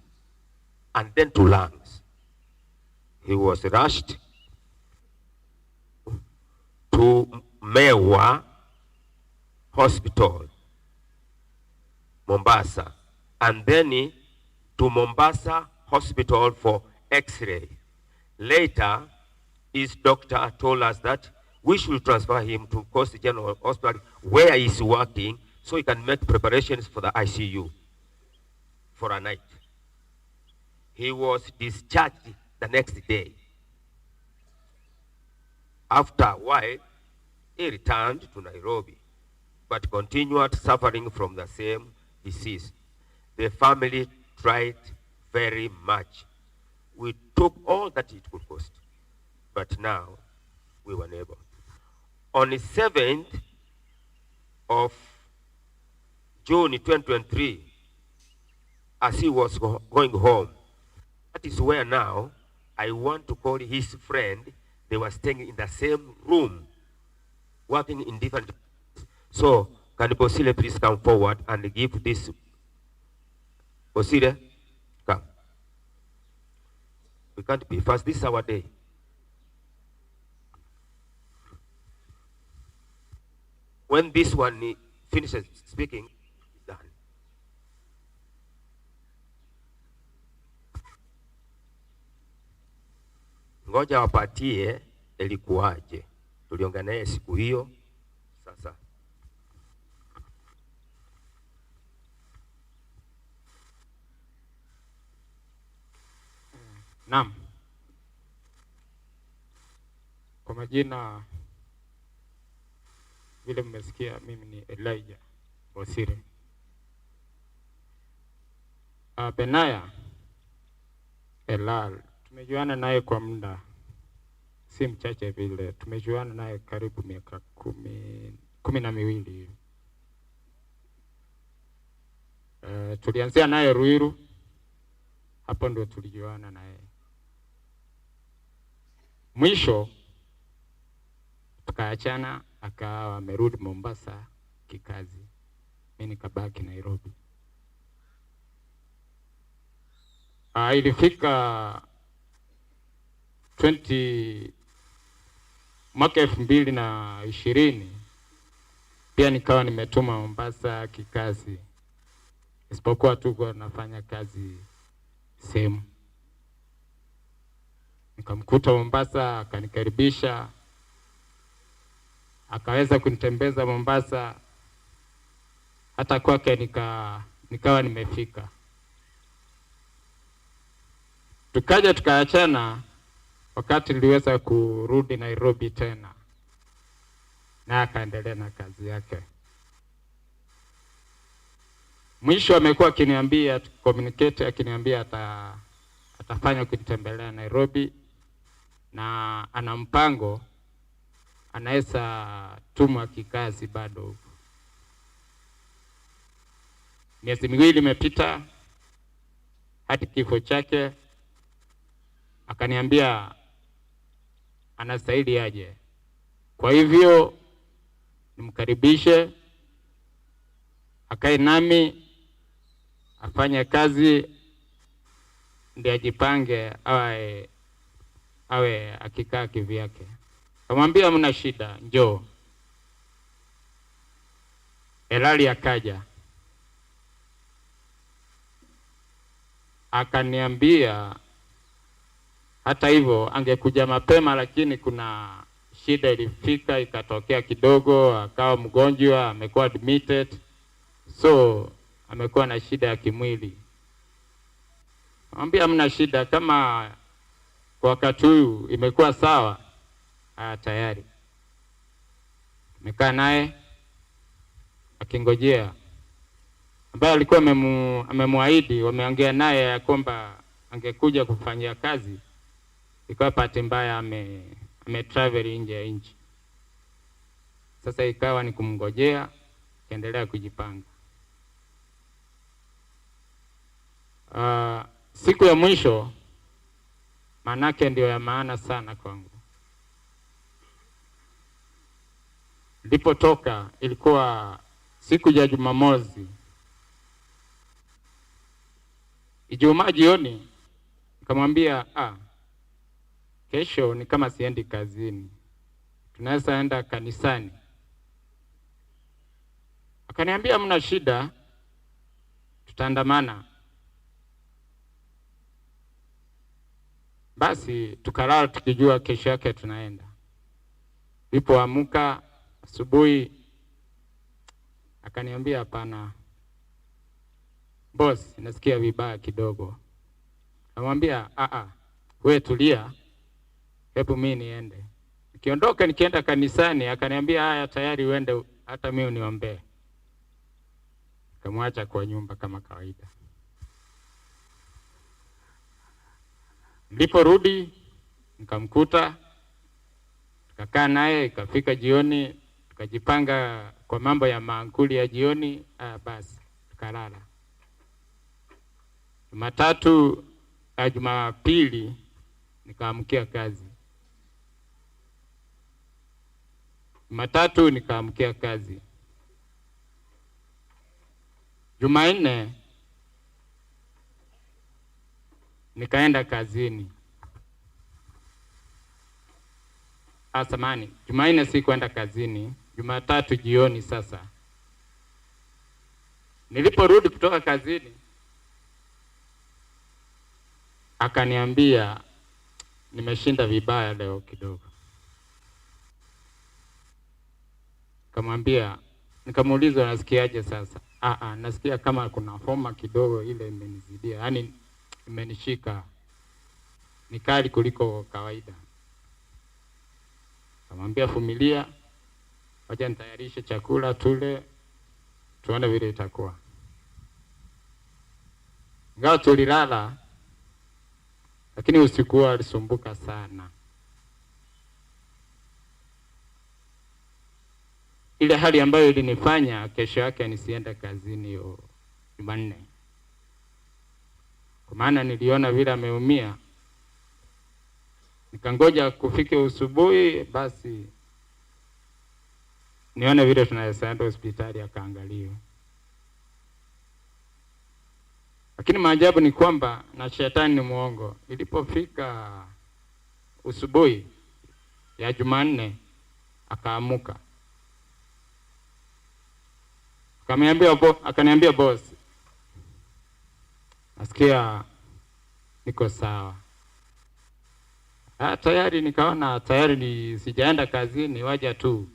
and then to lungs. He was rushed to Mewa Hospital, Mombasa, and then to Mombasa Hospital for X-ray. Later, his doctor told us that we should transfer him to Coast General Hospital, where he's working, so he can make preparations for the ICU for a night. He was discharged the next day. After a while, he returned to Nairobi, but continued suffering from the same disease. The family tried very much. We took all that it could cost, but now we were unable. On the 7th of June 2023, as he was going home, that is where now I want to call his friend. They were staying in the same room, working in different. So, can Bosile please come forward and give this? Bosile, come. We can't be fast. This is our day. When this one finishes speaking, it's done. Ngoja wapatie ilikuwaje. Tuliongea naye siku hiyo. Sasa naam, kwa majina vile mmesikia, mimi ni Elijah Bosire. Benaya Elal, tumejuana naye kwa muda si mchache vile. Tumejuana naye karibu miaka kumi na miwili. Tulianzia naye Ruiru, hapo ndio tulijuana naye. Mwisho tukaachana, akawa amerudi Mombasa kikazi. Mimi nikabaki Nairobi. Ilifika mwaka 2020 pia nikawa nimetuma Mombasa kikazi, isipokuwa tuko nafanya kazi same. Nikamkuta Mombasa, akanikaribisha, akaweza kunitembeza Mombasa, hata kwake nikawa nimefika. Tukaja tukaachana wakati niliweza kurudi Nairobi tena, na akaendelea na kazi yake. Mwisho amekuwa akiniambia communicate, akiniambia atafanya kunitembelea Nairobi na ana mpango anaweza tumwa kikazi bado. Miezi miwili imepita hadi kifo chake, akaniambia anastahili aje. Kwa hivyo nimkaribishe akae nami afanye kazi ndiye ajipange awe akikaa kivyake. Kamwambia mna shida, njoo. Elali akaja akaniambia hata hivyo angekuja mapema, lakini kuna shida ilifika ikatokea kidogo, akawa mgonjwa, amekuwa admitted, so amekuwa na shida ya kimwili. Mwambia mna shida, kama kwa wakati huu imekuwa sawa, tayari. Nimekaa naye akingojea, ambaye alikuwa amemwaahidi, wameongea naye ya kwamba angekuja kufanyia kazi, ikawa bahati mbaya travel nje ya nchi. Sasa ikawa ni kumngojea, kaendelea kujipanga. Siku ya mwisho manake ndio ya maana sana kwangu. Nilipotoka ilikuwa siku ya Jumamosi. Ijumaa jioni nikamwambia kesho ni kama siendi kazini, tunaweza enda kanisani. Akaniambia mna shida, tutaandamana. Basi tukalala tukijua kesho yake tunaenda. Nilipoamka asubuhi akaniambia hapana boss, nasikia vibaya kidogo. Namwambia wewe tulia, hebu mimi niende. Nikiondoka nikienda kanisani akaniambia haya tayari uende, hata mimi uniombee. Nikamwacha kwa nyumba kama kawaida. Niliporudi nikamkuta, tukakaa naye, ikafika jioni, tukajipanga kwa mambo ya maankuli ya jioni, basi tukalala. Jumapili nikaamkia kazi. Jumatatu nikaamkia kazi. Jumanne nikaenda kazini. Jumanne si kwenda kazini, Jumatatu jioni. Sasa niliporudi kutoka kazini akaniambia nimeshinda vibaya leo kidogo. Kamwambia, nikamuuliza nasikiaje sasa? Nasikia kama kuna homa kidogo, ile imenizidia, yani imenishika, ni kali kuliko kawaida. Kamwambia vumilia, wacha nitayarishe chakula tule, tuone vile itakuwa. Ngao tulilala, lakini usiku alisumbuka sana. Ile hali ambayo ilinifanya kesho yake nisiende kazini hiyo Jumanne. Kwa maana niliona vile ameumia. Nikangoja kufika usubuhi, basi nione vile tunaweza enda hospitali akaangaliwe. Lakini maajabu ni kwamba na shetani ni muongo. Ilipofika usubuhi ya Jumanne akaamuka. Akaniambia boss, nasikia niko sawa. Tayari nikaona tayari sijaenda kazini, waja tu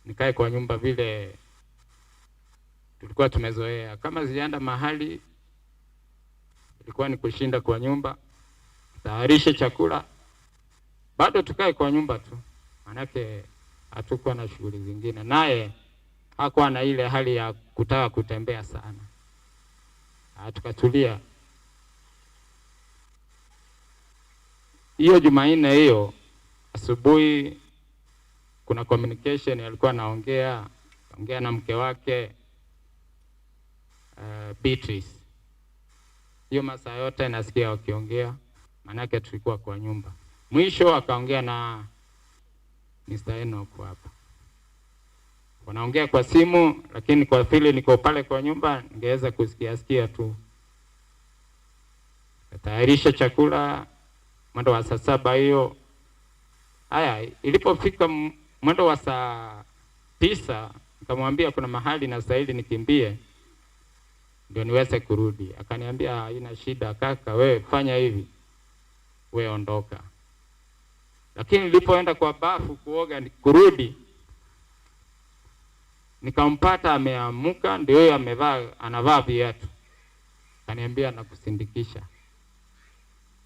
nikae kwa nyumba vile tulikuwa tumezoea. Kama sijaenda mahali, ilikuwa ni kushinda kwa nyumba, tayarishe chakula, bado tukae kwa nyumba tu. Manake hatukuwa na shughuli zingine. Naye hakuwa na ile hali ya kutaka kutembea sana. Tukatulia. Hiyo Jumanne hiyo asubuhi kuna communication alikuwa anaongea na mke wake Beatrice. Hiyo masaa yote nasikia wakiongea, manake tulikuwa kwa nyumba. Mwisho akaongea na Mr. Enoch hapa. Wanaongea kwa simu, lakini kwa vile niko pale kwa nyumba ningeweza kusikia tu. Tayarisha chakula mwendo wa saa 7 hiyo. Haya, ilipofika mwendo wa saa 9 nikamwambia kuna mahali na stahili nikimbie ndio niweze kurudi. Akaniambia haina shida kaka, wewe fanya hivi, wewe ondoka. Lakini nilipoenda kwa bafu kuoga kurudi, nikampata ameamuka, ndio yeye anavaa viatu. Akaniambia nakusindikisha.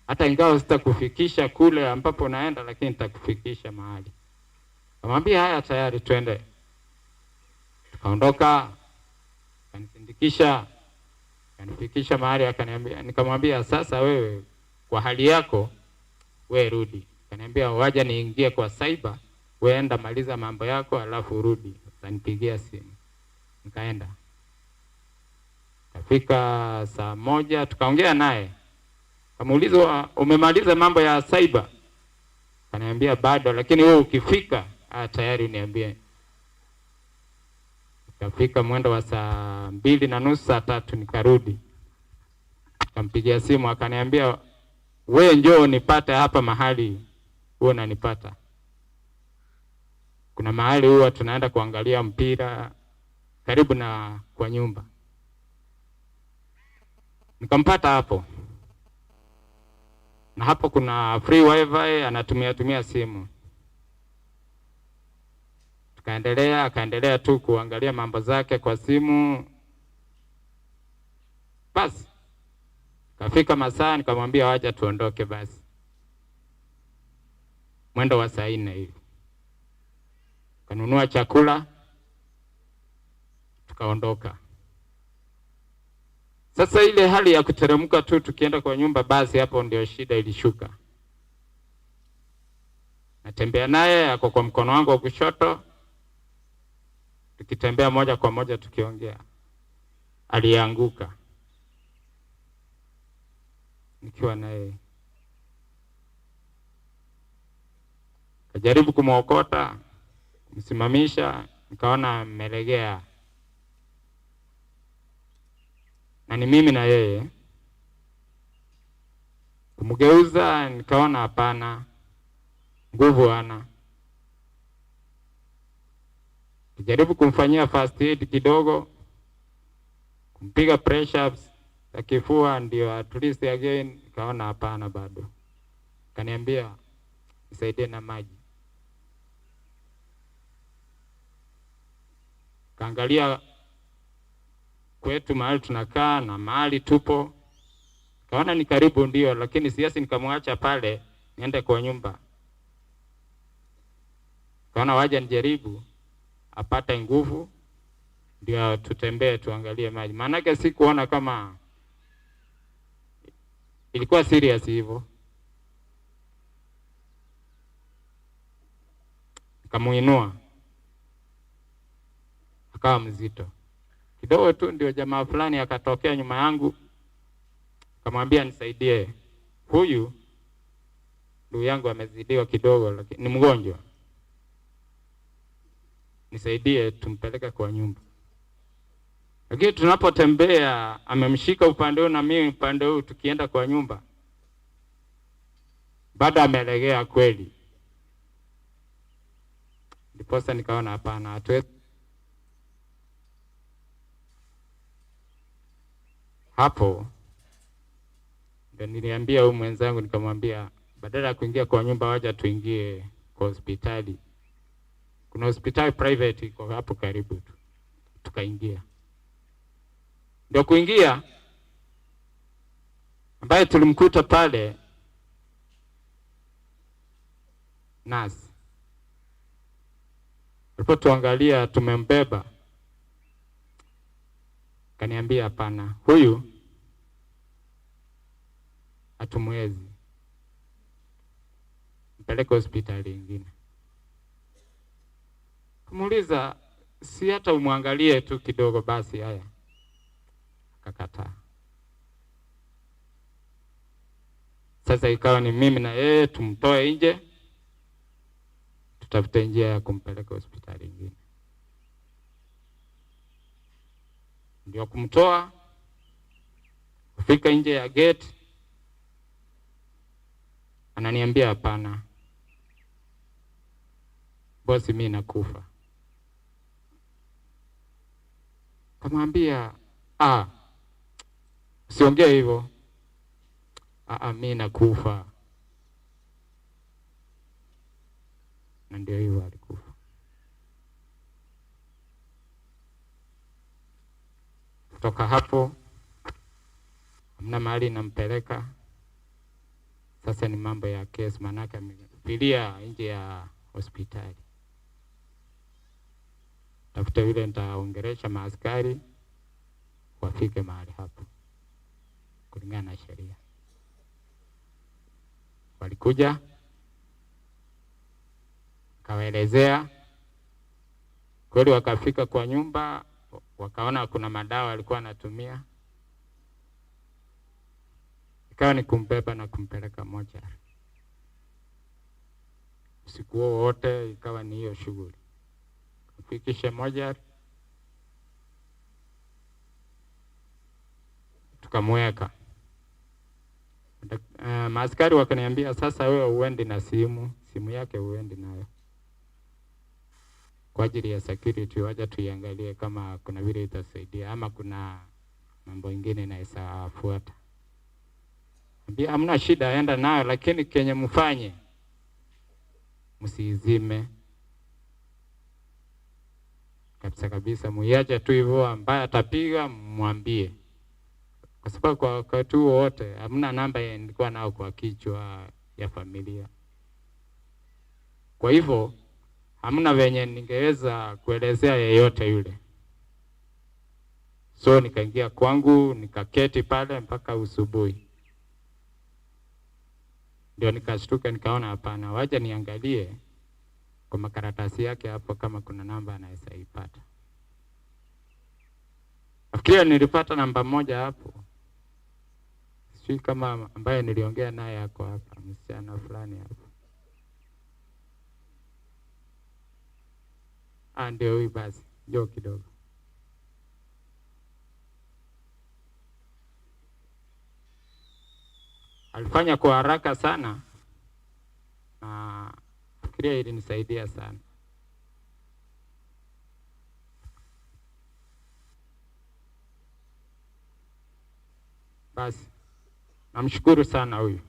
Hata ingawa sitakufikisha kule ambapo naenda, lakini nitakufikisha mahali. Akamwambia haya tayari twende. Tukaondoka, akanisindikisha, akanifikisha mahali. Akaniambia, nikamwambia sasa wewe kwa hali yako wewe rudi. Akaniambia waje niingie kwa cyber, wewe enda maliza mambo yako alafu urudi. Akanipigia simu. Nikaenda. Kafika saa 1 tukaongea naye. Kamuuliza umemaliza mambo ya cyber? Akaniambia bado, lakini wewe ukifika tayari uniambie. Kafika mwendo wa saa 2:30 saa 3 nikarudi. Kampigia simu akaniambia wewe njoo nipate hapa mahali wewe unanipata. Kuna mahali huwa tunaenda kuangalia mpira karibu na kwa nyumba. Nikampata hapo. Na hapo kuna free wifi, anatumia simu. Akaendelea tu kuangalia mambo zake kwa simu. Basi kafika masaa nikamwambia wacha tuondoke basi. Mwendo wa saa 4 hivi. Kanunua chakula tukaondoka. Sasa ile hali ya kuteremka tu tukienda kwa nyumba, basi hapo ndio shida ilishuka. Natembea naye ako kwa mkono wangu wa kushoto, tukitembea moja kwa moja tukiongea. Alianguka nikiwa naye. Kajaribu kumwokota, kumsimamisha, nikaona amelegea. Na ni mimi na yeye. Kumgeuza nikaona hapana, nguvu hana. Kijaribu kumfanyia first aid kidogo, kumpiga press ups za kifua ndio at least again, nikaona hapana bado. Kaniambia nisaidie na maji. Kaangalia kwetu mahali tunakaa na mahali tupo. Kaona ni karibu ndio, lakini siasi nikamwacha pale niende kwa nyumba. Kaona waje nijaribu apate nguvu ndio tutembee tuangalie maji. Maana yake si kuona kama ilikuwa serious hivyo. Kamuinua akawa mzito kidogo tu, ndio jamaa fulani akatokea nyuma yangu, akamwambia nisaidie, huyu ndugu yangu amezidiwa kidogo, lakini ni mgonjwa, nisaidie tumpeleke kwa nyumba. Lakini tunapotembea amemshika upande huu na mimi upande huu, tukienda kwa nyumba bado amelegea kweli. Ndiposa nikaona hapana, hatuwezi. Hapo ndio niliambia huyu mwenzangu, nikamwambia badala ya kuingia kwa nyumba waje tuingie kwa hospitali. Kuna hospitali private iko hapo karibu tu. Tukaingia. Ndio kuingia ambaye tulimkuta pale nasi. Alipo tuangalia tumembeba. Kaniambia hapana, huyu hatumwezi, mpeleke hospitali nyingine. Kumuuliza, si hata umwangalie tu kidogo basi? Haya, akakataa. Sasa ikawa ni mimi na yeye tumtoe nje, tutafute njia ya kumpeleka hospitali nyingine. Ndio kumtoa, kufika nje ya gate, ananiambia hapana bosi, mimi nakufa. Kamwambia, usiongee hivyo. Mimi nakufa. Na ndio hivyo alikufa. Kutoka hapo hamna mahali nampeleka. Sasa ni mambo ya kesi, manake amefilia nje ya hospitali. Tafuta vile nitaongeresha maaskari wafike mahali hapo kulingana na sheria. Walikuja, kawaelezea kweli, wakafika kwa nyumba, wakaona kuna madawa alikuwa anatumia. Ikawa ni kumbeba na kumpeleka moja. Usiku wote ikawa ni hiyo shughuli. Kufikisha moja, tukamweka. Maaskari wakaniambia, sasa wewe uendi na simu yake uendi nayo, kwa ajili ya security, wacha tuiangalie kama kuna vile itasaidia ama kuna mambo mengine inaweza fuata. Ambia hamna shida, aenda nayo, lakini kenye mfanye msiizime kabisa kabisa, muiache tu hivyo. Ambaye atapiga mwambie, kwa sababu kwa wakati huo wote hamna namba nilikuwa nao kwa kichwa ya familia. Kwa hivyo hamna venye ningeweza kuelezea yeyote yule. So nikaingia kwangu, nikaketi pale mpaka usubuhi. Ndio nikashtuka, nikaona hapana, wacha niangalie kwa makaratasi yake hapo kama kuna namba anaweza ipata. Nafikiria nilipata namba moja hapo. Sijui kama ambaye niliongea naye yako hapa, msichana fulani hapo. Ndio huyu basi, njoo kidogo. Alifanya kwa haraka sana, na fikiria ilinisaidia sana. Basi namshukuru sana huyu,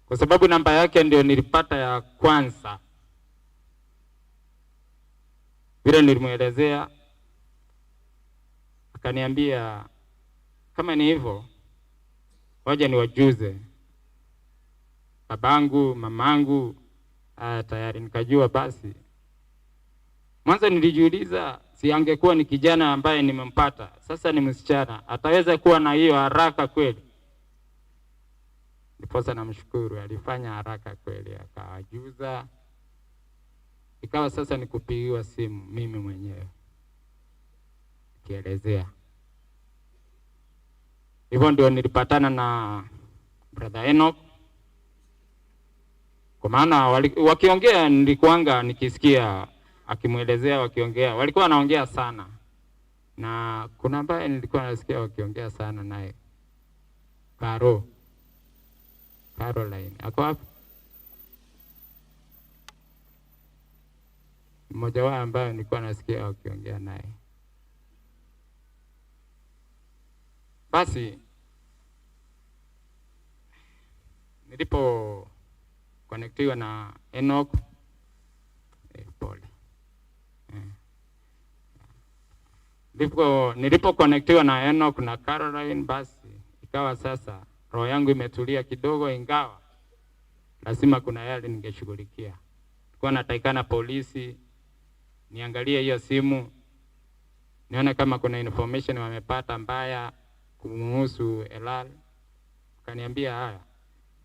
kwa sababu namba yake ndio nilipata ya kwanza. Vile nilimuelezea, akaniambia kama ni hivyo, waje niwajuze babangu, mamangu. Tayari nikajua. Basi mwanzo nilijiuliza, si angekuwa ni kijana ambaye nimempata, sasa ni msichana, ataweza kuwa na hiyo haraka kweli? Ndiposa namshukuru, alifanya haraka kweli, akawajuza. Ikawa sasa ni kupigiwa simu mimi mwenyewe kielezea. Hivyo ndio nilipatana na brother Enoch. Kwa maana wakiongea nilikuanga nikisikia akimuelezea wakiongea. Walikuwa wanaongea sana. Na kuna ambaye nilikuwa nasikia wakiongea sana naye. Caroline. Ako wapi? Mmoja wao ambaye nilikuwa nasikia wakiongea naye. Basi nilipo connectiwa na Enoch, pole. Nilipo connectiwa na Enoch na Caroline, basi ikawa sasa roho yangu imetulia kidogo, ingawa lazima kuna yale ningeshughulikia. Nilikuwa natakikana polisi niangalie hiyo simu, nione kama kuna information wamepata mbaya kumhusu Elal. Akaniambia haya,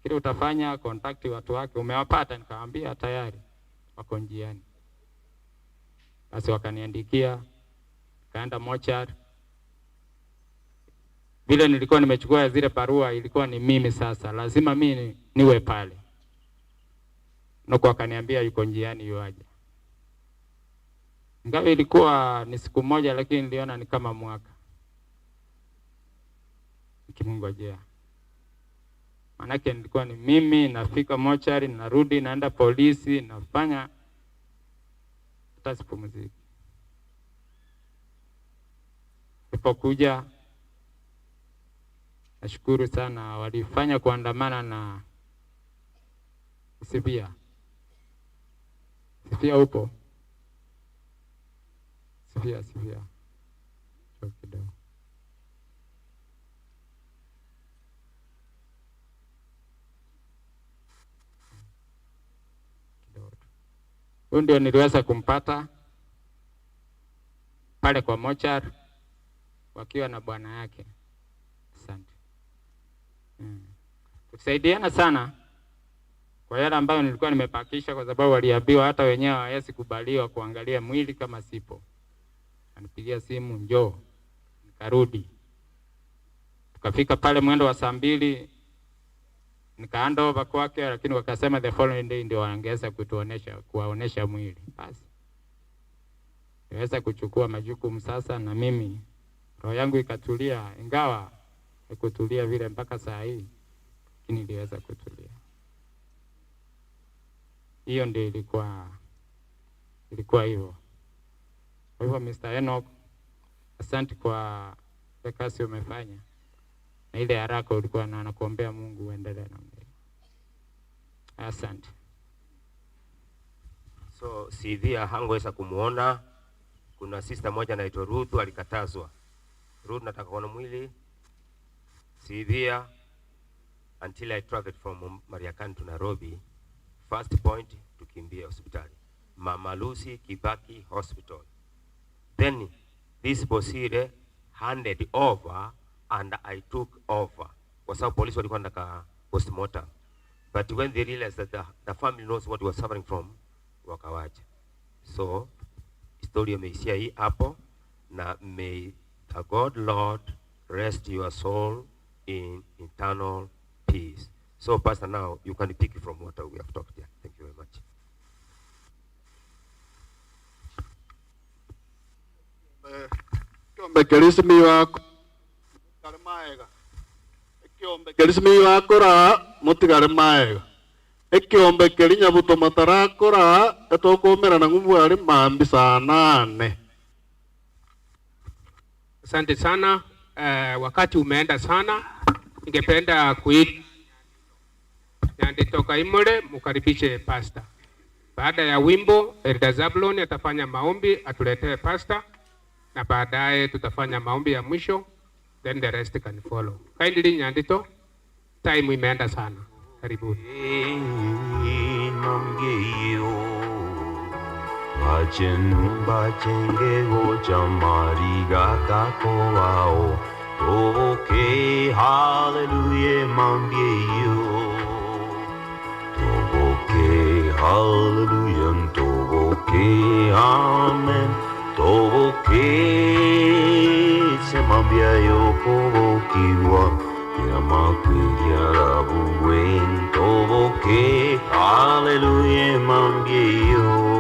kile utafanya contact watu wake, umewapata? Nikamwambia tayari wako njiani. Basi wakaniandikia, kaenda mochari. Vile nilikuwa nimechukua zile barua, ilikuwa ni mimi sasa, lazima mimi niwe pale. Noko akaniambia yuko njiani yuaje. Ingawa ilikuwa ni siku moja, lakini niliona ni kama mwaka nikimngojea. Manake nilikuwa ni mimi nafika mochari, narudi, naenda polisi, nafanya hata sipumziki. Nilipokuja, nashukuru sana, walifanya kuandamana na Sifia. Sifia upo? Sifia. Chok kidogo. Huyu ndio niliweza kumpata pale kwa mochari wakiwa na bwana yake. Asante. Tusaidiana sana kwa yale ambayo nilikuwa nimepakisha, kwa sababu waliambiwa hata wenyewe hawezi kubaliwa kuangalia mwili kama sipo. Anipigia simu, njoo. Nikarudi. Tukafika pale mwendo wa 2:00, nikaanda over kwake, lakini wakasema the following day ndio wangeweza kuwaonesha mwili. Basi niweza kuchukua majukumu sasa, na mimi roho yangu ikatulia, ingawa haikutulia vile mpaka saa hii, lakini niliweza kutulia. Hiyo ndio ilikuwa hivyo. Kwa hivyo Mr. Enoch, asante kwa kazi umefanya, na ile haraka ulikuwa na nakuombea Mungu uendelee na mbele. Asante. So Sivia hangeweza kumuona. Kuna sister moja anaitwa Ruth alikatazwa. Ruth, nataka kuona mwili. Sivia, until I traveled from Mariakani to Nairobi, first point tukimbia hospitali. Mama Lucy Kibaki Hospital. Then this Bosire handed over and I took over. Kwa sababu polisi walikuwa ndaka postmortem. But when they realized that the family knows what we were suffering from, wakawacha. So historia imeishia hii hapo, na may the God Lord rest your soul in eternal peace. So Pastor, now you can pick from what we have talked here. Thank you very much. Kiombe kelisimi wako kalmaega. Kiombe kelisimi wako ra mutigare maega. Kiombe kelinya buto matara kora etokomera na nguvu ali mambi sana 8. Asante sana. Wakati umeenda sana. Ningependa kuita Nyandito Imole mukaribishe pastor. Baada ya wimbo, Elder Zablon atafanya maombi atuletee pastor, na baadaye tutafanya maombi ya mwisho, then the rest can follow. Kindly Nyandito, time imeenda sana. Karibuni. Bachenge go chamari gata koao. Okay, hallelujah, mambieyo. Okay, hallelujah, okay, amen. Okay, se mambieyo kokiwa. Yamakwia rabuwen. Okay, hallelujah, mambieyo.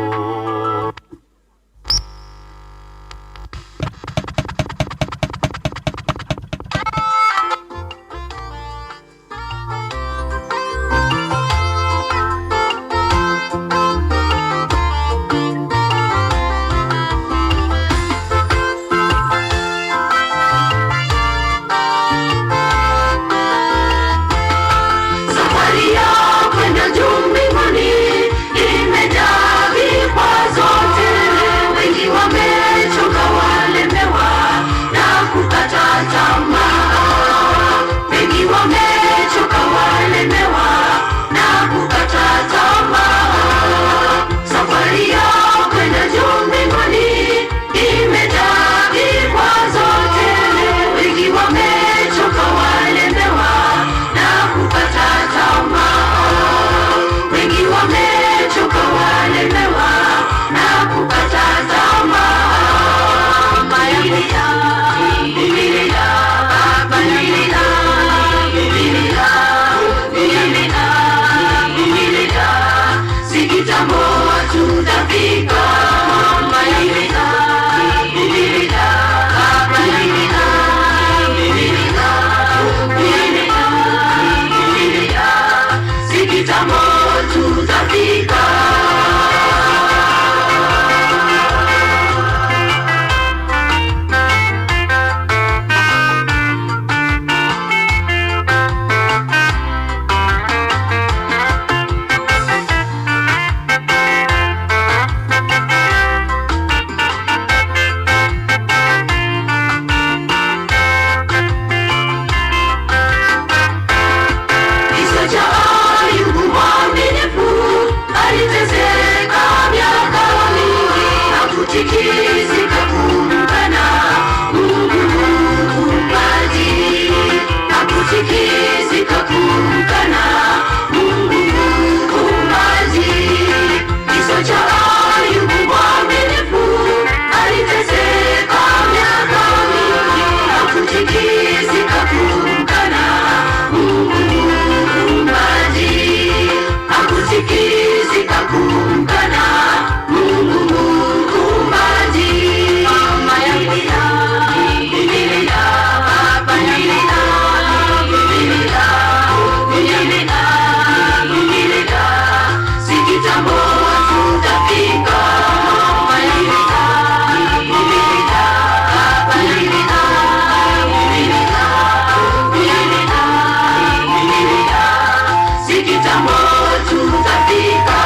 kitambo tutafika.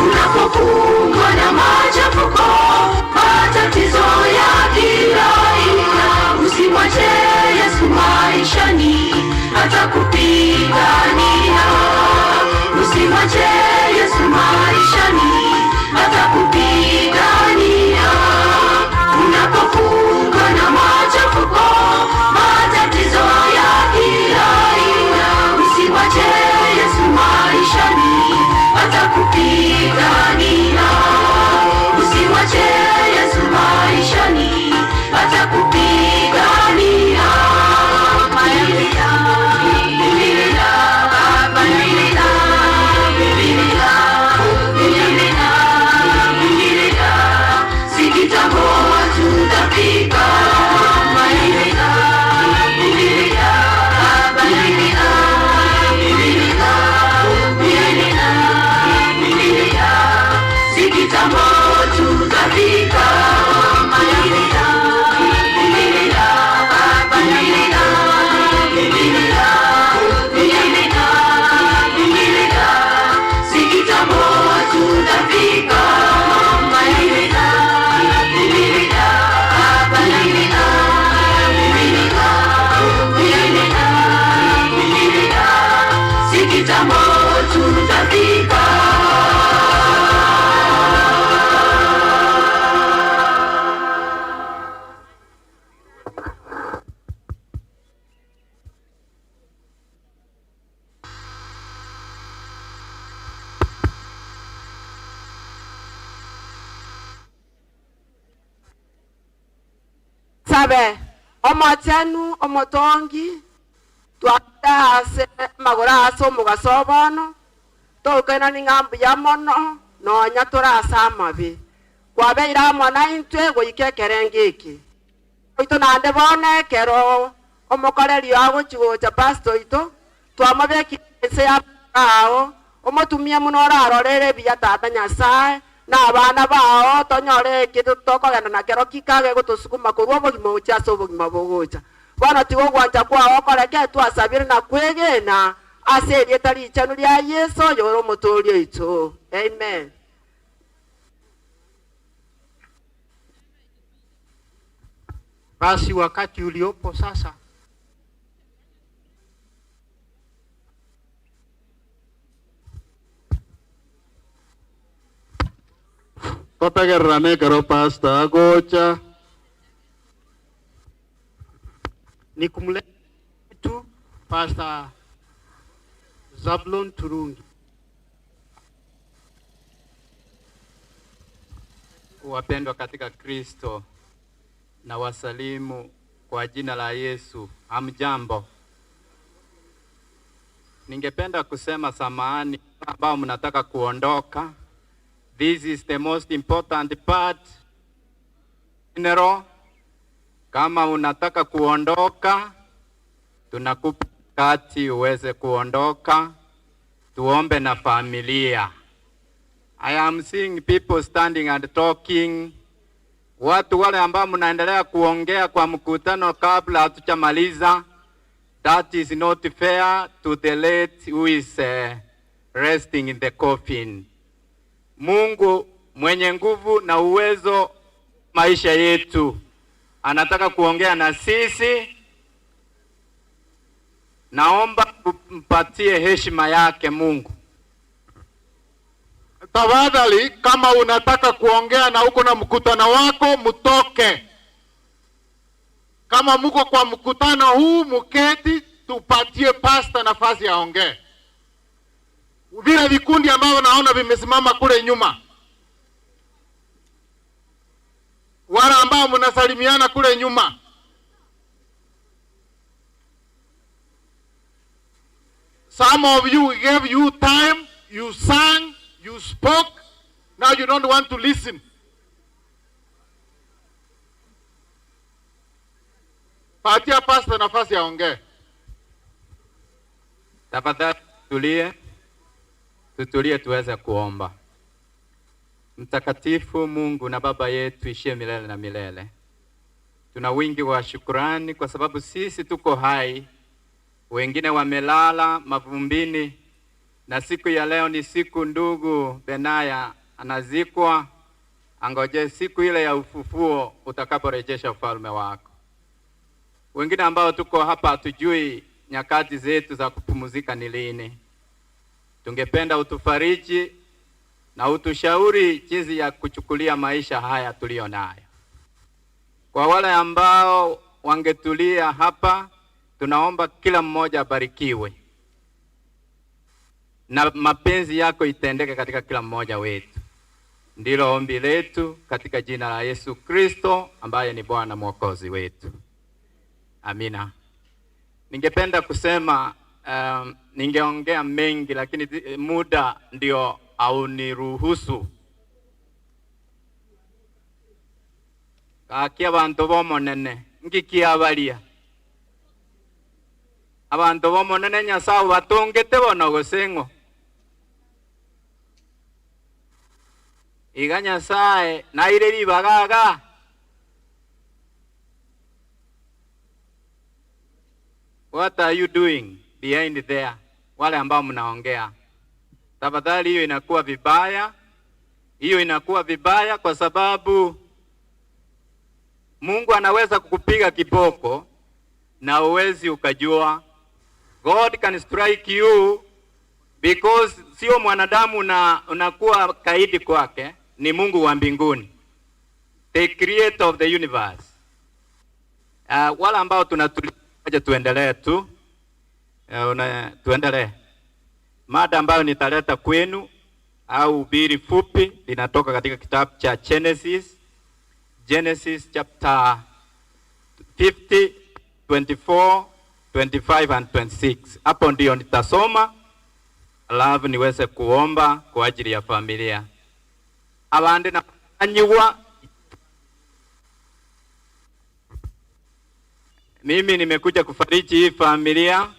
Unapokumbwa na machafuko, matatizo ya kila aina, usimwache Yesu maishani, atakupigania. Usimwache Yesu maishani, atakupigania. Unapokumbwa na machafuko, matatizo ya kila aina, usimwache Yesu maishani, atakupigania. Usimwache Yesu maishani, atakupigania. Biblia, Biblia, Biblia, Biblia, Biblia, Biblia, si kitambo tutafika. Biblia, Biblia, Biblia, Biblia, Biblia, Biblia, si kitambo tutafika. Biblia, Biblia, Biblia, Biblia, Biblia, Biblia, si kitambo tutafika. Biblia, Biblia, Biblia, Biblia, Biblia, Biblia, si kitambo tutafika. sabe omotenu omotongi twatase magora ase omugaso bono tokena ning'ambu ya mono nonya torasa amabi kwabeire amo na intwe goika ekerenge eki oito nande bone kero omokoreri agochigocha pasto ito twamabeki ense ya ao omotumia muno orarorere biya tata nyasaye na abana bao tonyore kindu tokogenda na kero kikage gotosukuma korwa obogima ocha ase obogima bogocha bono tigo gwanja kwao koreke twasabire na kwegena ase erieta richanu ria Yesu yoro omotori oito. Amen. Basi wakati uliopo sasa totegererane kero pasta agocha ni kumleta tu Pastor Zablon Turungi. Wapendwa katika Kristo, na wasalimu kwa jina la Yesu. Hamjambo. Ningependa kusema samahani ambao mnataka kuondoka. This is the most important part. Kama unataka kuondoka, tunakupa wakati uweze kuondoka. Tuombe na familia. I am seeing people standing and talking. Watu wale ambao mnaendelea kuongea kwa mkutano kabla hatuchamaliza, that is not fair to the late who is resting in the coffin. Mungu mwenye nguvu na uwezo maisha yetu anataka kuongea na sisi. Naomba mpatie heshima yake Mungu. Tafadhali, kama unataka kuongea na uko na mkutano wako, mutoke. Kama muko kwa mkutano huu, muketi, tupatie pasta nafasi ya ongee. Vile vikundi ambavyo naona vimesimama kule nyuma, wale ambao mnasalimiana kule nyuma, some of you, we gave you time, you sang, you spoke, Now you don't want to listen. Patia pastor nafasi aongee. Tafadhali tutulie tuweze kuomba. Mtakatifu Mungu na Baba yetu ishie milele na milele, tuna wingi wa shukrani kwa sababu sisi tuko hai, wengine wamelala mavumbini, na siku ya leo ni siku ndugu Benaya anazikwa. Angoje siku ile ya ufufuo utakaporejesha ufalme wako. Wengine ambao tuko hapa hatujui nyakati zetu za kupumzika ni lini. Tungependa utufariji na utushauri jinsi ya kuchukulia maisha haya tulio nayo. Kwa wale ambao wangetulia hapa, tunaomba kila mmoja abarikiwe na mapenzi yako itendeke katika kila mmoja wetu. Ndilo ombi letu katika jina la Yesu Kristo ambaye ni Bwana Mwokozi wetu. Amina. Ningependa kusema ningeongea mengi lakini muda ndio hauniruhusu. Kakia abantu bomonene ngikia balia. Abantu bomonene Nyasaye batongete bono gosengo. Iga Nyasaye na ile libagaga. What are you doing behind there? Wale ambao mnaongea, tafadhali hiyo inakuwa vibaya. Hiyo inakuwa vibaya kwa sababu Mungu anaweza kukupiga kiboko na uwezi ukajua. God can strike you because sio mwanadamu na unakuwa kaidi kwake, ni Mungu wa mbinguni, the creator of the universe. Wale ambao tunatulia tuendelee tu. Tuendelee. Mada ambayo nitaleta kwenu au ubiri fupi linatoka katika kitabu cha Genesis chapter 50, 24, 25 and 26. Hapo ndio nitasoma, alafu niweze kuomba kwa ajili ya familia. Abandi na anyiwa. Mimi nimekuja kufariji hii familia.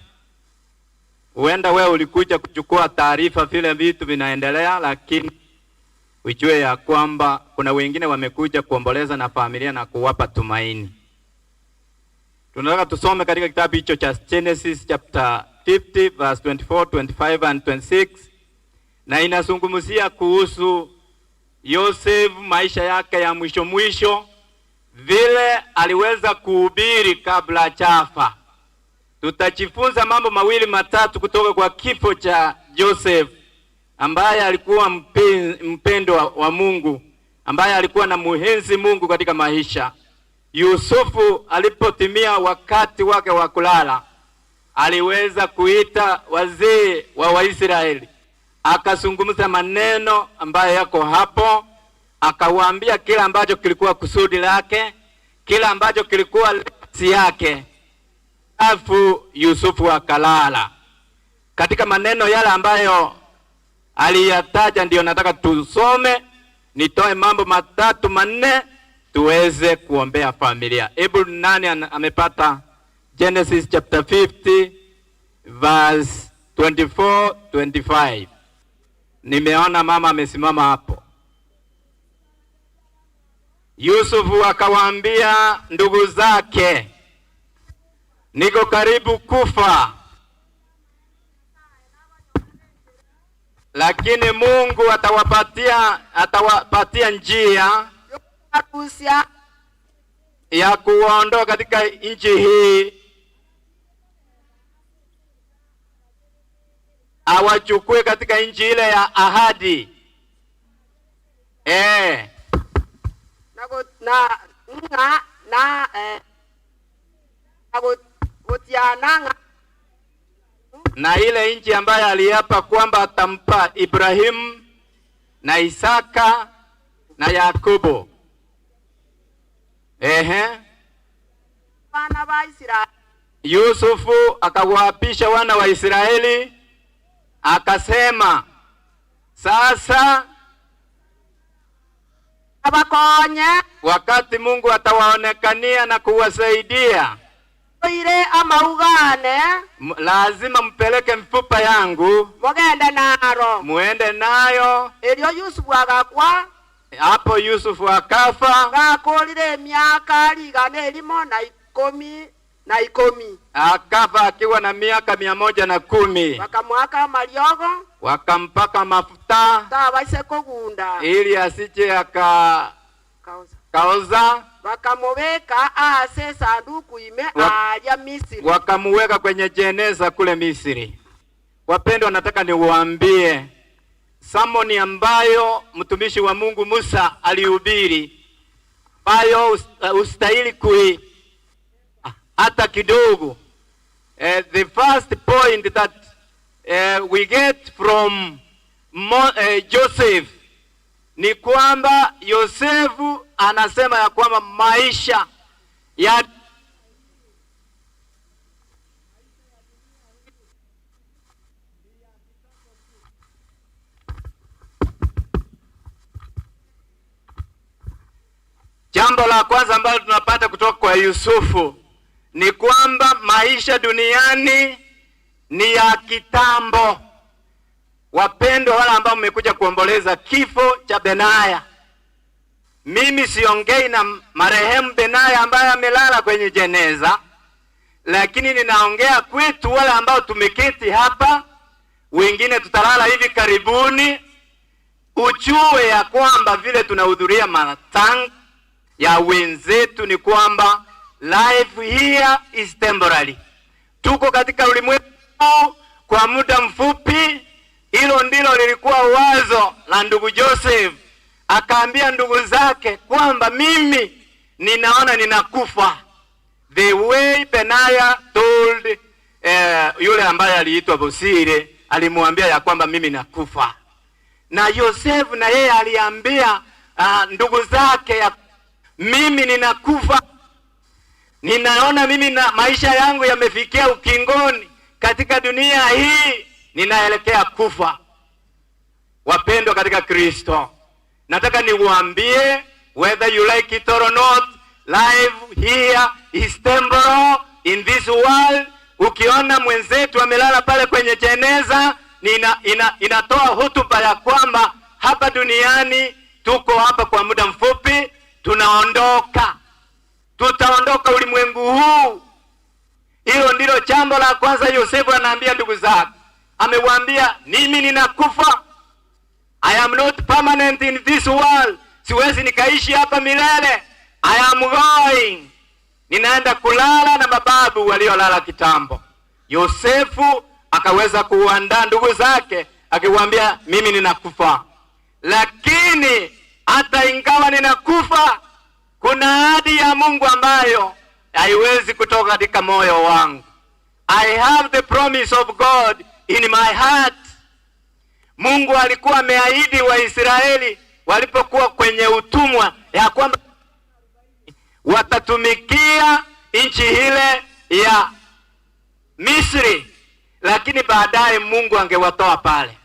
Huenda wewe ulikuja kuchukua taarifa vile vitu vinaendelea, lakini ujue ya kwamba kuna wengine wamekuja kuomboleza na familia na kuwapa tumaini. Tunataka tusome katika kitabu hicho cha Genesis chapter 50 verse 24, 25 and 26, na inazungumzia kuhusu Yosef, maisha yake ya mwisho vile aliweza kuhubiri kabla chafa. Tutajifunza mambo mawili matatu kutoka kwa kifo cha Joseph, ambaye alikuwa mpendo wa Mungu, ambaye alikuwa na muhenzi Mungu katika maisha. Yusufu alipotimia wakati wake wa kulala, aliweza kuita wazee wa Waisraeli, akazungumza maneno ambayo yako hapo, akawaambia kila ambacho kilikuwa kusudi lake, kila ambacho kilikuwa lengo yake. Afu Yusufu akalala. Katika maneno yale ambayo aliyataja ndio nataka tusome, nitoe mambo matatu manne tuweze kuombea familia. Hebu nani amepata Genesis chapter 50 verse 24, 25? Nimeona mama amesimama hapo. Yusufu akawaambia ndugu zake, niko karibu kufa, lakini Mungu atawapatia njia ya kuondoa katika nchi hii, awachukue katika nchi ile ya ahadi. Na ile nchi ambayo aliapa kwamba atampa Ibrahim na Isaka na Yakobo. Wana wa Israeli. Yusufu akawaapisha wana wa Israeli, akasema, sasa abakonye wakati Mungu atawaonekania na kuwasaidia, ile ama ugane lazima mpeleke mfupa yangu, mugende naro, muende nayo. Elio Yusufu agakwa, hapo Yusufu akafa, gakolire miaka ligane elimo na ikomi, akafa akiwa na miaka 110. Wakamwaka maliogo, wakampaka mafuta tabaise kogunda ili asije kaoza. Wakamweka ase sanduku ime aja Misri, wakamuweka kwenye jeneza kule Misri. Wapendwa, nataka niwaambie sermon ambayo mtumishi wa Mungu Musa alihubiri, ambayo ustahili kui hata kidogo. The first point that we get from Joseph ni kwamba Yosefu anasema ya kwamba maisha ya jambo la kwanza ambalo tunapata kutoka kwa Yusufu ni kwamba maisha duniani ni ya kitambo. Wapendwa wale ambao mmekuja kuomboleza kifo cha Benaya, mimi siongei na marehemu Benaya ambaye amelala kwenye jeneza, lakini ninaongea kwetu wale ambao tumeketi hapa, wengine tutalala hivi karibuni. Ujue ya kwamba vile tunahudhuria matanga ya wenzetu ni kwamba life here is temporary. Tuko katika ulimwengu kwa muda mfupi. Hilo ndilo lilikuwa wazo la ndugu Joseph. Akaambia ndugu zake kwamba mimi ninaona ninakufa. The way Benaya told yule ambaye aliitwa Bosire, alimwambia ya kwamba mimi nakufa. Na Joseph na yeye aliambia ndugu zake ya mimi ninakufa. Ninaona mimi na maisha yangu yamefikia ukingoni katika dunia hii, ninaelekea kufa. Wapendwa katika Kristo, nataka niwaambie, whether you like it or not, life here is temporal in this world. Ukiona mwenzetu amelala pale kwenye jeneza, inatoa hotuba ya kwamba hapa duniani tuko hapa kwa muda mfupi, tunaondoka. Tutaondoka ulimwengu huu. Hilo ndilo jambo la kwanza Yosefu anaambia ndugu zake. Amewaambia, mimi ninakufa. I am not permanent in this world. Siwezi nikaishi hapa milele. I am going. Ninaenda kulala na mababu waliolala kitambo. Yosefu akaweza kuandaa ndugu zake, akiwaambia mimi ninakufa. Lakini hata ingawa ninakufa, kuna ahadi ya Mungu ambayo haiwezi kutoka katika moyo wangu. I have the promise of God in my heart. Mungu alikuwa ameahidi Waisraeli walipokuwa kwenye utumwa ya kwamba watatumikia nchi ile ya Misri, lakini baadaye Mungu angewatoa pale.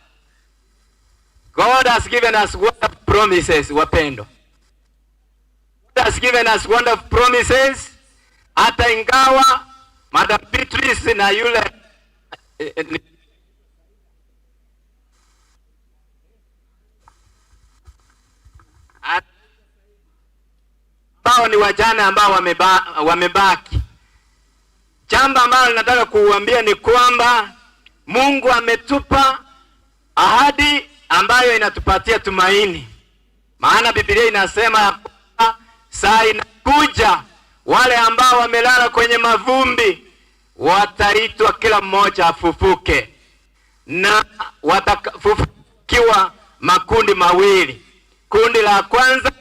God has given us wonderful promises, wapendo. God has given us wonderful promises. Hata ingawa Madam Beatrice na yule ambao ni wajane ambao wamebaki. Jambo ambalo nataka kuuambia ni kwamba Mungu ametupa ahadi ambayo inatupatia tumaini. Maana Biblia inasema saa inakuja, wale ambao wamelala kwenye mavumbi wataitwa kila mmoja afufuke, na watafufukiwa makundi mawili. Kundi la kwanza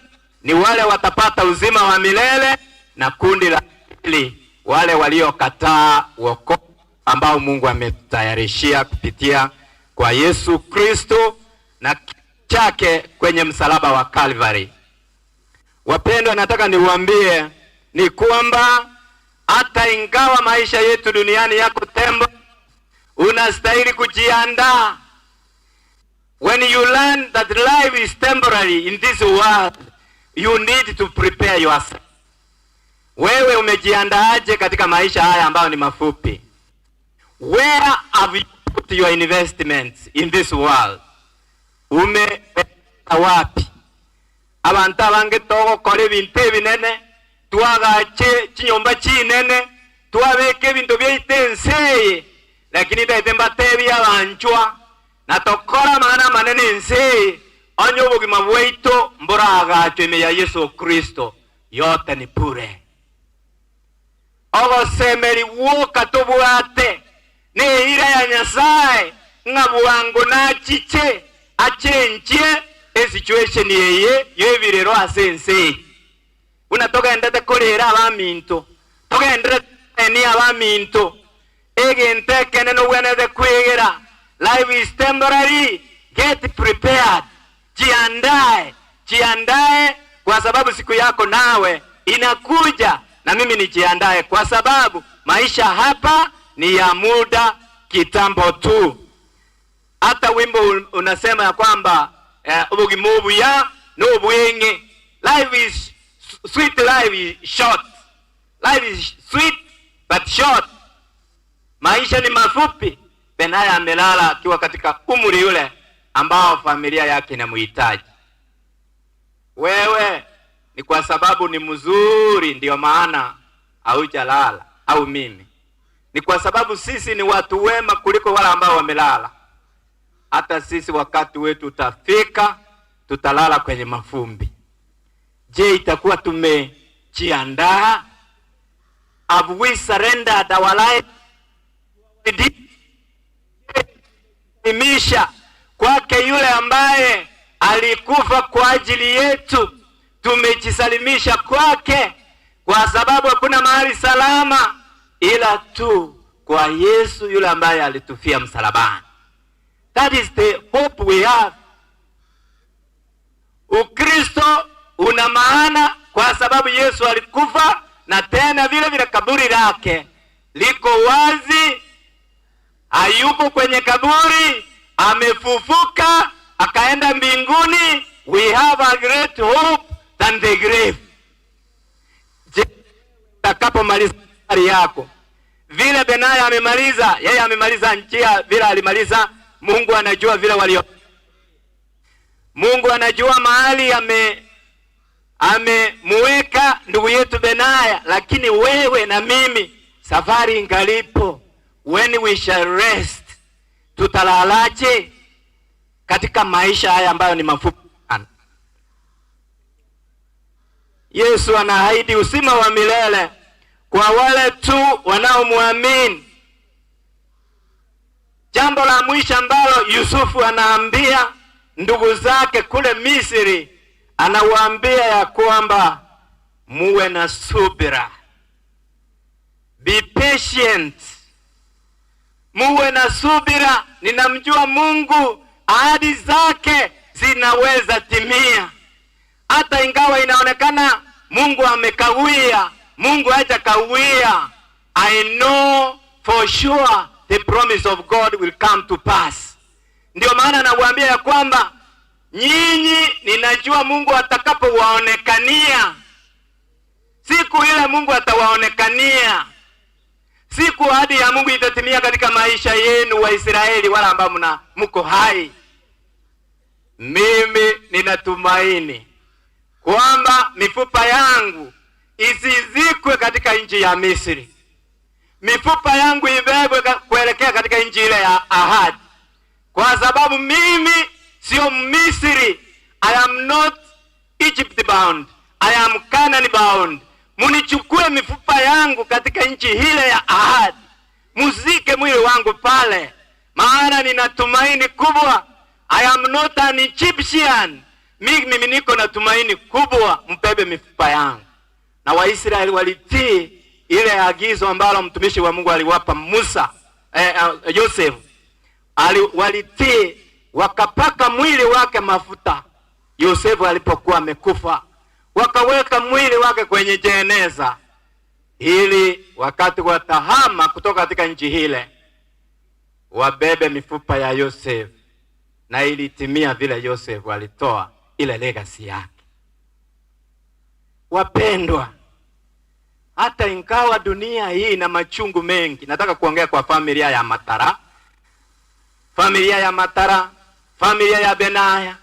ni wale watapata uzima wa milele, na kundi la pili wale waliokataa wokovu ambao Mungu ametayarishia kupitia kwa Yesu Kristo na chake kwenye msalaba wa Calvary. Wapendwa, nataka niwaambie ni kwamba hata ingawa maisha yetu duniani yako tembo, unastahili kujiandaa. When you learn that life is temporary in this world, You need to prepare yourself. Wewe umejiandaaje katika maisha haya ambayo ni mafupi? Where have you put your investments in this world? Umeweka wapi? Abantu abange togokora ebintu ebinene, twagache chinyomba chinene, twabeke ebintu byaite enseye, lakini taite mbatebi abanchwa na tokora magana manene enseye, onyo obugima bwaito mboragacho ime ya Yesu Kristo, yote ni bure. Ogosemeri woka tobwate ne ira ya Nyasaye nga bwango na chiche achenche a situation yeye yebirero asense. Unatoka endete kolera abaminto, toka endete ni abaminto, egente kene no wenede kwegera. Life is temporary. Get prepared. Jiandae kwa sababu siku yako nawe inakuja, na mimi nijiandae kwa sababu maisha hapa ni ya muda kitambo tu. Hata wimbo unasema ya kwamba ubugimubu ya no bwenge. Life is sweet, life is short. Life is sweet but short. Maisha ni mafupi. Benaya amelala akiwa katika umri yule ambao familia yake inamhitaji. Wewe ni kwa sababu ni mzuri ndio maana haujalala, au mimi ni kwa sababu sisi ni watu wema kuliko wale ambao wamelala. Hata sisi wakati wetu utafika, tutalala kwenye mafumbi. Je, itakuwa tumejiandaa? Have we surrendered our life? Imisha kwake yule ambaye alikufa kwa ajili yetu, tumejisalimisha kwake, kwa sababu hakuna mahali salama ila tu kwa Yesu yule ambaye alitufia msalabani. That is the hope we have. Ukristo una maana kwa sababu Yesu alikufa, na tena vile vile kaburi lake liko wazi. Hayuko kwenye kaburi, amefufuka akaenda mbinguni. We have a great hope than the grave. Je, utakapomaliza safari yako vile Benaya amemaliza, yeye amemaliza njia vile alimaliza. Mungu anajua vile walio. Mungu anajua mahali amemuweka ndugu yetu Benaya, lakini wewe na mimi safari ingalipo. When we shall rest, tutalalaje katika maisha haya ambayo ni mafupi sana? Yesu anaahidi uzima wa milele kwa wale tu wanaomwamini. Jambo la mwisho ambalo Yusufu anaambia ndugu zake kule Misri, anawaambia ya kwamba muwe na subira. Be patient. Muwe na subira. Ninamjua Mungu, ahadi zake zinaweza timia. Hata ingawa inaonekana Mungu amekawia, Mungu hajakawia. I know for sure the promise of God will come to pass. Ndio maana nawaambia ya kwamba nyinyi, ninajua Mungu atakapowaonekania, siku ile Mungu atawaonekania, siku ahadi ya Mungu itatimia katika maisha yenu wa Israeli wala ambao mko hai. Mimi ninatumaini kwamba mifupa yangu isizikwe katika nchi ya Misri. Mifupa yangu ibebwe kuelekea katika nchi ile ya ahadi. Kwa sababu mimi sio Misri. I am not Egypt bound. I am Canaan bound. Munichukue mifupa yangu katika nchi ile ya ahadi. Muzike mwili wangu pale. Maana ninatumaini kubwa. I am not an Egyptian. Mimi niko na tumaini kubwa, mpebe mifupa yangu. Na Waisraeli walitii ile agizo ambalo mtumishi wa Mungu aliwapa Musa, Joseph. Walitii, wakapaka mwili wake mafuta. Yosefu alipokuwa amekufa, wakaweka mwili wake kwenye jeneza, ili wakati watahama kutoka katika nchi hile wabebe mifupa ya Yosefu. Na ilitimia vile Yosefu alitoa ile legacy yake. Wapendwa, hata ingawa dunia hii ina machungu mengi, nataka kuongea kwa familia ya Matara, familia ya Benaya.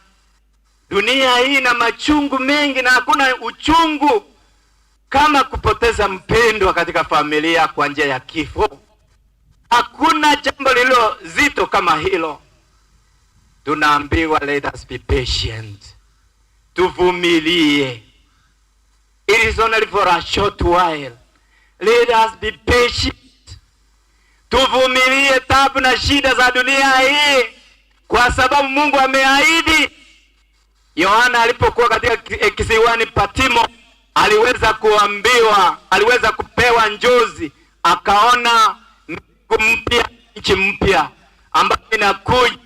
Dunia hii ina machungu mengi, na hakuna uchungu kama kupoteza mpendwa katika familia kwa njia ya kifo. Hakuna jambo lilo zito kama hilo. Tunaambiwa let us be patient, tuvumilie. It is only for a short while. Let us be patient. Tuvumilie tabu na shida za dunia hii, kwa sababu Mungu ameahidi. Yohana alipokuwa katika kisiwani Patimo, aliweza kupewa njozi, akaona nchi mpya ambayo inakuja,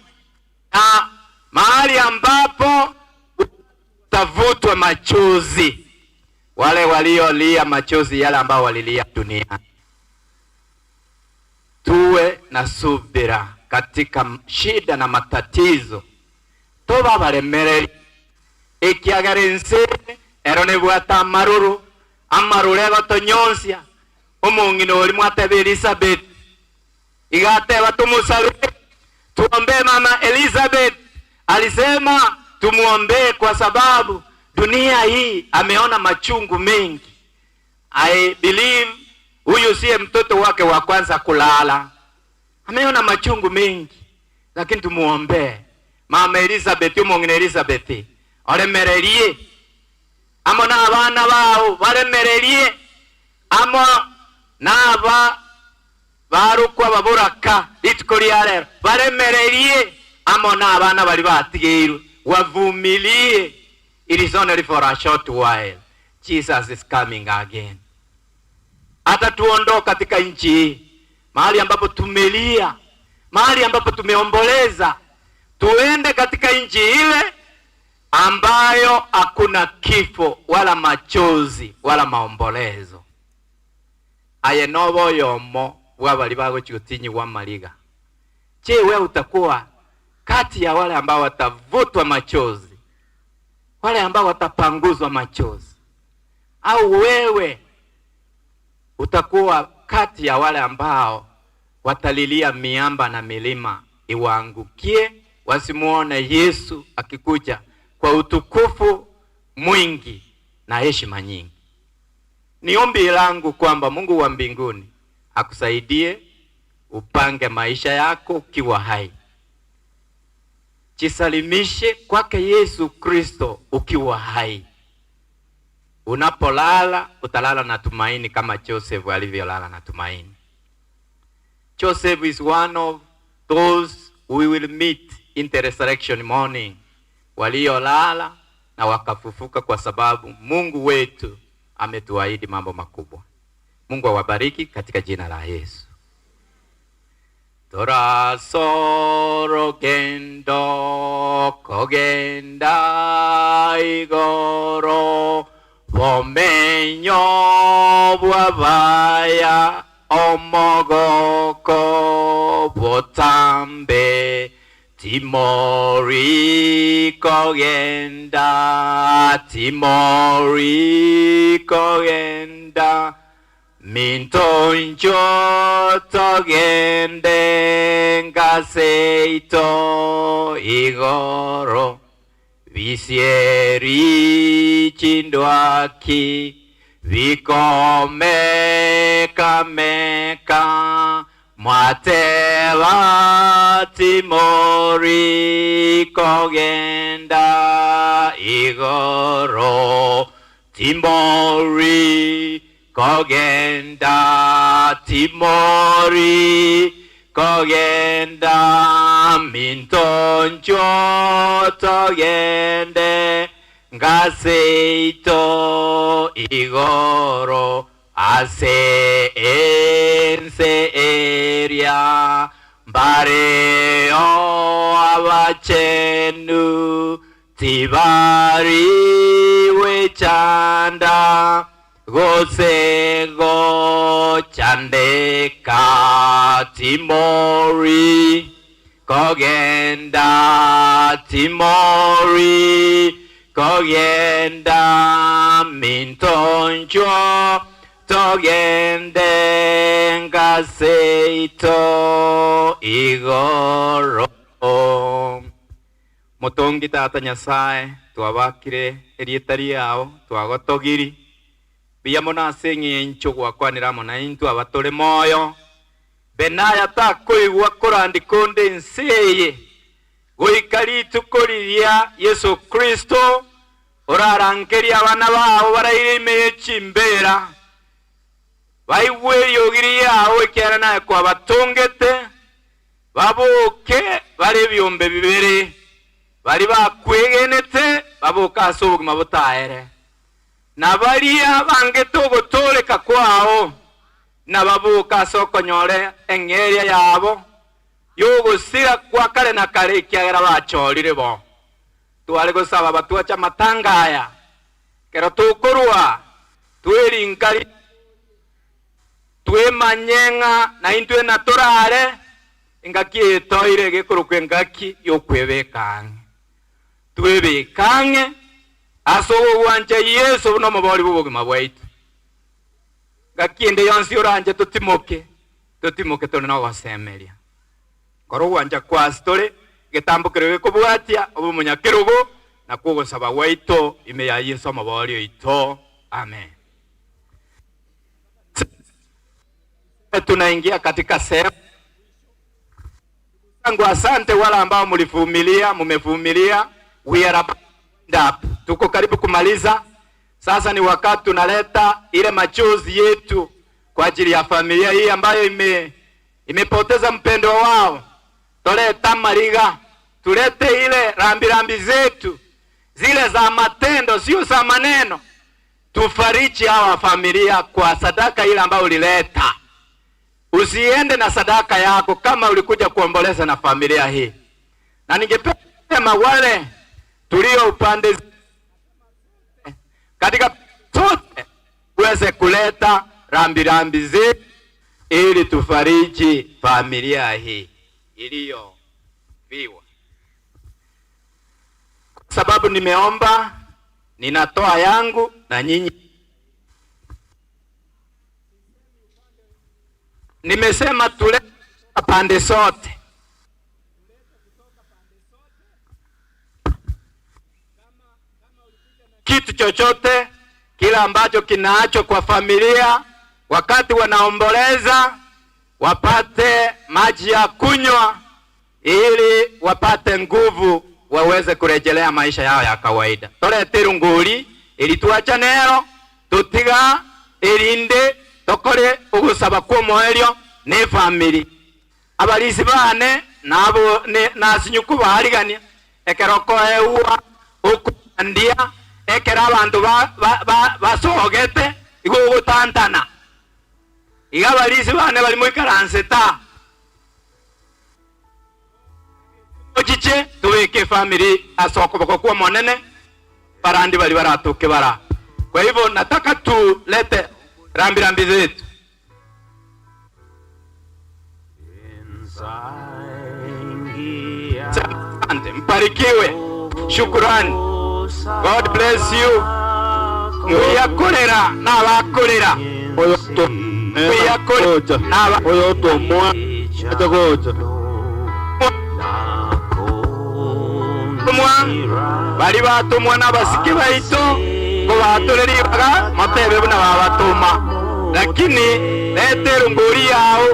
na mahali ambapo utavutwa machozi, wale waliolia machozi yale ambao walilia dunia. Tuwe na subira katika shida na matatizo. Toba baremereri ekiagarense erone bwata amarure batonyonsia omungino oli mwatebe Elizabeth igateba tumusabe tuombe. Mama Elizabeth alisema tumuombe kwa sababu dunia hii ameona machungu mengi. I believe huyu siye mtoto wake wa kwanza kulala, ameona machungu mengi, lakini tumuombe Mama Elizabeth, umungine Elizabeth olemererie amo n'abana bawo balemererie amo n'aba barukwa baburaka itiko lyalero balemererie amo n'abana bali batigirwe wavumilie. It is only for a short while. Jesus is coming again. Atatuondoa katika nchi hii, mahali ambapo tumelia, mahali ambapo tumeomboleza, tuende katika nchi ile ambayo hakuna kifo wala machozi wala maombolezo. Ayenobo yomo wabali bago chutinyi wa maliga. Je, wewe utakuwa kati ya wale ambao watavutwa machozi, wale ambao watapanguzwa machozi, au wewe utakuwa kati ya wale ambao watalilia miamba na milima iwaangukie, wasimuone Yesu akikuja kwa utukufu mwingi na heshima nyingi? Ni ombi langu kwamba Mungu wa mbinguni akusaidie upange maisha yako ukiwa hai. Jisalimishe kwake Yesu Kristo ukiwa hai. Unapolala utalala na tumaini kama Joseph alivyolala na tumaini. Joseph is one of those we will meet in the resurrection morning, waliolala na wakafufuka, kwa sababu Mungu wetu ametuahidi mambo makubwa. Mungu awabariki katika jina la Yesu. Tora soro gendo kogenda igoro bomenyo bwabaya omogoko botambe Timori kogenda mintonjo togende ngaseito igoro visieri chindwaki vikomeka meka mwateva Timori kogenda igoro Timori kogenda Timori kogenda mintonjo togende ngaseito igoro ase ense eria bareo abachenu tibari wechanda gosego chandeka Timori kogenda Timori kogenda minto yonjo togende ngaseito igoro. Mutongi tata Nyasaye twabakire erieta riao twagotogiri biya monase ng'encho gwakwanira mona into abatore moyo Benaya takoigwa kurandiko ndenseye goikari tukoriria Yesu Kristo orarankeria abana bao barairime chimbera baigwe yogiri yao ikiana naye kwa batongete baboke bari byombe bibere bari bakwegenete baboka asubugima butaere nabaria bangetogotoleka kwao nababuka sokonyore engeria yabo yogusira kwa kare na kare kiagera bachorire bo twari gusaba batwacha matangaya kero tukurwa twirinkari twemanyenga na intwe na torare ingaki toire gekurukwe ngaki yokwebekanga twebekange asobo wanje Yesu no mabori bubugima bwaitu gakiende yonsi oranje tutimoke tone no gosemeria koro wanja kwa story getambukire kubwatia obumunyakirego na kugosaba waito ime ya Yesu mabori ito amen. Tunaingia katika sehemu yangu. Asante wala ambao mumevumilia. We are up. Tuko karibu kumaliza. Sasa ni wakati tunaleta ile machozi yetu kwa ajili ya familia hii ambayo imepoteza mpendo wao. Toleta mariga, tulete ile rambirambi zetu zile za matendo, sio za maneno. Tufariji hawa familia kwa sadaka ile ambayo ulileta. Usiende na sadaka yako kama ulikuja kuomboleza na familia hii. Na ningependa wale tulio upande katika sote uweze kuleta rambirambi zetu ili tufariji familia hii iliyo viwa. Sababu nimeomba, ninatoa yangu na nyinyi. Nimesema tulete pande sote. Kitu chochote kila ambacho kinaacho kwa familia wakati wanaomboleza, wapate maji ya kunywa ili wapate nguvu waweze kurejelea maisha yao ya kawaida. Tolete runguri ili tuacha nero tutiga erinde tokore ugusaba kwa moelio ne family abalisi bane nabo nasinyuku baharigania ekeroko ewa okuandia ekera abantu basogete igugutantana iga abalisi bane bali muikaranseta ochiche tuweke family asokoboko kwa monene barandi bali baratoke bara. Kwa hivyo nataka tulete rambirambi zetu. Asante, mbarikiwe. Shukrani. God bless you. Muyakorera n'abakorera. Muyakorera n'abakorera. Bali batumwa n'abasiki baito ngo batoreribaga matebe buna babatuma, lakini lete runguri yao.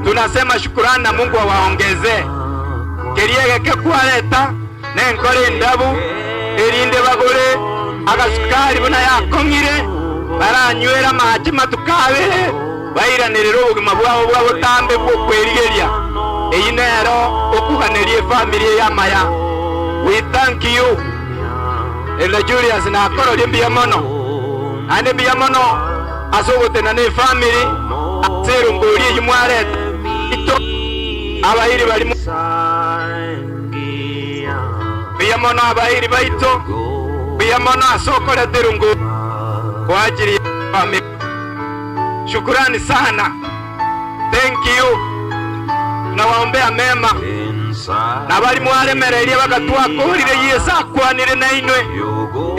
Tunasema shukrani na Mungu awaongeze keriege kwaleta nenkore ndabu erinde bagore agasukari buna yakongire baranywera maji matukabere bairanirira ubugima bwabo bwabutambe bwo kwerigeria eyi nero okuhanerie family ya maya. We thank you Elder Julius na akoro limbiya mono ane biya mono asogote na ne family aseru ngori yimwarete ito abahiri bali biya mono abahiri baito biya mono asokora terungu kwa ajili ya family. Shukrani sana. Thank you. Nawaombea mema na bali mwaremererie bagatwakurire Yesu akwanire na inwe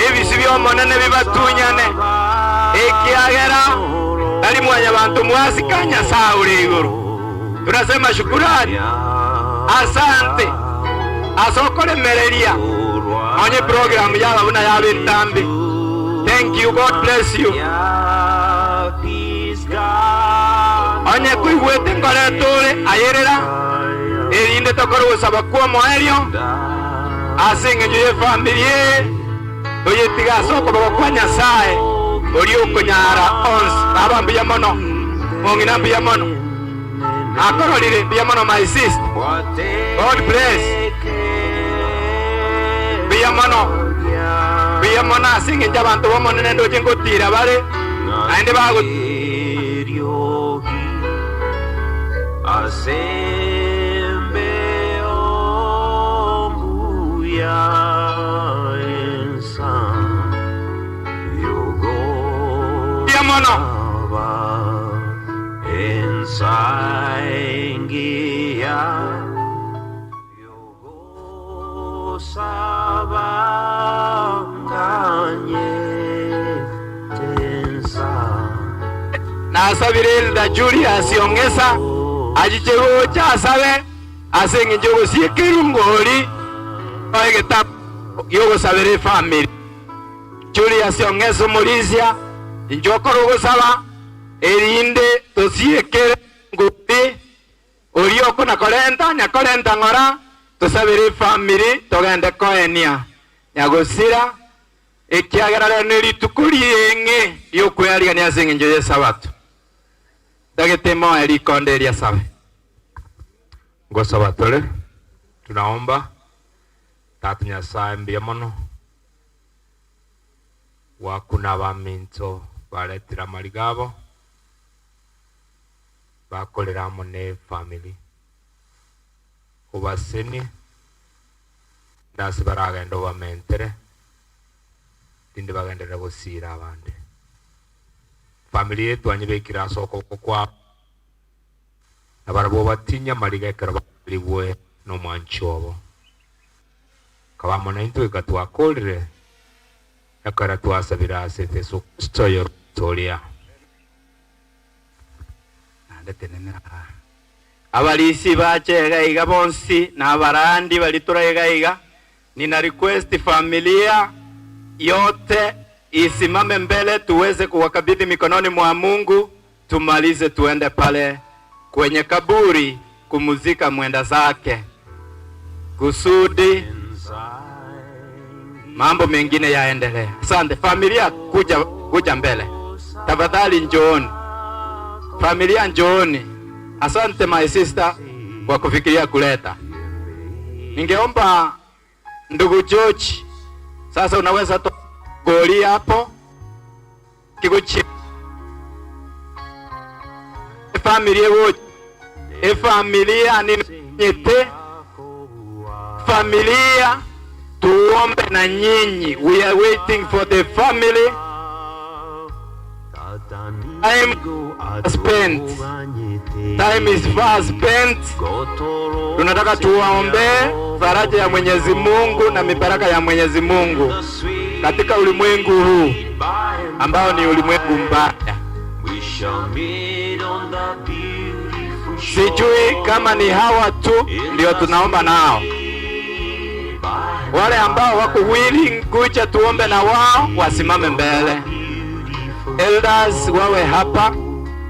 ebisi byo monene bibatunyane mwalimu wa Nyabantu mwasi kanya saa uli iguru. Tunasema shukurani, asante, asokole merelia onye program yaba buna yabe ntambi. Thank you, God bless you. Onye kuigwete ngore tole ayerera erinde tokoro gusaba kwa mwaelio asinge njuye familie oye tiga soko kwa Nyasaye ori okonyara ons abambiya mono mongina mbiya mono akorolire mbiya mono my sister. God bless mbiya mono asinge njabantu bomonene ndoje ngotira bare aende bago asembe ombuya ensa yogo yamono ensa ingia yogo sabanganye tensa nasabirelda Julius Ongesa ajichego chasabe asinge njogo siekirungoli oegeta yogo sabere family Julius Ongesa Mulisia njokoro gusaba erinde tosiekere ngudi orioko na kolenta nyakolenta ngora tosabere family togende koenia nyagosira ekiagarara neritukurienge yokwyaria ni asinge njoye sabatu dagetemo elikonderia sabe ngosaba tole tunaomba tatu Nyasaye mbia mono wakuna baminto baletira maligabo bakolera mone family ubaseni ndasi baragendo bamentere dinde bagendera gusira abande family yetu anyibekira soko kwa abarabo batinya mariga karabiribwe no manchobo kaba mona into ikatwakolere yakara twasabira sete so stoyo tolia ndetenenera abalisi bachega iga bonsi na barandi baliturega iga nina request familia yote isimame mbele tuweze kuwakabidhi mikononi mwa Mungu, tumalize tuende pale kwenye kaburi kumuzika mwenda zake kusudi mambo mengine yaendelee. Asante familia, kuja mbele tafadhali, njooni familia, njooni. Asante my sister kwa kufikiria kuleta. Ningeomba ndugu George, sasa unaweza goli hapo kiguchi familia wote familia ni nyete familia tuombe na nyinyi. We are waiting for the family. Time is fast spent. Tunataka tuwaombe faraja ya Mwenyezi Mungu na mibaraka ya Mwenyezi Mungu katika ulimwengu huu ambao ni ulimwengu mbaya. Sijui kama ni hawa tu ndio tunaomba nao. Wale ambao wako willing kuja tuombe na wao wasimame mbele. Elders wawe hapa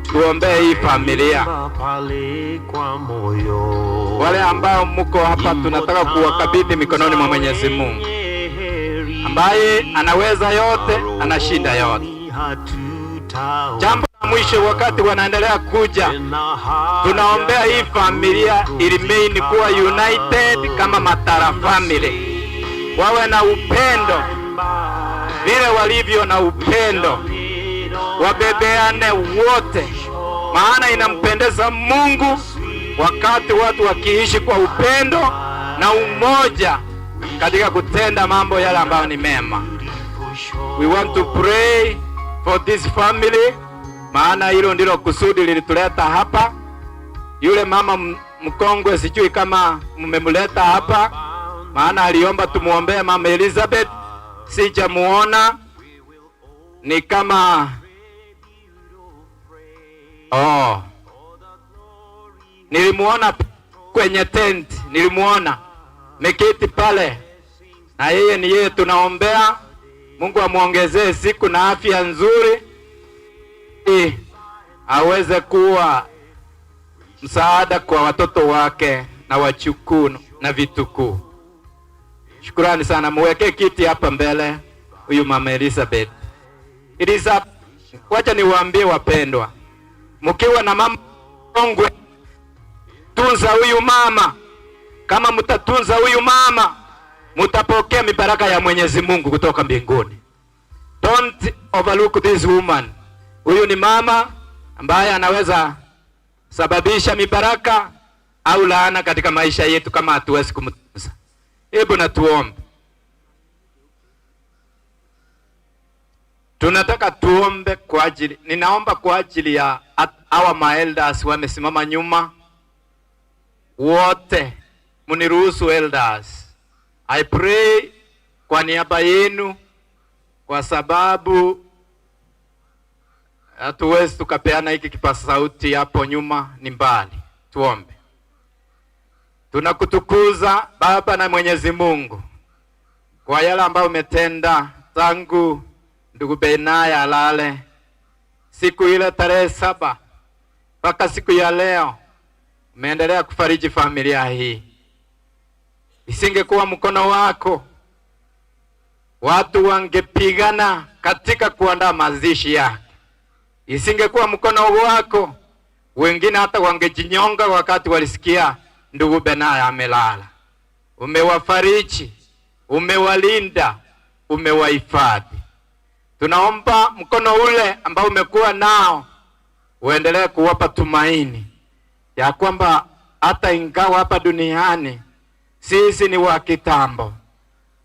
tuombe hii familia. Wale ambao mko hapa tunataka kuwakabidhi mikononi mwa Mwenyezi Mungu ambaye anaweza yote, anashinda yote. Jambo la mwisho, wakati wanaendelea kuja, tunaombea hii familia remain kuwa united kama Matara family. Wawe na upendo vile walivyo na upendo, wabebeane wote, maana inampendeza Mungu wakati watu wakiishi kwa upendo na umoja katika kutenda mambo yale ambayo ni mema. We want to pray for this family, maana hilo ndilo kusudi lilituleta hapa. Yule mama mkongwe sijui kama mmemleta hapa, maana aliomba tumuombee mama Elizabeth, sijamuona. Ni kama Oh, nilimuona kwenye tent, nilimuona meketi pale, na yeye ni yeye. Tunaombea Mungu amuongezee siku na afya nzuri, aweze kuwa msaada kwa watoto wake na wachukuu na vitukuu. Shukrani sana. Muweke kiti hapa mbele huyu mama Elizabeth. Wacha niwaambie wapendwa, mkiwa na mama kongwe, tunza huyu mama. Kama mtatunza huyu mama, mtapokea mibaraka ya Mwenyezi Mungu kutoka mbinguni. Don't overlook this woman. Huyu ni mama ambaye anaweza sababisha mibaraka au laana katika maisha yetu kama hatuwezi kumtunza. Hebu na tuombe. Tunataka tuombe kwa ajili, ninaomba kwa ajili ya hawa maelders wamesimama nyuma. Wote muniruhusu elders. I pray kwa niaba yenu, kwa sababu hatuwezi tukapeana hiki kipaza sauti hapo nyuma, ni mbali. Tuombe. Tunakutukuza Baba na Mwenyezi Mungu kwa yale ambayo umetenda tangu ndugu Benaya alale siku ile tarehe 7 mpaka siku ya leo. Umeendelea kufariji familia hii. Isingekuwa mkono wako, watu wangepigana katika kuandaa mazishi yake. Isingekuwa mkono wako, wengine hata wangejinyonga wakati walisikia ndugu Benaya amelala. Umewafariji, umewalinda, umewahifadhi. Tunaomba mkono ule ambao umekuwa nao uendelee kuwapa tumaini ya kwamba hata ingawa hapa duniani sisi ni wa kitambo,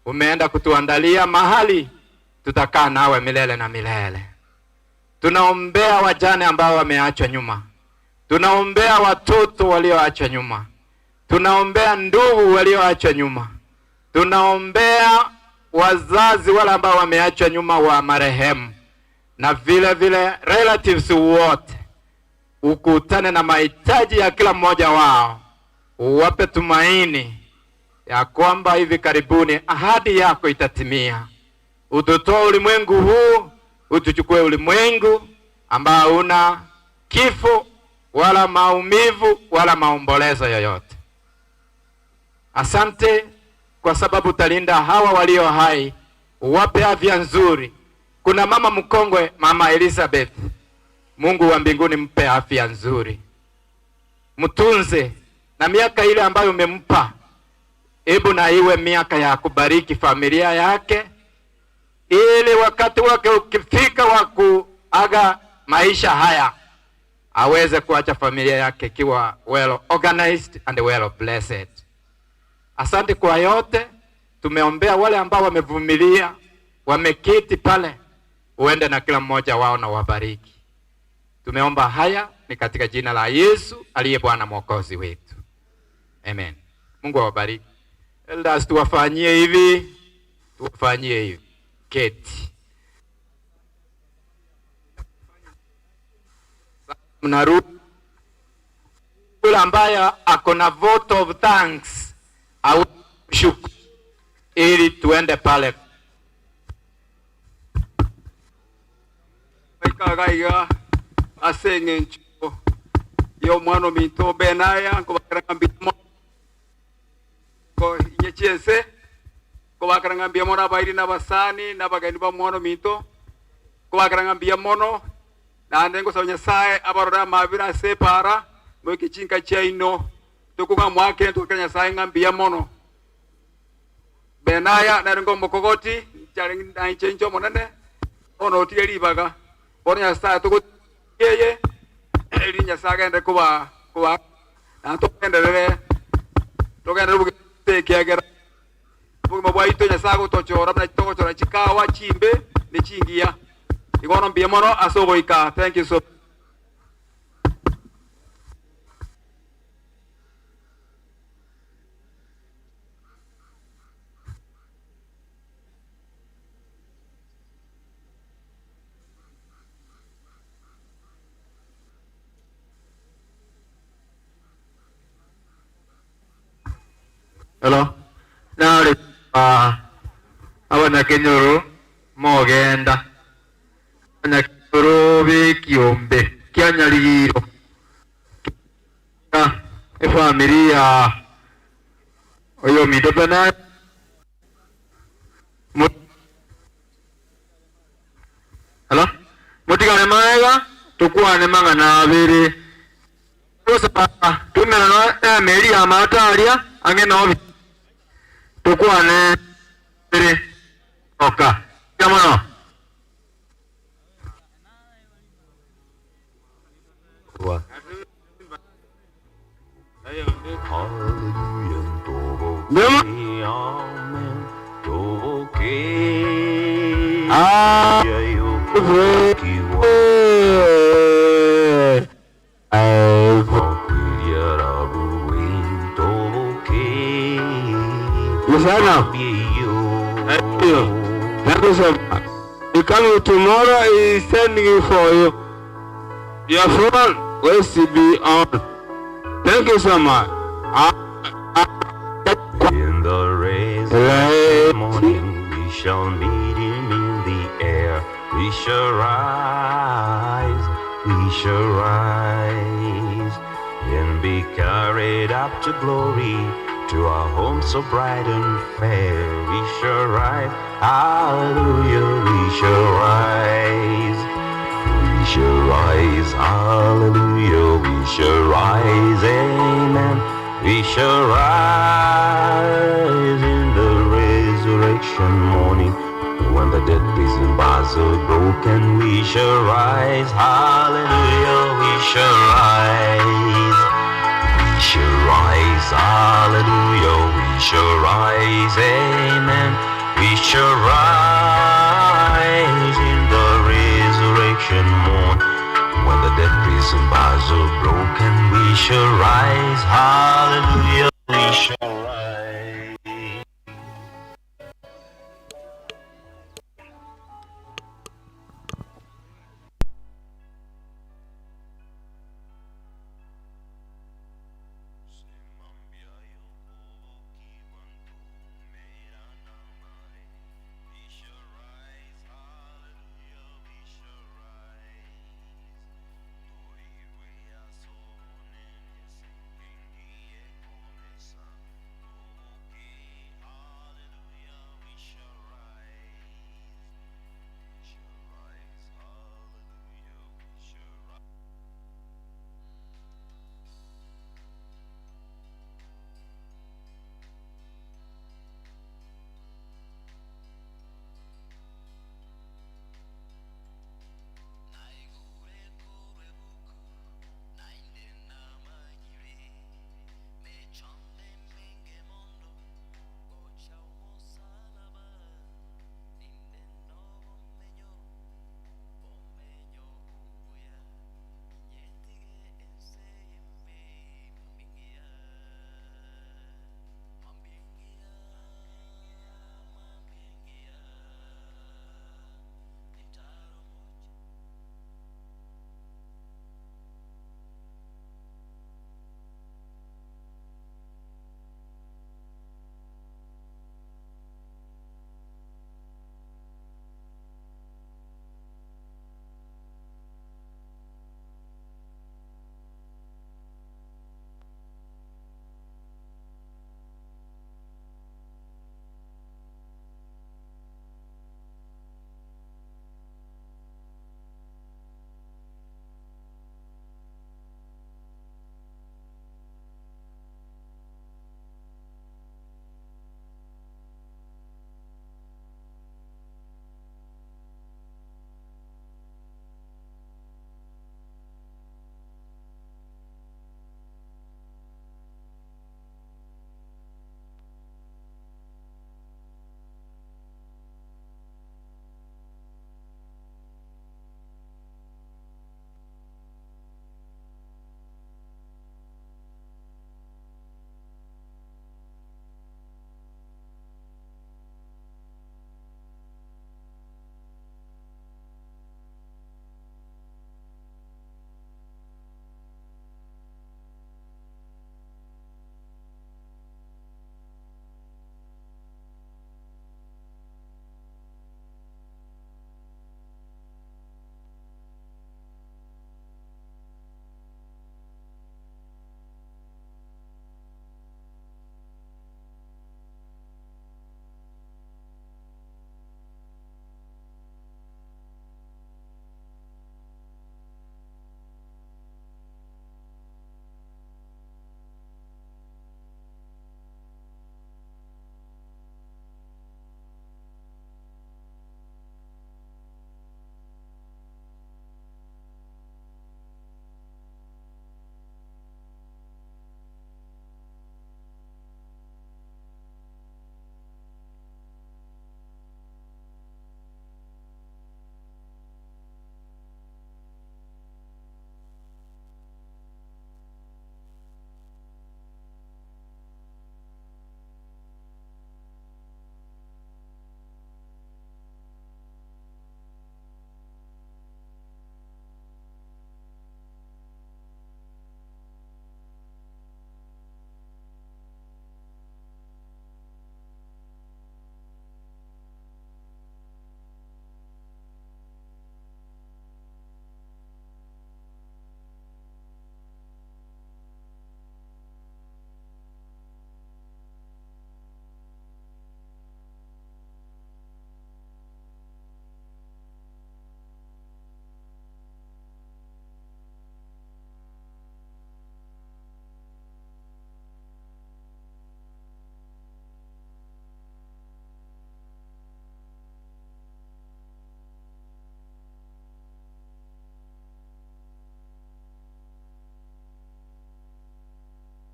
umeenda kutuandalia mahali tutakaa nawe milele na milele. Tunaombea wajane ambao wameachwa nyuma. Tunaombea watoto walioachwa nyuma. Tunaombea ndugu walioachwa nyuma. Tunaombea wazazi wale ambao wameachwa nyuma wa marehemu, na vile vile relatives wote. Ukutane na mahitaji ya kila mmoja wao, uwape tumaini ya kwamba hivi karibuni ahadi yako itatimia. Ututoe ulimwengu huu, utuchukue ulimwengu ambao una kifo wala maumivu wala maombolezo yoyote. Asante kwa sababu utalinda hawa walio hai, uwape afya nzuri. Kuna mama mkongwe, mama Elizabeth, Mungu wa mbinguni mpe afya nzuri, mtunze, na miaka ile ambayo umempa, hebu na iwe miaka ya kubariki familia yake, ili wakati wake ukifika wa kuaga maisha haya, aweze kuacha familia yake ikiwa well organized and well blessed. Asante kwa yote. Tumeombea wale ambao wamevumilia, wameketi pale, uende na kila mmoja wao na wabariki. Tumeomba haya ni katika jina la Yesu aliye Bwana Mwokozi wetu. Amen. Mungu awabariki. Elders, tuwafanyie hivi, tuwafanyie hivi. Keti. Mnarudi. Yule ambaye ako na vote of thanks au shukuru, ili tuende pale. Gaiga asenge ncho yo mwana minto Benaya ko bakarangambia ko inyechiese ko bakarangambia mona bairi na basani na bagani ba mwana minto ko bakarangambia mono na ndengo sa Nyasaye abarora mabira separa mo kichinka chaino tukunga mwake tukanya Nyasaye ngambia mono Benaya na ngo mokogoti chali na chenjo monene ono tieli baga Bona Nyasaye tuko yeye eli Nyasaye ende kuba na tokendelele buketekegera buke mabwaito Nyasaye gutochora na tokochora chikawa chimbe ni chingia igono mbia mono asogoika. Thank you so Hello? Nali abanyakenyoro mogenda abanyakenyoro b'ekiombe kia Nyariro efamili ya oyo Mido Benaya Hello? Mutigane maega tukwane mangana abiri Osa tumena no emeli ya matalia angena obi tukwane abiri oka jamano Thank you so much. You coming tomorrow is sending you for you. Your phone will still be on. Thank you so much. In the rays of morning, we shall meet him in the air. We shall rise, and be carried up to glory, to our home so bright and fair. We shall rise, hallelujah, we shall rise. We shall rise, hallelujah, we shall rise, amen. We shall rise in the resurrection morning. When the dead prison bars are broken, we shall rise, hallelujah, we shall rise. We shall rise, hallelujah, we shall rise, amen. We shall rise in the resurrection morn. When the dead prison bars are broken, we shall rise, hallelujah, we shall